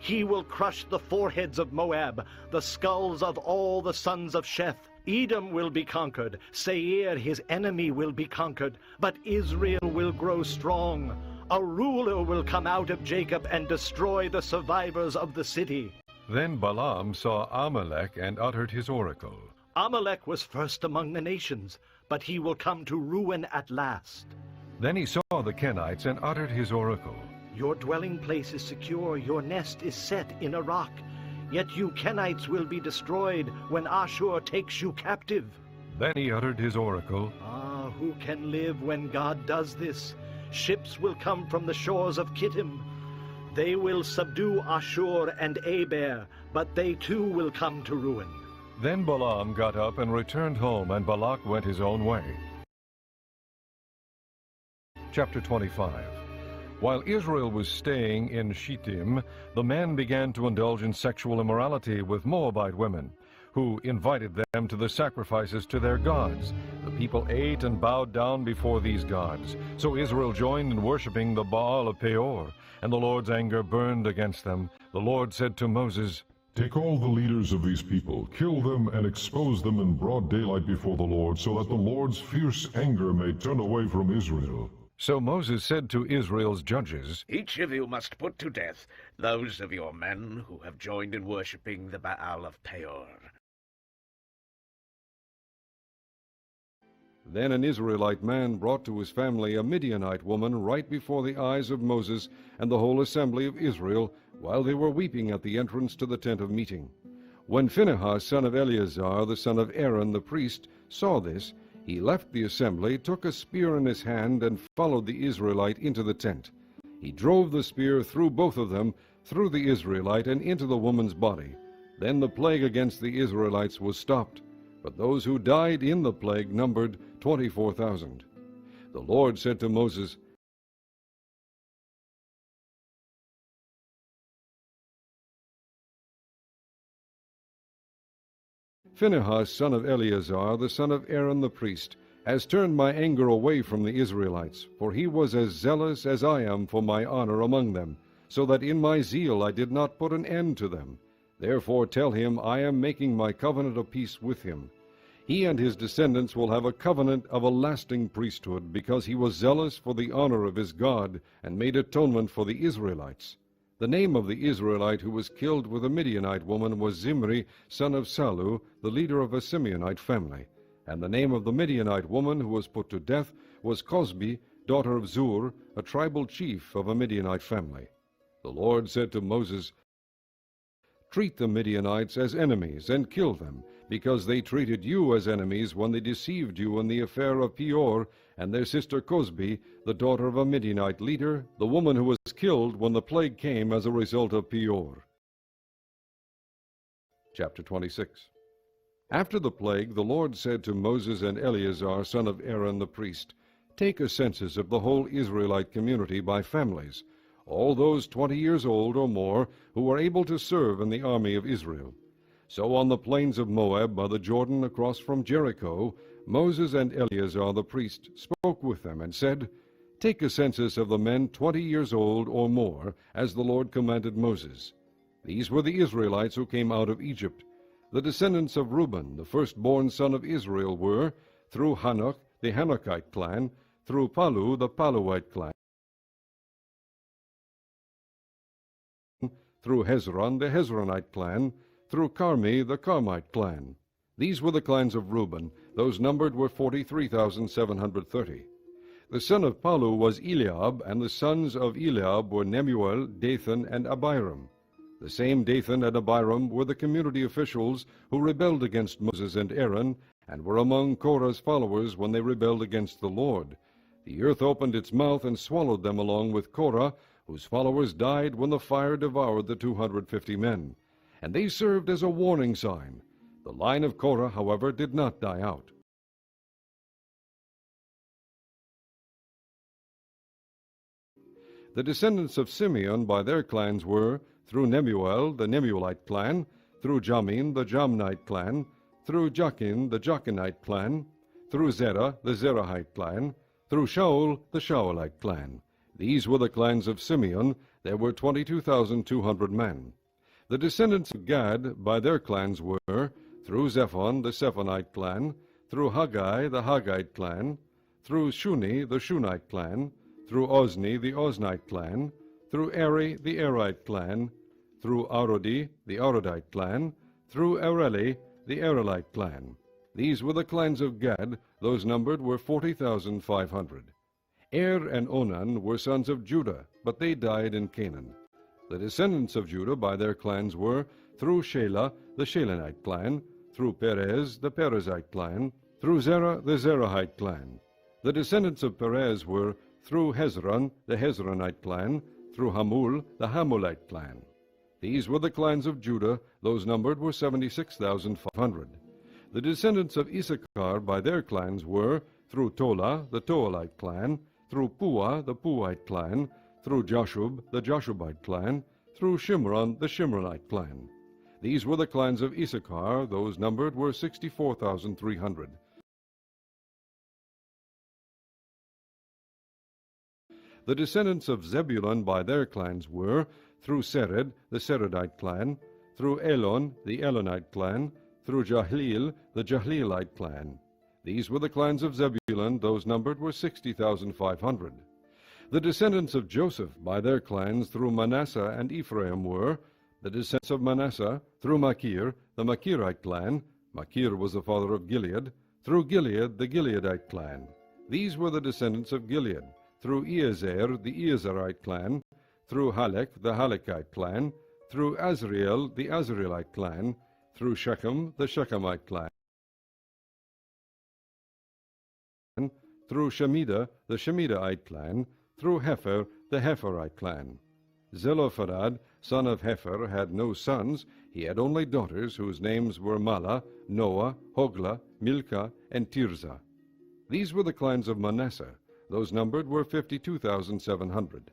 He will crush the foreheads of Moab, the skulls of all the sons of Sheth. Edom will be conquered, Seir, his enemy, will be conquered, but Israel will grow strong. A ruler will come out of Jacob and destroy the survivors of the city. Then Balaam saw Amalek and uttered his oracle. Amalek was first among the nations, but he will come to ruin at last. Then he saw the Kenites and uttered his oracle. Your dwelling place is secure, your nest is set in a rock. Yet you Kenites will be destroyed when Ashur takes you captive. Then he uttered his oracle. Ah, who can live when God does this? Ships will come from the shores of Kittim. They will subdue Ashur and Aber, but they too will come to ruin. Then Balaam got up and returned home, and Balak went his own way. Chapter 25. While Israel was staying in Shittim, the men began to indulge in sexual immorality with Moabite women, who invited them to the sacrifices to their gods. The people ate and bowed down before these gods. So Israel joined in worshiping the Baal of Peor, and the Lord's anger burned against them. The Lord said to Moses, Take all the leaders of these people, kill them, and expose them in broad daylight before the Lord, so that the Lord's fierce anger may turn away from Israel. So Moses said to Israel's judges, Each of you must put to death those of your men who have joined in worshipping the Baal of Peor. Then an Israelite man brought to his family a Midianite woman right before the eyes of Moses and the whole assembly of Israel, while they were weeping at the entrance to the tent of meeting. When Phinehas, son of Eleazar, the son of Aaron the priest, saw this, he left the assembly, took a spear in his hand, and followed the Israelite into the tent. He drove the spear through both of them, through the Israelite and into the woman's body. Then the plague against the Israelites was stopped, but those who died in the plague numbered 24,000. The Lord said to Moses, Phinehas, son of Eleazar, the son of Aaron the priest, has turned my anger away from the Israelites, for he was as zealous as I am for my honor among them, so that in my zeal I did not put an end to them. Therefore tell him I am making my covenant of peace with him. He and his descendants will have a covenant of a lasting priesthood, because he was zealous for the honor of his God, and made atonement for the Israelites. The name of the Israelite who was killed with a Midianite woman was Zimri, son of Salu, the leader of a Simeonite family. And the name of the Midianite woman who was put to death was Cosbi, daughter of Zur, a tribal chief of a Midianite family. The Lord said to Moses, "Treat the Midianites as enemies, and kill them, because they treated you as enemies when they deceived you in the affair of Peor, and their sister Cosbi, the daughter of a Midianite leader, the woman who was killed when the plague came as a result of Peor." Chapter 26. After the plague, the Lord said to Moses and Eleazar, son of Aaron the priest, "Take a census of the whole Israelite community by families, all those 20 years old or more who are able to serve in the army of Israel." So on the plains of Moab by the Jordan across from Jericho, Moses and Eleazar the priest spoke with them and said, "Take a census of the men 20 years old or more, as the Lord commanded Moses." These were the Israelites who came out of Egypt. The descendants of Reuben, the firstborn son of Israel, were, through Hanok, the Hanokite clan, through Palu, the Paluite clan, through Hezron, the Hezronite clan, through Carmi, the Carmite clan. These were the clans of Reuben. Those numbered were 43,730. The son of Palu was Eliab, and the sons of Eliab were Nemuel, Dathan, and Abiram. The same Dathan and Abiram were the community officials who rebelled against Moses and Aaron, and were among Korah's followers when they rebelled against the Lord. The earth opened its mouth and swallowed them along with Korah, whose followers died when the fire devoured the 250 men. And they served as a warning sign. The line of Korah, however, did not die out. The descendants of Simeon by their clans were, through Nemuel, the Nemuelite clan, through Jamin, the Jamnite clan, through Jachin, the Jachinite clan, through Zerah, the Zerahite clan, through Shaul, the Shaulite clan. These were the clans of Simeon. There were 22,200 men. The descendants of Gad by their clans were, through Zephon, the Zephonite clan, through Haggai, the Haggite clan, through Shuni, the Shunite clan, through Ozni, the Oznite clan, through Eri, the Erite clan, through Arodi, the Arodite clan, through Areli, the Arelite clan. These were the clans of Gad. Those numbered were 40,500. Er and Onan were sons of Judah, but they died in Canaan. The descendants of Judah by their clans were, through Shelah, the Shelonite clan, through Perez, the Perezite clan, through Zerah, the Zerahite clan. The descendants of Perez were, through Hezron, the Hezronite clan, through Hamul, the Hamulite clan. These were the clans of Judah. Those numbered were 76,500. The descendants of Issachar by their clans were, through Tola, the Toalite clan, through Puah, the Puite clan, through Jashub, the Jashubite clan, through Shimron, the Shimronite clan. These were the clans of Issachar. Those numbered were 64,300. The descendants of Zebulun by their clans were, through Sered, the Seredite clan, through Elon, the Elonite clan, through Jahleel, the Jahleelite clan. These were the clans of Zebulun. Those numbered were 60,500. The descendants of Joseph by their clans through Manasseh and Ephraim were, the descendants of Manasseh through Machir, the Machirite clan. Machir was the father of Gilead. Through Gilead, the Gileadite clan. These were the descendants of Gilead. Through Iezer, the Iezerite clan, through Halek, the Halekite clan, through Azriel, the Azrielite clan, through Shechem, the Shechemite clan, through Shemida, the Shemidite clan, through Hepher, the Hepherite clan. Zelophehad, son of Hepher, had no sons. He had only daughters, whose names were Mala, Noah, Hogla, Milcah, and Tirzah. These were the clans of Manasseh. Those numbered were 52,700.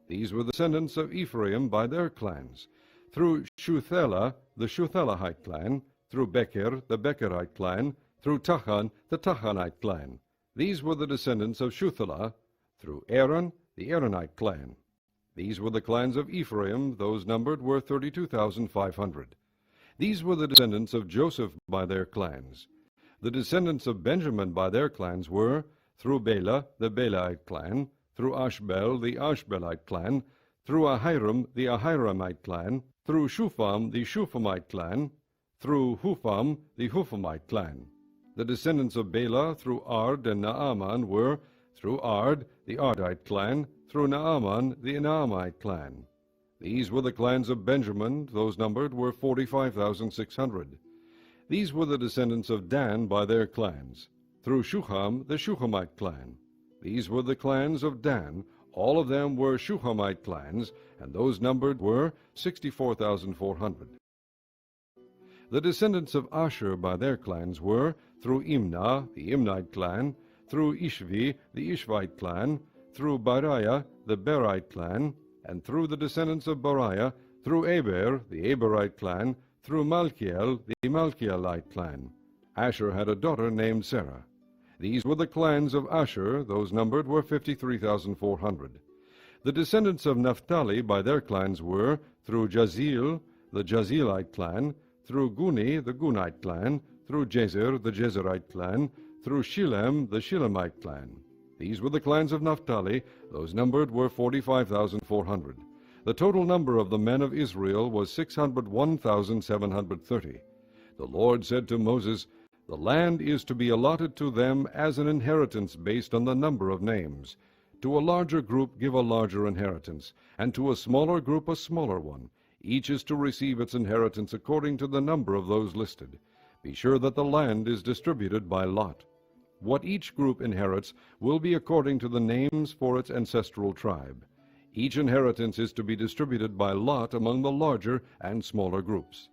These were the descendants of Ephraim by their clans. Through Shuthelah, the Shuthelahite clan, through Becher, the Becherite clan, through Tachan, the Tachanite clan. These were the descendants of Shuthelah, through Aaron, the Aaronite clan. These were the clans of Ephraim, those numbered were 32,500. These were the descendants of Joseph by their clans. The descendants of Benjamin by their clans were, through Bela, the Belite clan, through Ashbel, the Ashbelite clan, through Ahiram, the Ahiramite clan, through Shupham, the Shuphamite clan, through Hupham, the Huphamite clan. The descendants of Bela through Ard and Naaman were, through Ard, the Ardite clan, through Naaman, the Naamite clan. These were the clans of Benjamin, those numbered were 45,600. These were the descendants of Dan by their clans, through Shuham, the Shuhamite clan. These were the clans of Dan, all of them were Shuhamite clans, and those numbered were 64,400. The descendants of Asher by their clans were, through Imnah, the Imnite clan, through Ishvi, the Ishvite clan, through Bariah, the Berite clan, and through the descendants of Bariah, through Aber, the Aberite clan, through Malchiel, the Malchielite clan. Asher had a daughter named Sarah. These were the clans of Asher, those numbered were 53,400. The descendants of Naphtali by their clans were, through Jazeel, the Jazeelite clan, through Guni, the Gunite clan, through Jezer, the Jezerite clan, through Shilem, the Shilemite clan. These were the clans of Naphtali, those numbered were 45,400. The total number of the men of Israel was 601,730. The Lord said to Moses, "The land is to be allotted to them as an inheritance based on the number of names. To a larger group give a larger inheritance, and to a smaller group a smaller one. Each is to receive its inheritance according to the number of those listed. Be sure that the land is distributed by lot. What each group inherits will be according to the names for its ancestral tribe. Each inheritance is to be distributed by lot among the larger and smaller groups."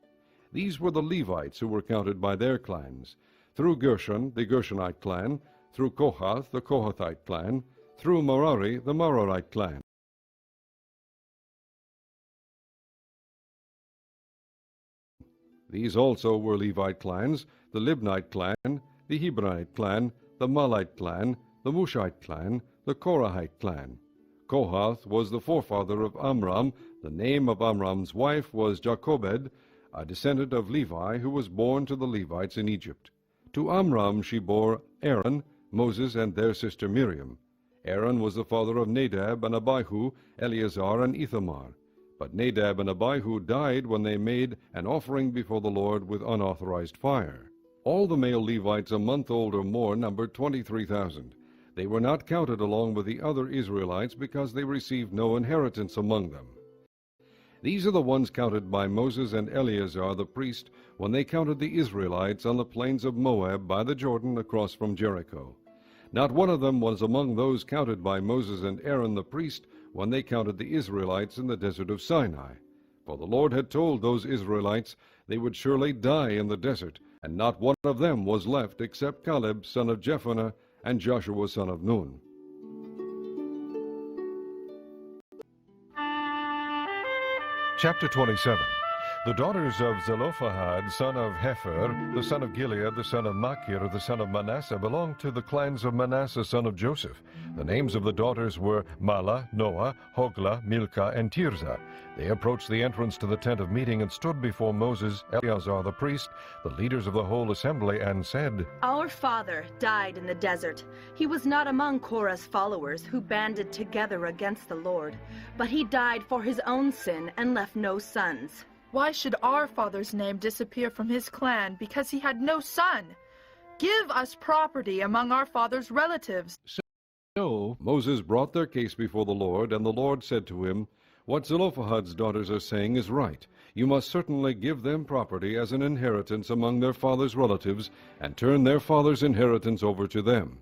These were the Levites who were counted by their clans, through Gershon, the Gershonite clan, through Kohath, the Kohathite clan, through Merari, the Merarite clan. These also were Levite clans, the Libnite clan, the Hebronite clan, the Malite clan, the Mushite clan, the Korahite clan. Kohath was the forefather of Amram. The name of Amram's wife was Jochebed, a descendant of Levi who was born to the Levites in Egypt. To Amram she bore Aaron, Moses, and their sister Miriam. Aaron was the father of Nadab and Abihu, Eleazar and Ithamar. But Nadab and Abihu died when they made an offering before the Lord with unauthorized fire. All the male Levites a month old or more numbered 23,000. They were not counted along with the other Israelites because they received no inheritance among them. These are the ones counted by Moses and Eleazar the priest when they counted the Israelites on the plains of Moab by the Jordan across from Jericho. Not one of them was among those counted by Moses and Aaron the priest when they counted the Israelites in the desert of Sinai. For the Lord had told those Israelites they would surely die in the desert, and not one of them was left except Caleb son of Jephunneh and Joshua son of Nun. Chapter 27. The daughters of Zelophehad, son of Hepher, the son of Gilead, the son of Machir, the son of Manasseh, belonged to the clans of Manasseh, son of Joseph. The names of the daughters were Mahlah, Noah, Hoglah, Milcah, and Tirzah. They approached the entrance to the tent of meeting and stood before Moses, Eleazar the priest, the leaders of the whole assembly, and said, "Our father died in the desert. He was not among Korah's followers who banded together against the Lord, but he died for his own sin and left no sons. Why should our father's name disappear from his clan because he had no son? Give us property among our father's relatives." So Moses brought their case before the Lord, and the Lord said to him, "What Zelophehad's daughters are saying is right. You must certainly give them property as an inheritance among their father's relatives, and turn their father's inheritance over to them.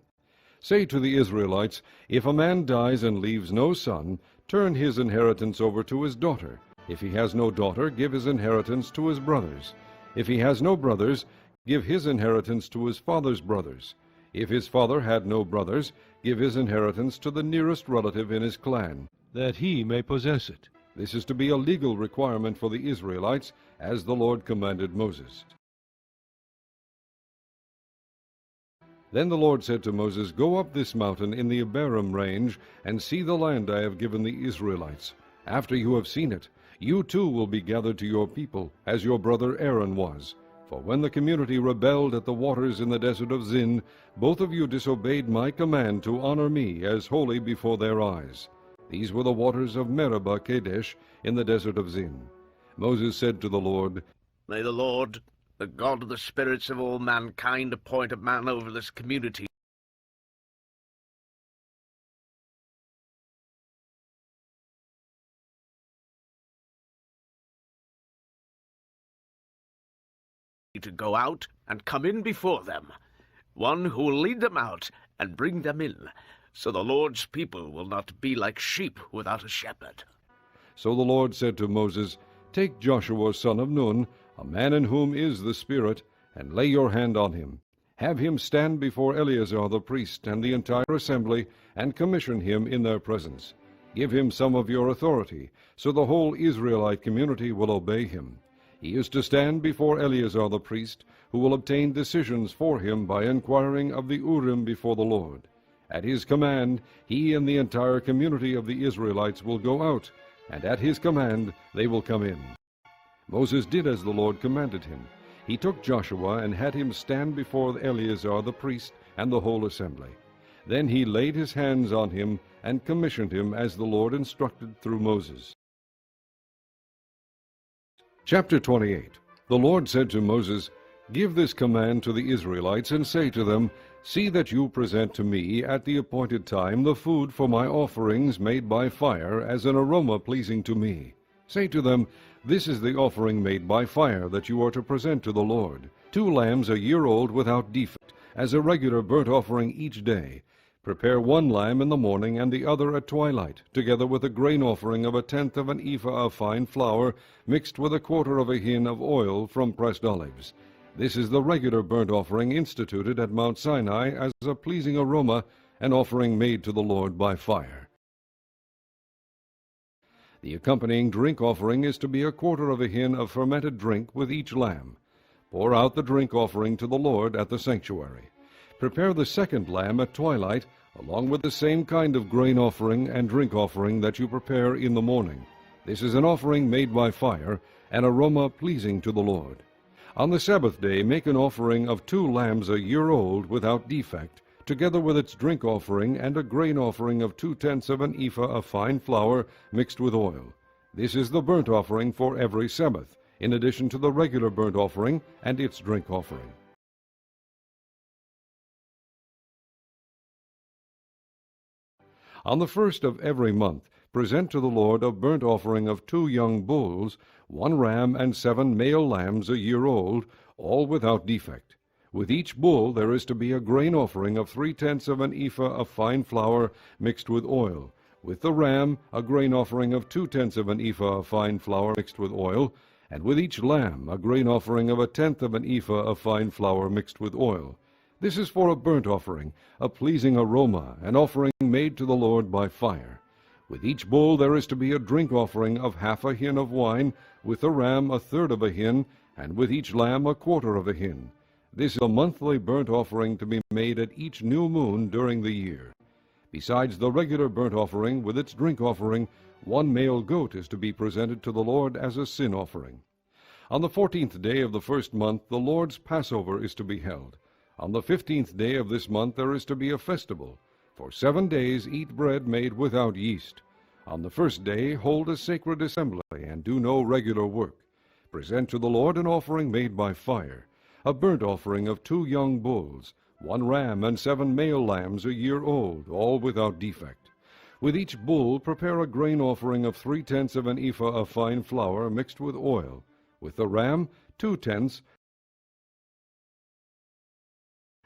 Say to the Israelites, if a man dies and leaves no son, turn his inheritance over to his daughter. If he has no daughter, give his inheritance to his brothers. If he has no brothers, give his inheritance to his father's brothers. If his father had no brothers, give his inheritance to the nearest relative in his clan, that he may possess it. This is to be a legal requirement for the Israelites, as the Lord commanded Moses." Then the Lord said to Moses, Go up this mountain in the Abarim range, and see the land I have given the Israelites. After you have seen it, you too will be gathered to your people, as your brother Aaron was. For when the community rebelled at the waters in the desert of Zin, both of you disobeyed my command to honor me as holy before their eyes. These were the waters of Meribah Kadesh in the desert of Zin. Moses said to the Lord, May the Lord, the God of the spirits of all mankind, appoint a man over this community to go out and come in before them, one who will lead them out and bring them in, so the Lord's people will not be like sheep without a shepherd. So the Lord said to Moses, Take Joshua son of Nun, a man in whom is the Spirit, and lay your hand on him. Have him stand before Eleazar the priest and the entire assembly, and commission him in their presence. Give him some of your authority, so the whole Israelite community will obey him. He is to stand before Eleazar the priest, who will obtain decisions for him by inquiring of the Urim before the Lord. At his command, he and the entire community of the Israelites will go out, and at his command they will come in. Moses did as the Lord commanded him. He took Joshua and had him stand before Eleazar the priest and the whole assembly. Then he laid his hands on him and commissioned him as the Lord instructed through Moses. Chapter 28. The Lord said to Moses, Give this command to the Israelites, and say to them, See that you present to me at the appointed time the food for my offerings made by fire as an aroma pleasing to me. Say to them, This is the offering made by fire that you are to present to the Lord, 2 lambs a year old without defect, as a regular burnt offering each day. Prepare 1 lamb in the morning and the other at twilight, together with a grain offering of 1/10 of an ephah of fine flour, mixed with 1/4 of a hin of oil from pressed olives. This is the regular burnt offering instituted at Mount Sinai as a pleasing aroma, an offering made to the Lord by fire. The accompanying drink offering is to be 1/4 of a hin of fermented drink with each lamb. Pour out the drink offering to the Lord at the sanctuary. Prepare the 2nd lamb at twilight, along with the same kind of grain offering and drink offering that you prepare in the morning. This is an offering made by fire, an aroma pleasing to the Lord. On the Sabbath day make an offering of 2 lambs a year old without defect, together with its drink offering and a grain offering of 2/10 of an ephah of fine flour mixed with oil. This is the burnt offering for every Sabbath, in addition to the regular burnt offering and its drink offering. On the 1st of every month, present to the Lord a burnt offering of 2 young bulls, 1 ram, and 7 male lambs a year old, all without defect. With each bull there is to be a grain offering of 3/10 of an ephah of fine flour mixed with oil. With the ram, a grain offering of 2/10 of an ephah of fine flour mixed with oil, and with each lamb a grain offering of 1/10 of an ephah of fine flour mixed with oil. This is for a burnt offering, a pleasing aroma, an offering made to the Lord by fire. With each bull there is to be a drink offering of 1/2 a hin of wine, with the ram 1/3 of a hin, and with each lamb 1/4 of a hin. This is a monthly burnt offering to be made at each new moon during the year. Besides the regular burnt offering with its drink offering, 1 male goat is to be presented to the Lord as a sin offering. On the 14th day of the 1st month the Lord's Passover is to be held. On the 15th day of this month there is to be a festival. For 7 days eat bread made without yeast. On the 1st day hold a sacred assembly, and do no regular work. Present to the Lord an offering made by fire, a burnt offering of 2 young bulls, 1 ram, and 7 male lambs a year old, all without defect. With each bull prepare a grain offering of 3/10 of an ephah of fine flour mixed with oil. With the ram, 2/10,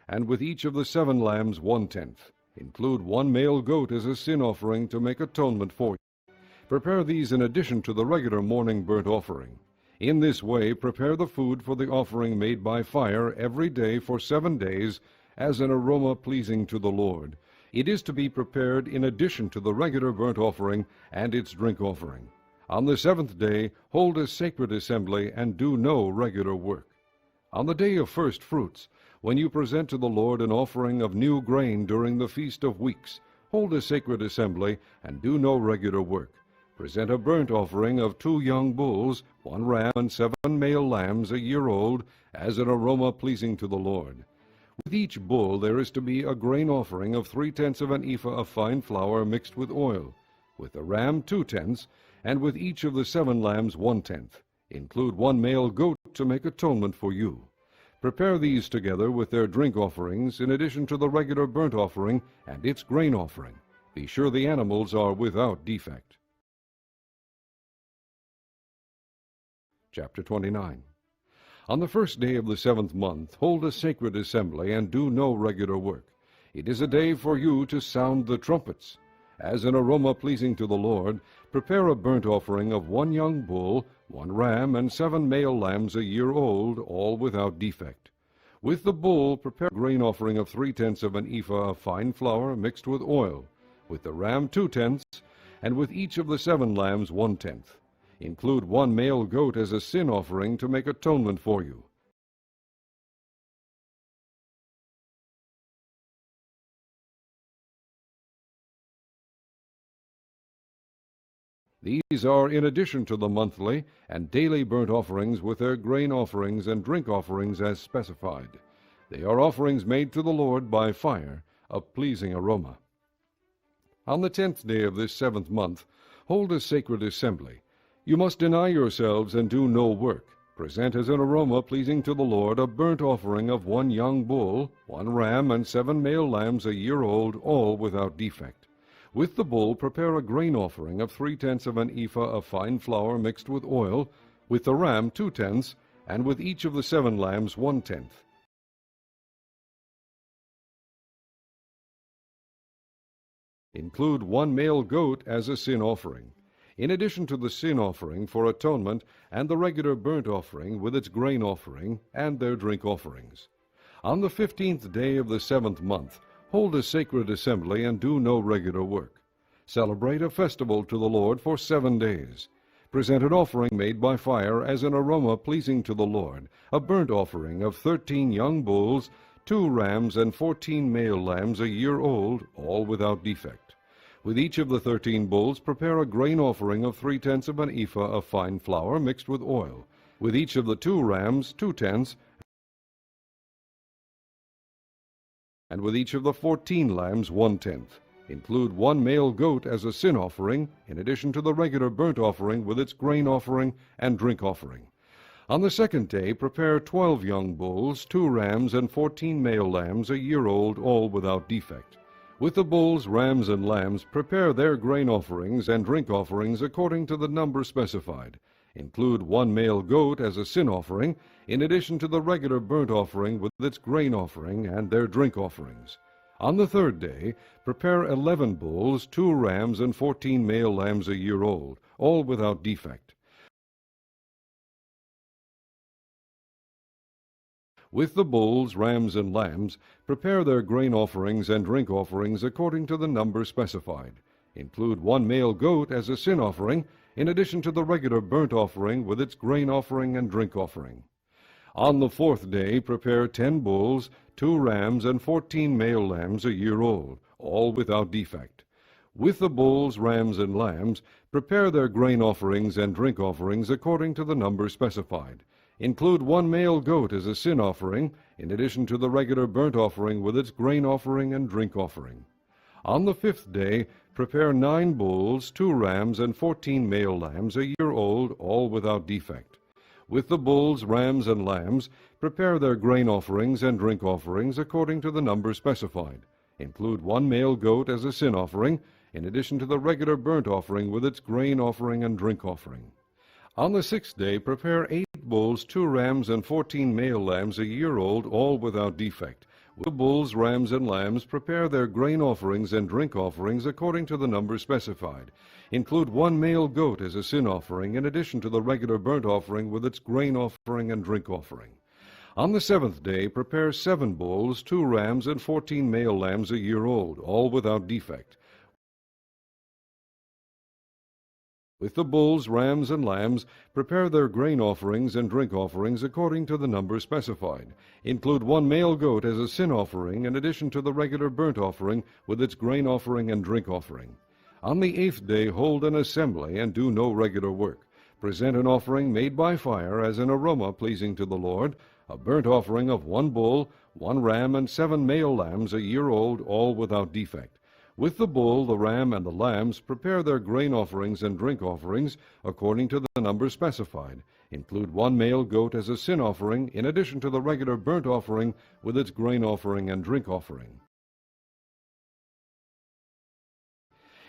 and with each of the 7 lambs 1/10. Include 1 male goat as a sin offering to make atonement for you. Prepare these in addition to the regular morning burnt offering. In this way prepare the food for the offering made by fire every day for 7 days as an aroma pleasing to the Lord. It is to be prepared in addition to the regular burnt offering and its drink offering. On the 7th day hold a sacred assembly and do no regular work. On the day of first fruits, When you present to the Lord an offering of new grain during the Feast of Weeks, hold a sacred assembly, and do no regular work. Present a burnt offering of 2 young bulls, 1 ram, and 7 male lambs a year old, as an aroma pleasing to the Lord. With each bull there is to be a grain offering of 3/10 of an ephah of fine flour mixed with oil. With the ram 2/10, and with each of the 7 lambs 1/10. Include 1 male goat to make atonement for you. Prepare these together with their drink offerings, in addition to the regular burnt offering and its grain offering. Be sure the animals are without defect. Chapter 29. On the first day of the 7th month, hold a sacred assembly, and do no regular work. It is a day for you to sound the trumpets. As an aroma pleasing to the Lord, prepare a burnt offering of 1 young bull, 1 ram, and 7 male lambs a year old, all without defect. With the bull, prepare a grain offering of 3/10 of an ephah of fine flour mixed with oil. With the ram 2/10, and with each of the 7 lambs 1/10. Include 1 male goat as a sin offering to make atonement for you. These are in addition to the monthly and daily burnt offerings with their grain offerings and drink offerings as specified. They are offerings made to the Lord by fire, a pleasing aroma. On the 10th day of this 7th month, hold a sacred assembly. You must deny yourselves and do no work. Present as an aroma pleasing to the Lord a burnt offering of 1 young bull, 1 ram, and 7 male lambs a year old, all without defect. With the bull, prepare a grain offering of 3/10 of an ephah of fine flour mixed with oil. With the ram 2/10, and with each of the 7 lambs 1/10. Include 1 male goat as a sin offering, in addition to the sin offering for atonement and the regular burnt offering with its grain offering and their drink offerings. On the 15th day of the 7th month, hold a sacred assembly and do no regular work. Celebrate a festival to the Lord for 7 days. Present an offering made by fire as an aroma pleasing to the Lord, a burnt offering of 13 young bulls, 2 rams, and 14 male lambs a year old, all without defect. With each of the 13 bulls, prepare a grain offering of 3/10 of an ephah of fine flour mixed with oil. With each of the 2 rams, 2/10, and with each of the 14 lambs 1/10. Include 1 male goat as a sin offering, in addition to the regular burnt offering with its grain offering and drink offering. On the 2nd day, prepare 12 young bulls, 2 rams, and 14 male lambs a year old, all without defect. With the bulls, rams, and lambs, prepare their grain offerings and drink offerings according to the number specified. Include 1 male goat as a sin offering, in addition to the regular burnt offering with its grain offering and their drink offerings. On the 3rd day, prepare 11 bulls, 2 rams, and 14 male lambs a year old, all without defect. With the bulls, rams, and lambs, prepare their grain offerings and drink offerings according to the number specified. Include 1 male goat as a sin offering, in addition to the regular burnt offering with its grain offering and drink offering. On the 4th day, prepare 10 bulls, 2 rams, and 14 male lambs a year old, all without defect. With the bulls, rams, and lambs, prepare their grain offerings and drink offerings according to the number specified. Include 1 male goat as a sin offering, in addition to the regular burnt offering with its grain offering and drink offering. On the 5th day, prepare 9 bulls, 2 rams, and 14 male lambs a year old, all without defect. With the bulls, rams, and lambs, prepare their grain offerings and drink offerings according to the number specified. Include 1 male goat as a sin offering, in addition to the regular burnt offering with its grain offering and drink offering. On the 6th day, prepare 8 bulls, 2 rams, and 14 male lambs a year old, all without defect. With the bulls, rams, and lambs, prepare their grain offerings and drink offerings according to the number specified. Include 1 male goat as a sin offering, in addition to the regular burnt offering with its grain offering and drink offering. On the 7th day, prepare 7 bulls, 2 rams, and 14 male lambs a year old, all without defect. With the bulls, rams, and lambs, prepare their grain offerings and drink offerings according to the number specified. Include 1 male goat as a sin offering in addition to the regular burnt offering with its grain offering and drink offering. On the 8th day hold an assembly and do no regular work. Present an offering made by fire as an aroma pleasing to the Lord, a burnt offering of 1 bull, 1 ram, and 7 male lambs a year old, all without defect. With the bull, the ram, and the lambs, prepare their grain offerings and drink offerings according to the number specified. Include 1 male goat as a sin offering in addition to the regular burnt offering with its grain offering and drink offering.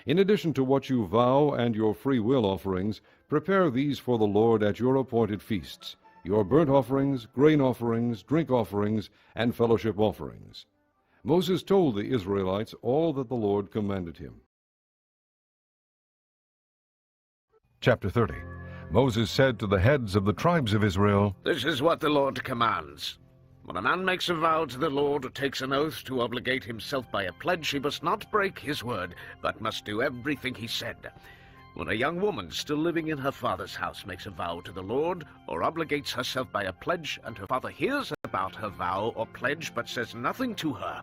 In addition to what you vow and your free will offerings, prepare these for the Lord at your appointed feasts, your burnt offerings, grain offerings, drink offerings, and fellowship offerings. Moses told the Israelites all that the Lord commanded him. Chapter 30. Moses said to the heads of the tribes of Israel, This is what the Lord commands. When a man makes a vow to the Lord or takes an oath to obligate himself by a pledge, he must not break his word, but must do everything he said. When a young woman still living in her father's house makes a vow to the Lord or obligates herself by a pledge, and her father hears about her vow or pledge but says nothing to her,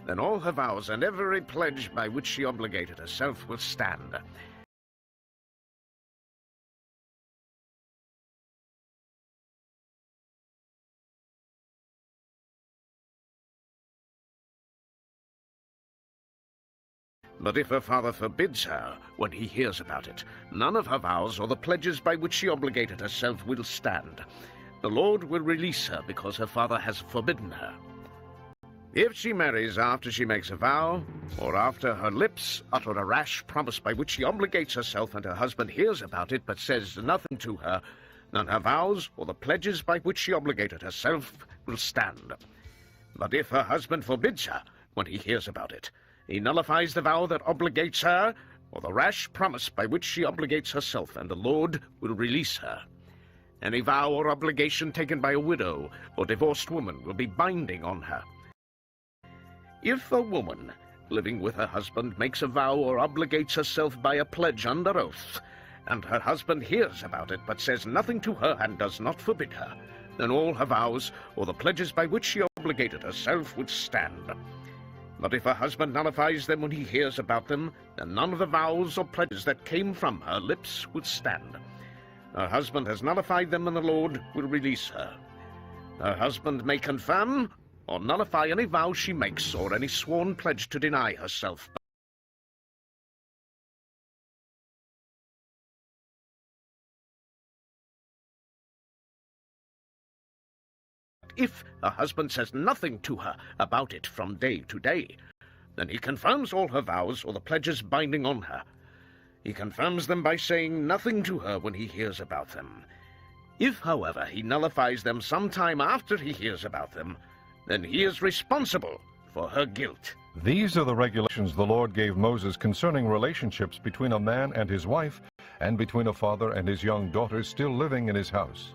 then all her vows and every pledge by which she obligated herself will stand. But if her father forbids her when he hears about it, none of her vows or the pledges by which she obligated herself will stand. The Lord will release her because her father has forbidden her. If she marries after she makes a vow, or after her lips utter a rash promise by which she obligates herself and her husband hears about it but says nothing to her, then her vows or the pledges by which she obligated herself will stand. But if her husband forbids her when he hears about it, he nullifies the vow that obligates her, or the rash promise by which she obligates herself, and the Lord will release her. Any vow or obligation taken by a widow or divorced woman will be binding on her. If a woman living with her husband makes a vow or obligates herself by a pledge under oath, and her husband hears about it but says nothing to her and does not forbid her, then all her vows or the pledges by which she obligated herself would stand. But if her husband nullifies them when he hears about them, then none of the vows or pledges that came from her lips would stand. Her husband has nullified them, and the Lord will release her. Her husband may confirm or nullify any vow she makes or any sworn pledge to deny herself. If her husband says nothing to her about it from day to day, then he confirms all her vows or the pledges binding on her. He confirms them by saying nothing to her when he hears about them. If, however, he nullifies them sometime after he hears about them, then he is responsible for her guilt. These are the regulations the Lord gave Moses concerning relationships between a man and his wife, and between a father and his young daughters still living in his house.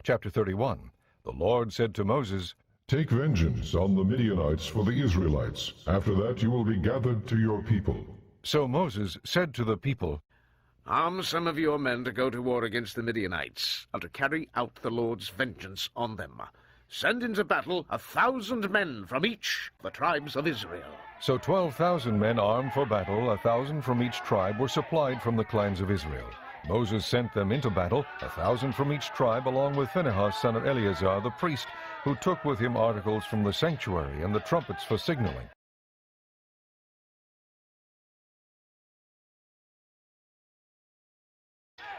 Chapter 31. The Lord said to Moses, Take vengeance on the Midianites for the Israelites. After that you will be gathered to your people. So Moses said to the people, Arm some of your men to go to war against the Midianites, and to carry out the Lord's vengeance on them. Send into battle 1,000 men from each of the tribes of Israel. So 12,000 men armed for battle, 1,000 from each tribe, were supplied from the clans of Israel. Moses sent them into battle, 1,000 from each tribe, along with Phinehas, son of Eleazar, the priest, who took with him articles from the sanctuary and the trumpets for signaling.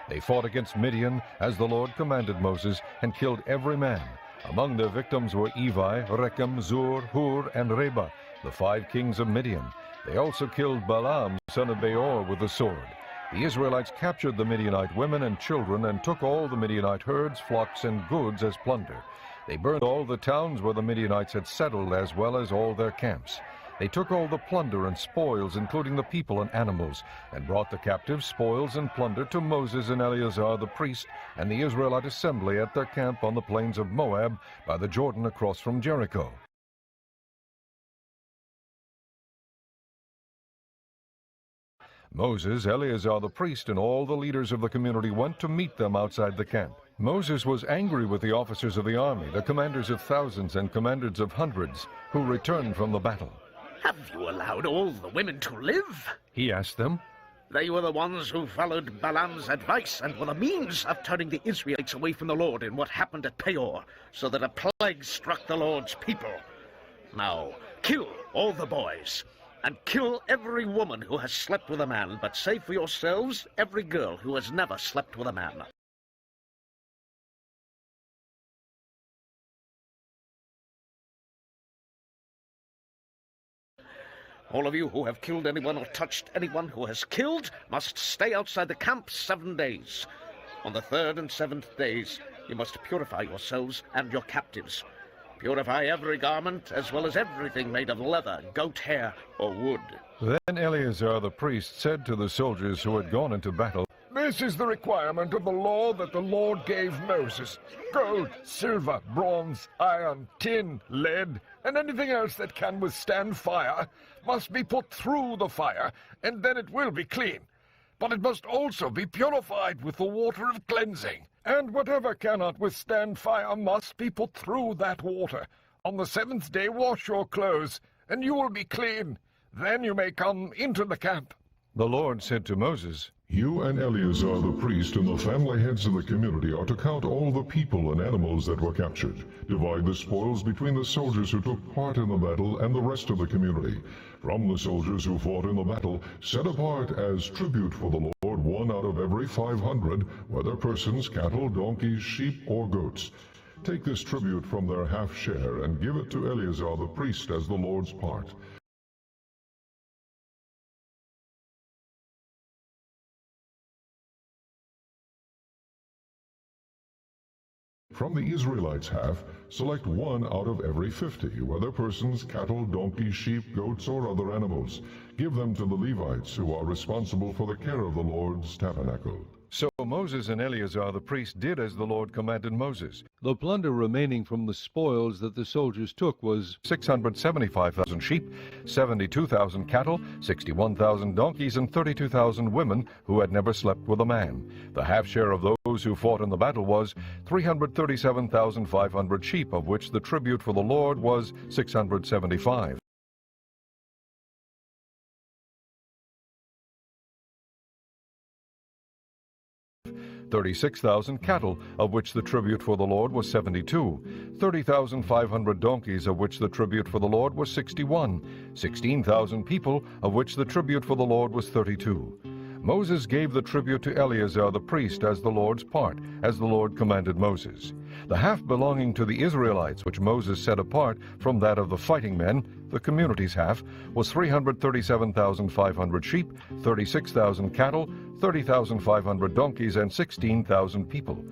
They fought against Midian, as the Lord commanded Moses, and killed every man. Among their victims were Evi, Rechem, Zur, Hur, and Reba, the 5 kings of Midian. They also killed Balaam, son of Beor, with the sword. The Israelites captured the Midianite women and children and took all the Midianite herds, flocks, and goods as plunder. They burned all the towns where the Midianites had settled, as well as all their camps. They took all the plunder and spoils, including the people and animals, and brought the captives, spoils, and plunder to Moses and Eleazar the priest and the Israelite assembly at their camp on the plains of Moab by the Jordan across from Jericho. Moses, Eleazar the priest, and all the leaders of the community went to meet them outside the camp. Moses was angry with the officers of the army, the commanders of thousands and commanders of hundreds, who returned from the battle. Have you allowed all the women to live? He asked them. They were the ones who followed Balaam's advice and were the means of turning the Israelites away from the Lord in what happened at Peor, so that a plague struck the Lord's people. Now, kill all the boys, and kill every woman who has slept with a man, but save for yourselves every girl who has never slept with a man. All of you who have killed anyone or touched anyone who has killed must stay outside the camp 7 days. On the 3rd and 7th days, you must purify yourselves and your captives. Purify every garment, as well as everything made of leather, goat hair, or wood. Then Eleazar the priest said to the soldiers who had gone into battle, This is the requirement of the law that the Lord gave Moses. Gold, silver, bronze, iron, tin, lead, and anything else that can withstand fire must be put through the fire, and then it will be clean. But it must also be purified with the water of cleansing. And whatever cannot withstand fire must be put through that water. On the 7th day wash your clothes, and you will be clean. Then you may come into the camp. The Lord said to Moses, You and Eleazar the priest and the family heads of the community are to count all the people and animals that were captured. Divide the spoils between the soldiers who took part in the battle and the rest of the community. From the soldiers who fought in the battle, set apart as tribute for the Lord 1 out of every 500, whether persons, cattle, donkeys, sheep, or goats. Take this tribute from their half share and give it to Eleazar the priest as the Lord's part. From the Israelites' half, select 1 out of every 50, whether persons, cattle, donkeys, sheep, goats, or other animals. Give them to the Levites, who are responsible for the care of the Lord's tabernacle. So Moses and Eleazar the priest did as the Lord commanded Moses. The plunder remaining from the spoils that the soldiers took was 675,000 sheep, 72,000 cattle, 61,000 donkeys, and 32,000 women who had never slept with a man. The half share of those who fought in the battle was 337,500 sheep, of which the tribute for the Lord was 675. 36,000 cattle, of which the tribute for the Lord was 72, 30,500 donkeys, of which the tribute for the Lord was 61, 16,000 people, of which the tribute for the Lord was 32. Moses gave the tribute to Eleazar the priest as the Lord's part, as the Lord commanded Moses. The half belonging to the Israelites, which Moses set apart from that of the fighting men, the community's half, was 337,500 sheep, 36,000 cattle, 30,500 donkeys, and 16,000 people.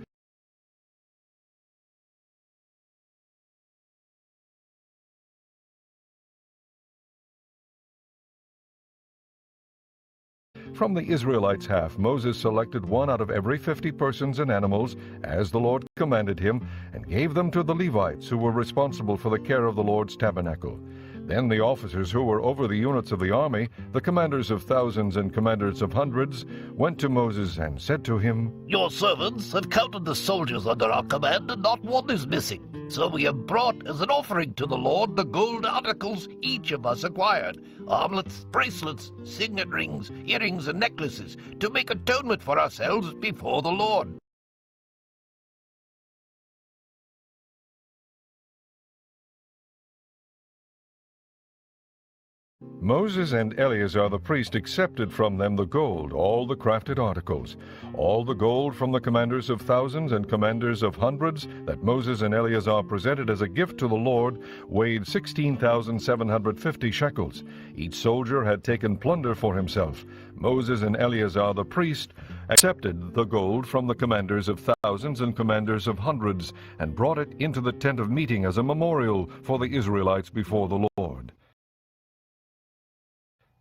From the Israelites' half, Moses selected 1 out of every 50 persons and animals, as the Lord commanded him, and gave them to the Levites, who were responsible for the care of the Lord's tabernacle. Then the officers who were over the units of the army, the commanders of thousands and commanders of hundreds, went to Moses and said to him, Your servants have counted the soldiers under our command, and not one is missing. So we have brought as an offering to the Lord the gold articles each of us acquired, armlets, bracelets, signet rings, earrings, and necklaces, to make atonement for ourselves before the Lord. Moses and Eleazar the priest accepted from them the gold, all the crafted articles, all the gold from the commanders of thousands and commanders of hundreds that Moses and Eleazar presented as a gift to the Lord, weighed 16,750 shekels. Each soldier had taken plunder for himself. Moses and Eleazar the priest accepted the gold from the commanders of thousands and commanders of hundreds, and brought it into the tent of meeting as a memorial for the Israelites before the Lord.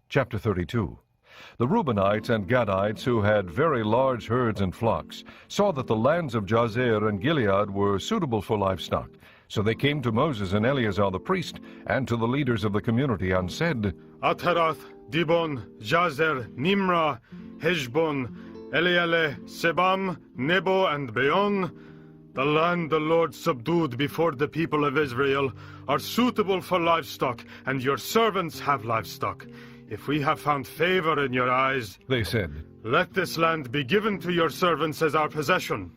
Chapter 32. The Reubenites and Gadites, who had very large herds and flocks, saw that the lands of Jazer and Gilead were suitable for livestock. So they came to Moses and Eleazar the priest, and to the leaders of the community, and said, Ataroth, Dibon, Jazer, Nimrah, Heshbon, Elealeh, Sebam, Nebo, and Beon. The land the Lord subdued before the people of Israel are suitable for livestock, and your servants have livestock. If we have found favor in your eyes, they said, let this land be given to your servants as our possession.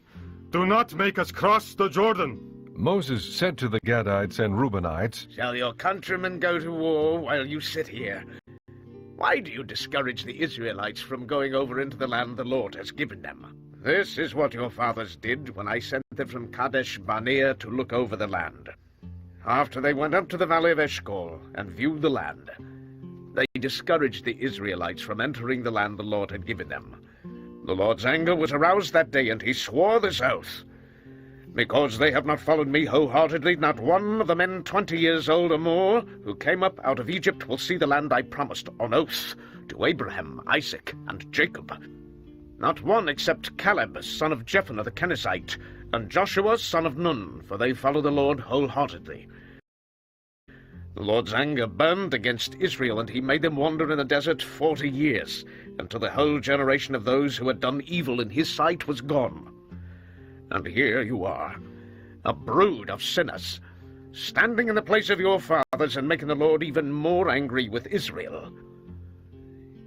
Do not make us cross the Jordan. Moses said to the Gadites and Reubenites, Shall your countrymen go to war while you sit here? Why do you discourage the Israelites from going over into the land the Lord has given them? This is what your fathers did when I sent them from Kadesh Barnea to look over the land. After they went up to the valley of Eshcol and viewed the land, they discouraged the Israelites from entering the land the Lord had given them. The Lord's anger was aroused that day, and he swore this oath. Because they have not followed me wholeheartedly, not one of the men 20 years old or more who came up out of Egypt will see the land I promised on oath to Abraham, Isaac, and Jacob. Not one except Caleb, son of Jephunneh the Kenizzite, and Joshua, son of Nun, for they follow the Lord wholeheartedly. The Lord's anger burned against Israel, and he made them wander in the desert 40 years, until the whole generation of those who had done evil in his sight was gone. And here you are, a brood of sinners, standing in the place of your fathers and making the Lord even more angry with Israel.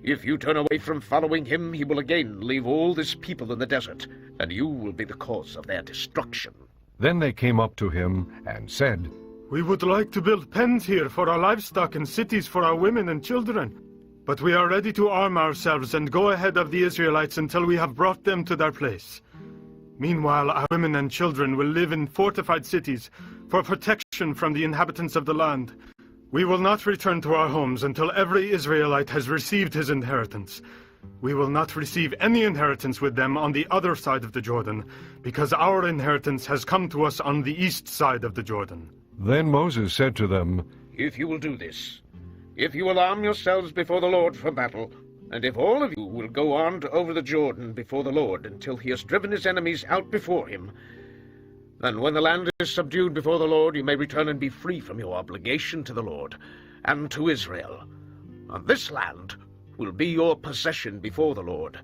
If you turn away from following him, he will again leave all this people in the desert, and you will be the cause of their destruction. Then they came up to him and said, We would like to build pens here for our livestock and cities for our women and children. But we are ready to arm ourselves and go ahead of the Israelites until we have brought them to their place. Meanwhile, our women and children will live in fortified cities for protection from the inhabitants of the land. We will not return to our homes until every Israelite has received his inheritance. We will not receive any inheritance with them on the other side of the Jordan, because our inheritance has come to us on the east side of the Jordan. Then Moses said to them, If you will do this, if you will arm yourselves before the Lord for battle, and if all of you will go armed over the Jordan before the Lord until he has driven his enemies out before him, then when the land is subdued before the Lord, you may return and be free from your obligation to the Lord and to Israel. And this land will be your possession before the Lord.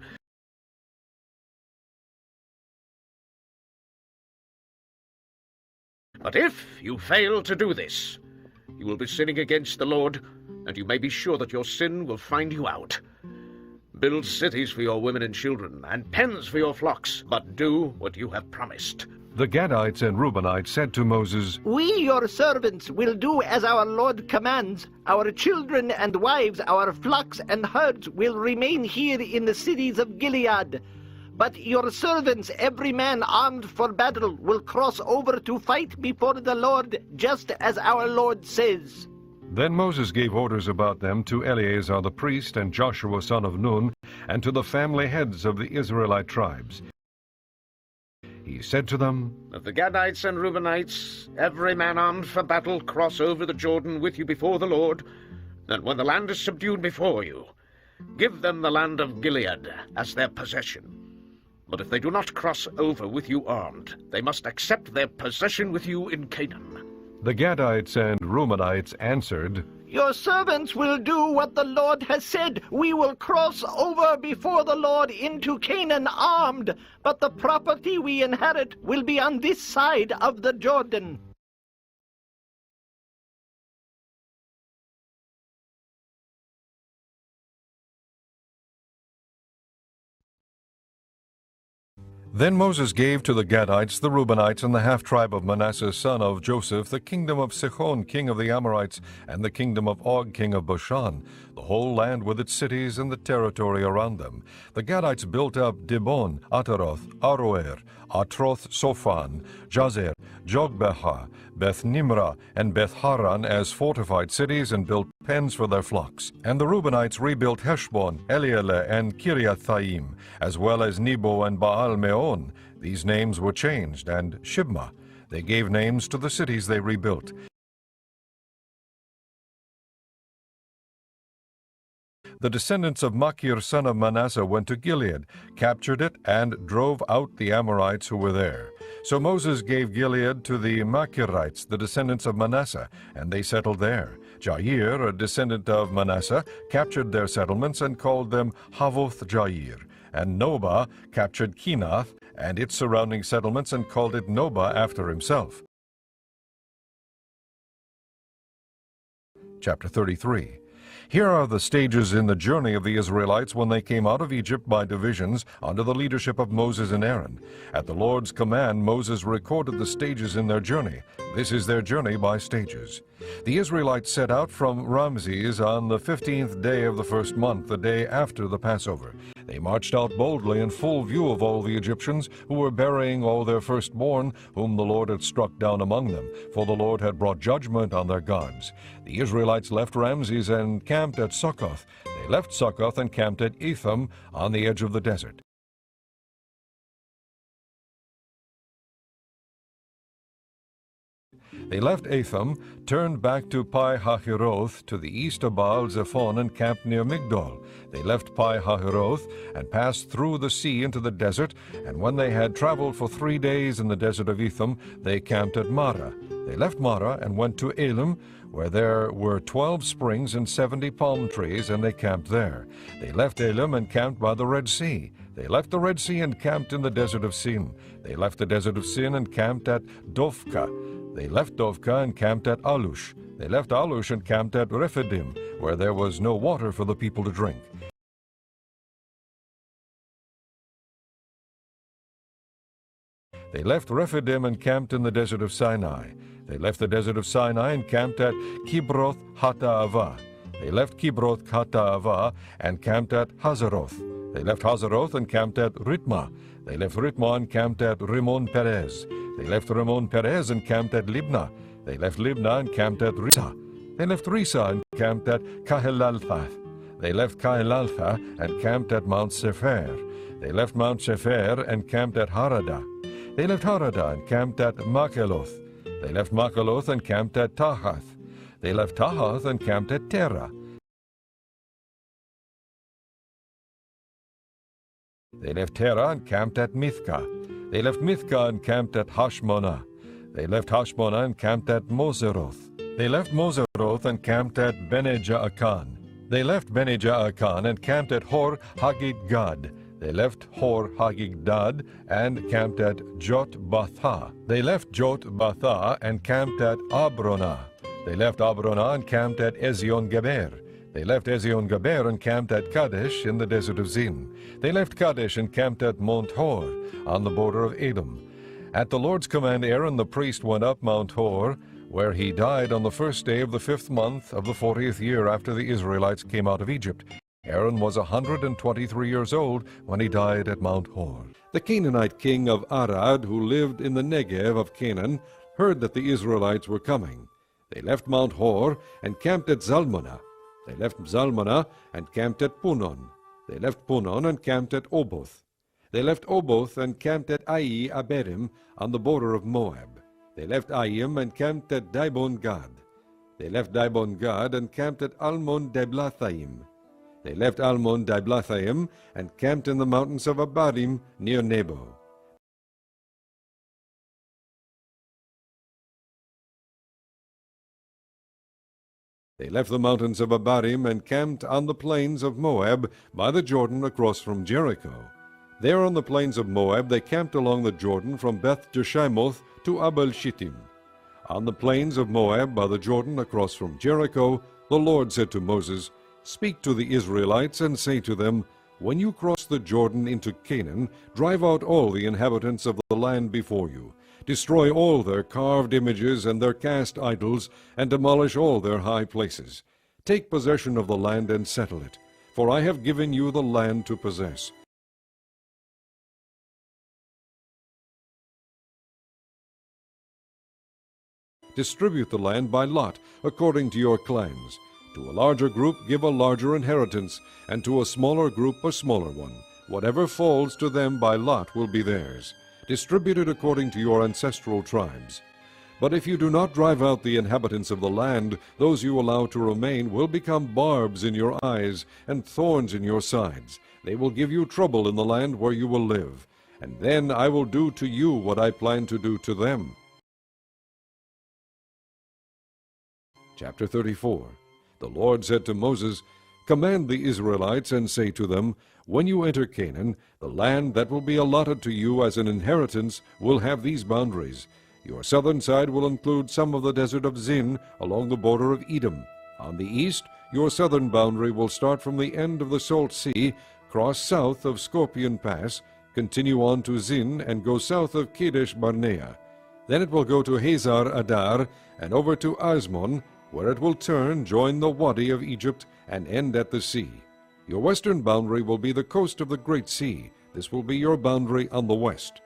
But if you fail to do this, you will be sinning against the Lord, and you may be sure that your sin will find you out. Build cities for your women and children, and pens for your flocks, but do what you have promised. The Gadites and Reubenites said to Moses, We, your servants, will do as our Lord commands. Our children and wives, our flocks and herds will remain here in the cities of Gilead. But your servants, every man armed for battle, will cross over to fight before the Lord, just as our Lord says. Then Moses gave orders about them to Eleazar the priest and Joshua son of Nun, and to the family heads of the Israelite tribes. He said to them, Let the Gadites and Reubenites, every man armed for battle, cross over the Jordan with you before the Lord. Then when the land is subdued before you, give them the land of Gilead as their possession. But if they do not cross over with you armed, they must accept their possession with you in Canaan. The Gadites and Reubenites answered, Your servants will do what the Lord has said. We will cross over before the Lord into Canaan armed, but the property we inherit will be on this side of the Jordan. Then Moses gave to the Gadites, the Reubenites, and the half-tribe of Manasseh son of Joseph the kingdom of Sihon king of the Amorites, and the kingdom of Og king of Bashan, the whole land with its cities and the territory around them. The Gadites built up Dibon, Ataroth, Aroer, Atroth Sophan, Jazer, Jogbehah, Beth Nimrah, and Beth Haran as fortified cities, and built pens for their flocks. And the Reubenites rebuilt Heshbon, Elealeh, and Kiriathaim, as well as Nebo and Baal-Meon. These names were changed, and Shibmah. They gave names to the cities they rebuilt. The descendants of Machir son of Manasseh went to Gilead, captured it, and drove out the Amorites who were there. So Moses gave Gilead to the Machirites, the descendants of Manasseh, and they settled there. Jair, a descendant of Manasseh, captured their settlements and called them Havoth Jair. And Nobah captured Kenath and its surrounding settlements and called it Nobah after himself. Chapter 33. Here are the stages in the journey of the Israelites when they came out of Egypt by divisions under the leadership of Moses and Aaron. At the Lord's command, Moses recorded the stages in their journey. This is their journey by stages. The Israelites set out from Ramses on the 15th day of the first month, the day after the Passover. They marched out boldly in full view of all the Egyptians, who were burying all their firstborn, whom the Lord had struck down among them, for the Lord had brought judgment on their gods. The Israelites left Ramses and camped at Succoth. They left Succoth and camped at Etham on the edge of the desert. They left Etham, turned back to Pi-Hahiroth to the east of Baal-Zephon, and camped near Migdol. They left Pi-Hahiroth and passed through the sea into the desert, and when they had traveled for 3 days in the desert of Etham, they camped at Marah. They left Marah and went to Elim, where there were 12 springs and 70 palm trees, and they camped there. They left Elim and camped by the Red Sea. They left the Red Sea and camped in the desert of Sin. They left the desert of Sin and camped at Dovka. They left Dovka and camped at Alush. They left Alush and camped at Rephidim, where there was no water for the people to drink. They left Rephidim and camped in the desert of Sinai. They left the desert of Sinai and camped at Kibroth Hattaavah. They left Kibroth Hattaavah and camped at Hazeroth. They left Hazeroth and camped at Ritmah. They left Ritmah and camped at Rimmon Perez. They left Rimmon Perez and camped at Libnah. They left Libnah and camped at Risa. They left Risa and camped at Kahelalthath. They left Kahelalthath and camped at Mount Sephir. They left Mount Sephir and camped at Harada. They left Harada and camped at Makheloth. They left Makheloth and camped at Tahath. They left Tahath and camped at Terah. They left Terah and camped at Mithkah. They left Mithkah and camped at Hashmonah. They left Hashmonah and camped at Moseroth. They left Moseroth and camped at Bene-Jaakan. They left Bene-Jaakan and camped at Hor Haggidgad. They left Hor Haggidgad and camped at Jotbathah. They left Jotbathah and camped at Abronah. They left Abronah and camped at Ezion-Geber. They left Ezion-Geber and camped at Kadesh in the desert of Zin. They left Kadesh and camped at Mount Hor on the border of Edom. At the Lord's command, Aaron the priest went up Mount Hor, where he died on the first day of the 5th month of the 40th year after the Israelites came out of Egypt. Aaron was 123 years old when he died at Mount Hor. The Canaanite king of Arad, who lived in the Negev of Canaan, heard that the Israelites were coming. They left Mount Hor and camped at Zalmunna. They left Zalmunna and camped at Punon. They left Punon and camped at Oboth. They left Oboth and camped at Ai Aberim on the border of Moab. They left Aim and camped at Dibon Gad. They left Dibon Gad and camped at Almon Diblathaim. They left Almon Diblathaim and camped in the mountains of Abarim near Nebo. They left the mountains of Abarim and camped on the plains of Moab by the Jordan across from Jericho. There on the plains of Moab they camped along the Jordan from Beth Jeshimoth to Abel Shittim. On the plains of Moab by the Jordan across from Jericho, the Lord said to Moses, "Speak to the Israelites and say to them, When you cross the Jordan into Canaan, drive out all the inhabitants of the land before you. Destroy all their carved images and their cast idols, and demolish all their high places. Take possession of the land and settle it, for I have given you the land to possess. Distribute the land by lot, according to your clans. To a larger group give a larger inheritance, and to a smaller group a smaller one. Whatever falls to them by lot will be theirs. Distribute it according to your ancestral tribes. But if you do not drive out the inhabitants of the land, those you allow to remain will become barbs in your eyes and thorns in your sides. They will give you trouble in the land where you will live. and then I will do to you what I plan to do to them. Chapter 34. The Lord said to Moses, Command the Israelites and say to them, When you enter Canaan, the land that will be allotted to you as an inheritance will have these boundaries. Your southern side will include some of the desert of Zin along the border of Edom. On the east, your southern boundary will start from the end of the Salt Sea, cross south of Scorpion Pass, continue on to Zin, and go south of Kadesh Barnea. Then it will go to Hazar Adar and over to Asmon, where it will turn, join the Wadi of Egypt, and end at the sea. Your western boundary will be the coast of the Great Sea. This will be your boundary on the west.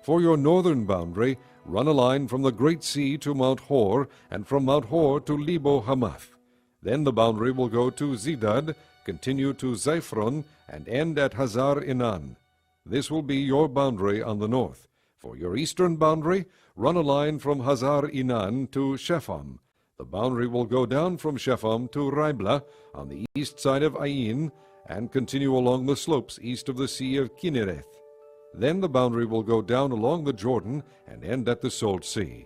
For your northern boundary, run a line from the Great Sea to Mount Hor, and from Mount Hor to Lebo Hamath. Then the boundary will go to Zedad, continue to Ziphren, and end at Hazar Enan. This will be your boundary on the north. For your eastern boundary, run a line from Hazar Enan to Shepham. The boundary will go down from Shepham to Riblah on the east side of Ain, and continue along the slopes east of the Sea of Kinnereth. Then the boundary will go down along the Jordan and end at the Salt Sea.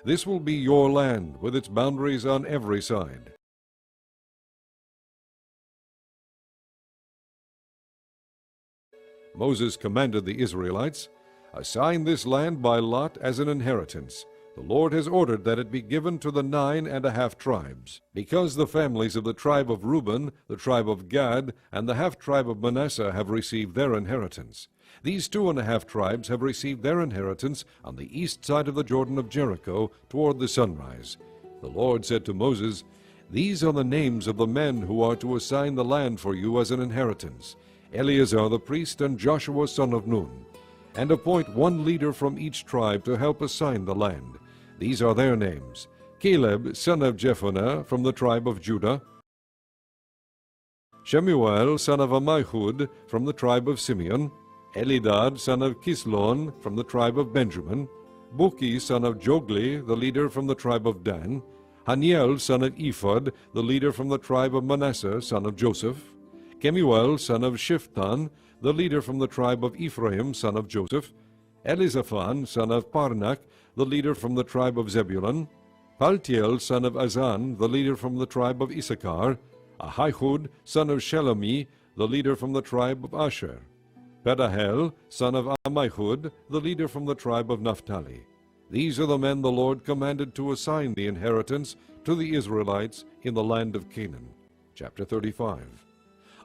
This will be your land, with its boundaries on every side. Moses commanded the Israelites, Assign this land by lot as an inheritance. The Lord has ordered that it be given to the 9½ tribes, because the families of the tribe of Reuben, the tribe of Gad, and the half-tribe of Manasseh have received their inheritance. These 2½ tribes have received their inheritance on the east side of the Jordan of Jericho, toward the sunrise. The Lord said to Moses, These are the names of the men who are to assign the land for you as an inheritance: Eleazar the priest and Joshua son of Nun. And appoint one leader from each tribe to help assign the land. These are their names: Caleb son of Jephunneh from the tribe of Judah, Shemuel son of Ammihud from the tribe of Simeon, Elidad son of Kislon from the tribe of Benjamin, Buki son of Jogli, the leader from the tribe of Dan, Haniel son of Ephod, the leader from the tribe of Manasseh son of Joseph, Kemuel son of Shiftan, the leader from the tribe of Ephraim son of Joseph, Elizaphan son of Parnak, the leader from the tribe of Zebulun, Paltiel son of Azan, the leader from the tribe of Issachar, Ahihud son of Shelemi, the leader from the tribe of Asher, Pedahel son of Ammihud, the leader from the tribe of Naphtali. These are the men the Lord commanded to assign the inheritance to the Israelites in the land of Canaan. Chapter 35.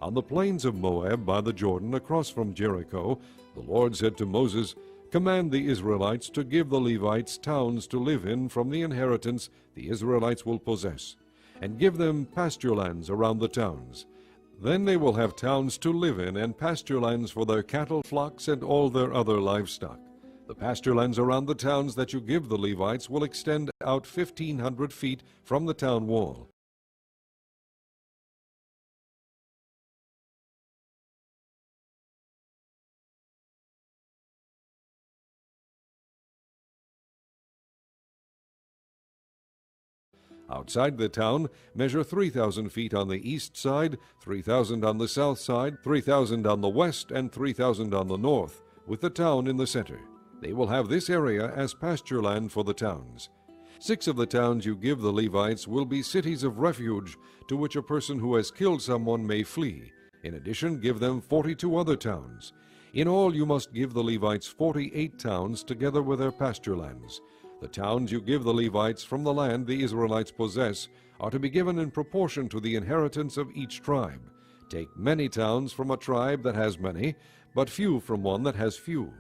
On the plains of Moab by the Jordan across from Jericho, the Lord said to Moses, Command the Israelites to give the Levites towns to live in from the inheritance the Israelites will possess, and give them pasture lands around the towns. Then they will have towns to live in and pasture lands for their cattle, flocks, and all their other livestock. The pasture lands around the towns that you give the Levites will extend out 1,500 feet from the town wall. Outside the town, measure 3,000 feet on the east side, 3,000 on the south side, 3,000 on the west, and 3,000 on the north, with the town in the center. They will have this area as pasture land for the towns. 6 of the towns you give the Levites will be cities of refuge to which a person who has killed someone may flee. In addition, give them 42 other towns. In all, you must give the Levites 48 towns together with their pasture lands. The towns you give the Levites from the land the Israelites possess are to be given in proportion to the inheritance of each tribe. Take many towns from a tribe that has many, but few from one that has few.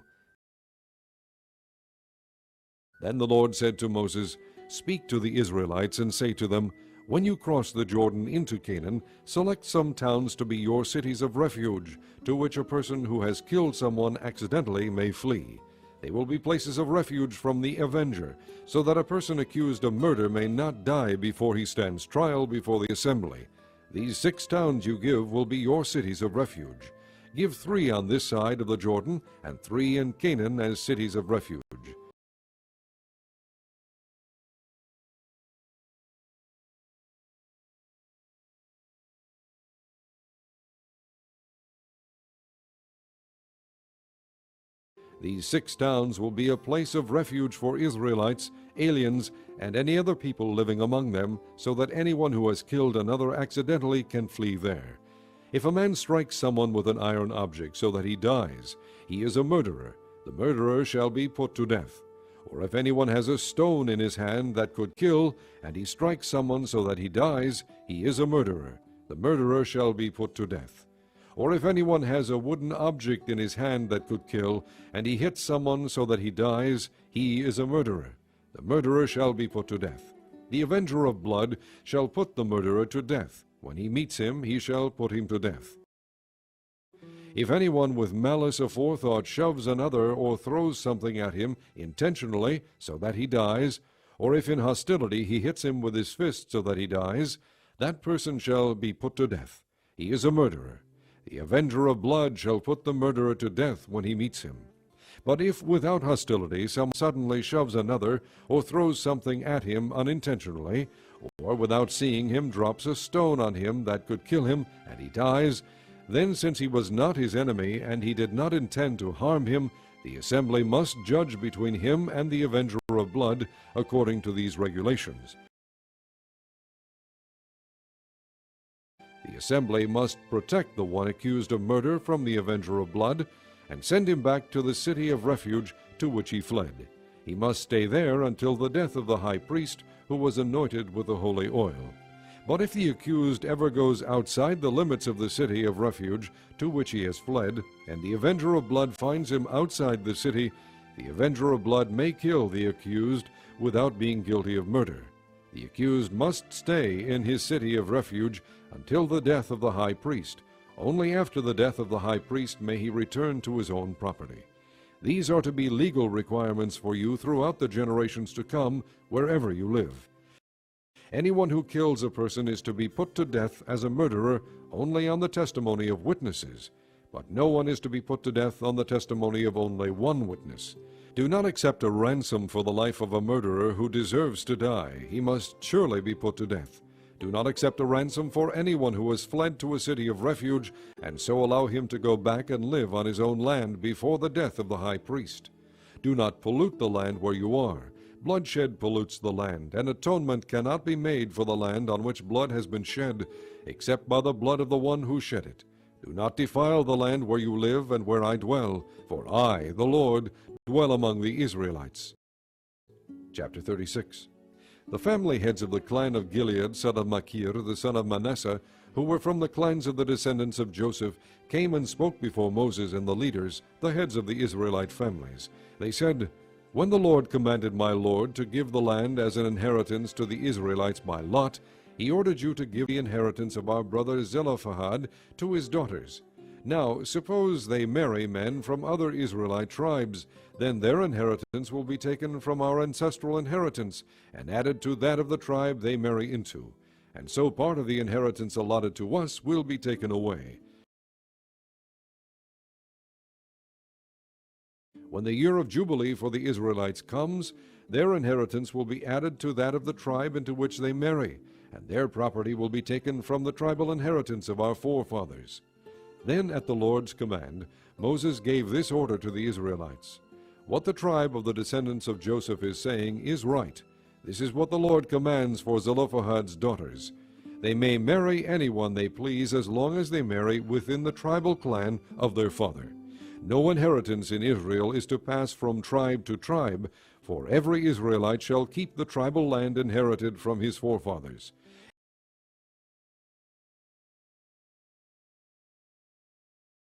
Then the Lord said to Moses, Speak to the Israelites and say to them, When you cross the Jordan into Canaan, select some towns to be your cities of refuge, to which a person who has killed someone accidentally may flee. They will be places of refuge from the avenger, so that a person accused of murder may not die before he stands trial before the assembly. These 6 towns you give will be your cities of refuge. Give 3 on this side of the Jordan, and 3 in Canaan as cities of refuge. These 6 towns will be a place of refuge for Israelites, aliens, and any other people living among them, so that anyone who has killed another accidentally can flee there. If a man strikes someone with an iron object so that he dies, he is a murderer. The murderer shall be put to death. Or if anyone has a stone in his hand that could kill, and he strikes someone so that he dies, he is a murderer. The murderer shall be put to death. Or if anyone has a wooden object in his hand that could kill, and he hits someone so that he dies, he is a murderer. The murderer shall be put to death. The avenger of blood shall put the murderer to death. When he meets him, he shall put him to death. If anyone with malice aforethought shoves another or throws something at him intentionally so that he dies, or if in hostility he hits him with his fist so that he dies, that person shall be put to death. He is a murderer. The avenger of blood shall put the murderer to death when he meets him. But if without hostility some suddenly shoves another or throws something at him unintentionally, or without seeing him drops a stone on him that could kill him, and he dies, then since he was not his enemy and he did not intend to harm him, the assembly must judge between him and the avenger of blood according to these regulations. The assembly must protect the one accused of murder from the avenger of blood, and send him back to the city of refuge to which he fled. He must stay there until the death of the high priest, who was anointed with the holy oil. But if the accused ever goes outside the limits of the city of refuge to which he has fled, and the avenger of blood finds him outside the city, the avenger of blood may kill the accused without being guilty of murder. The accused must stay in his city of refuge until the death of the high priest. Only after the death of the high priest may he return to his own property. These are to be legal requirements for you throughout the generations to come, wherever you live. Anyone who kills a person is to be put to death as a murderer only on the testimony of witnesses, but no one is to be put to death on the testimony of only one witness. Do not accept a ransom for the life of a murderer who deserves to die. He must surely be put to death. Do not accept a ransom for anyone who has fled to a city of refuge, and so allow him to go back and live on his own land before the death of the high priest. Do not pollute the land where you are. Bloodshed pollutes the land, and atonement cannot be made for the land on which blood has been shed, except by the blood of the one who shed it. Do not defile the land where you live and where I dwell, for I, the Lord, dwell among the Israelites. Chapter 36. The family heads of the clan of Gilead, son of Machir, the son of Manasseh, who were from the clans of the descendants of Joseph, came and spoke before Moses and the leaders, the heads of the Israelite families. They said, "When the Lord commanded my Lord to give the land as an inheritance to the Israelites by lot, he ordered you to give the inheritance of our brother Zelophehad to his daughters. Now, suppose they marry men from other Israelite tribes, then their inheritance will be taken from our ancestral inheritance, and added to that of the tribe they marry into. And so part of the inheritance allotted to us will be taken away. When the year of Jubilee for the Israelites comes, their inheritance will be added to that of the tribe into which they marry, and their property will be taken from the tribal inheritance of our forefathers." Then at the Lord's command, Moses gave this order to the Israelites. What the tribe of the descendants of Joseph is saying is right. This is what the Lord commands for Zelophehad's daughters. They may marry anyone they please as long as they marry within the tribal clan of their father. No inheritance in Israel is to pass from tribe to tribe, for every Israelite shall keep the tribal land inherited from his forefathers.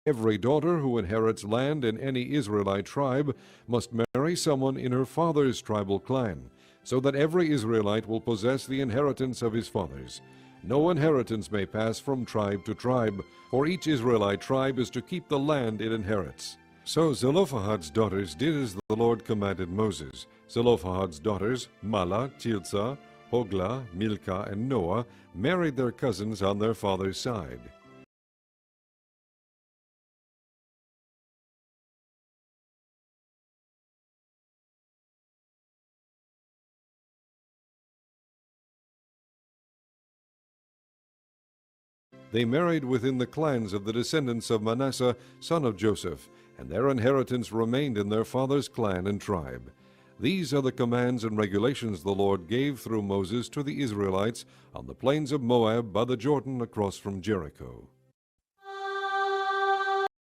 Every daughter who inherits land in any Israelite tribe must marry someone in her father's tribal clan, so that every Israelite will possess the inheritance of his fathers. No inheritance may pass from tribe to tribe, for each Israelite tribe is to keep the land it inherits. So Zelophehad's daughters did as the Lord commanded Moses. Zelophehad's daughters, Mahlah, Tirzah, Hoglah, Milcah, and Noah, married their cousins on their father's side. They married within the clans of the descendants of Manasseh, son of Joseph, and their inheritance remained in their father's clan and tribe. These are the commands and regulations the Lord gave through Moses to the Israelites on the plains of Moab by the Jordan across from Jericho.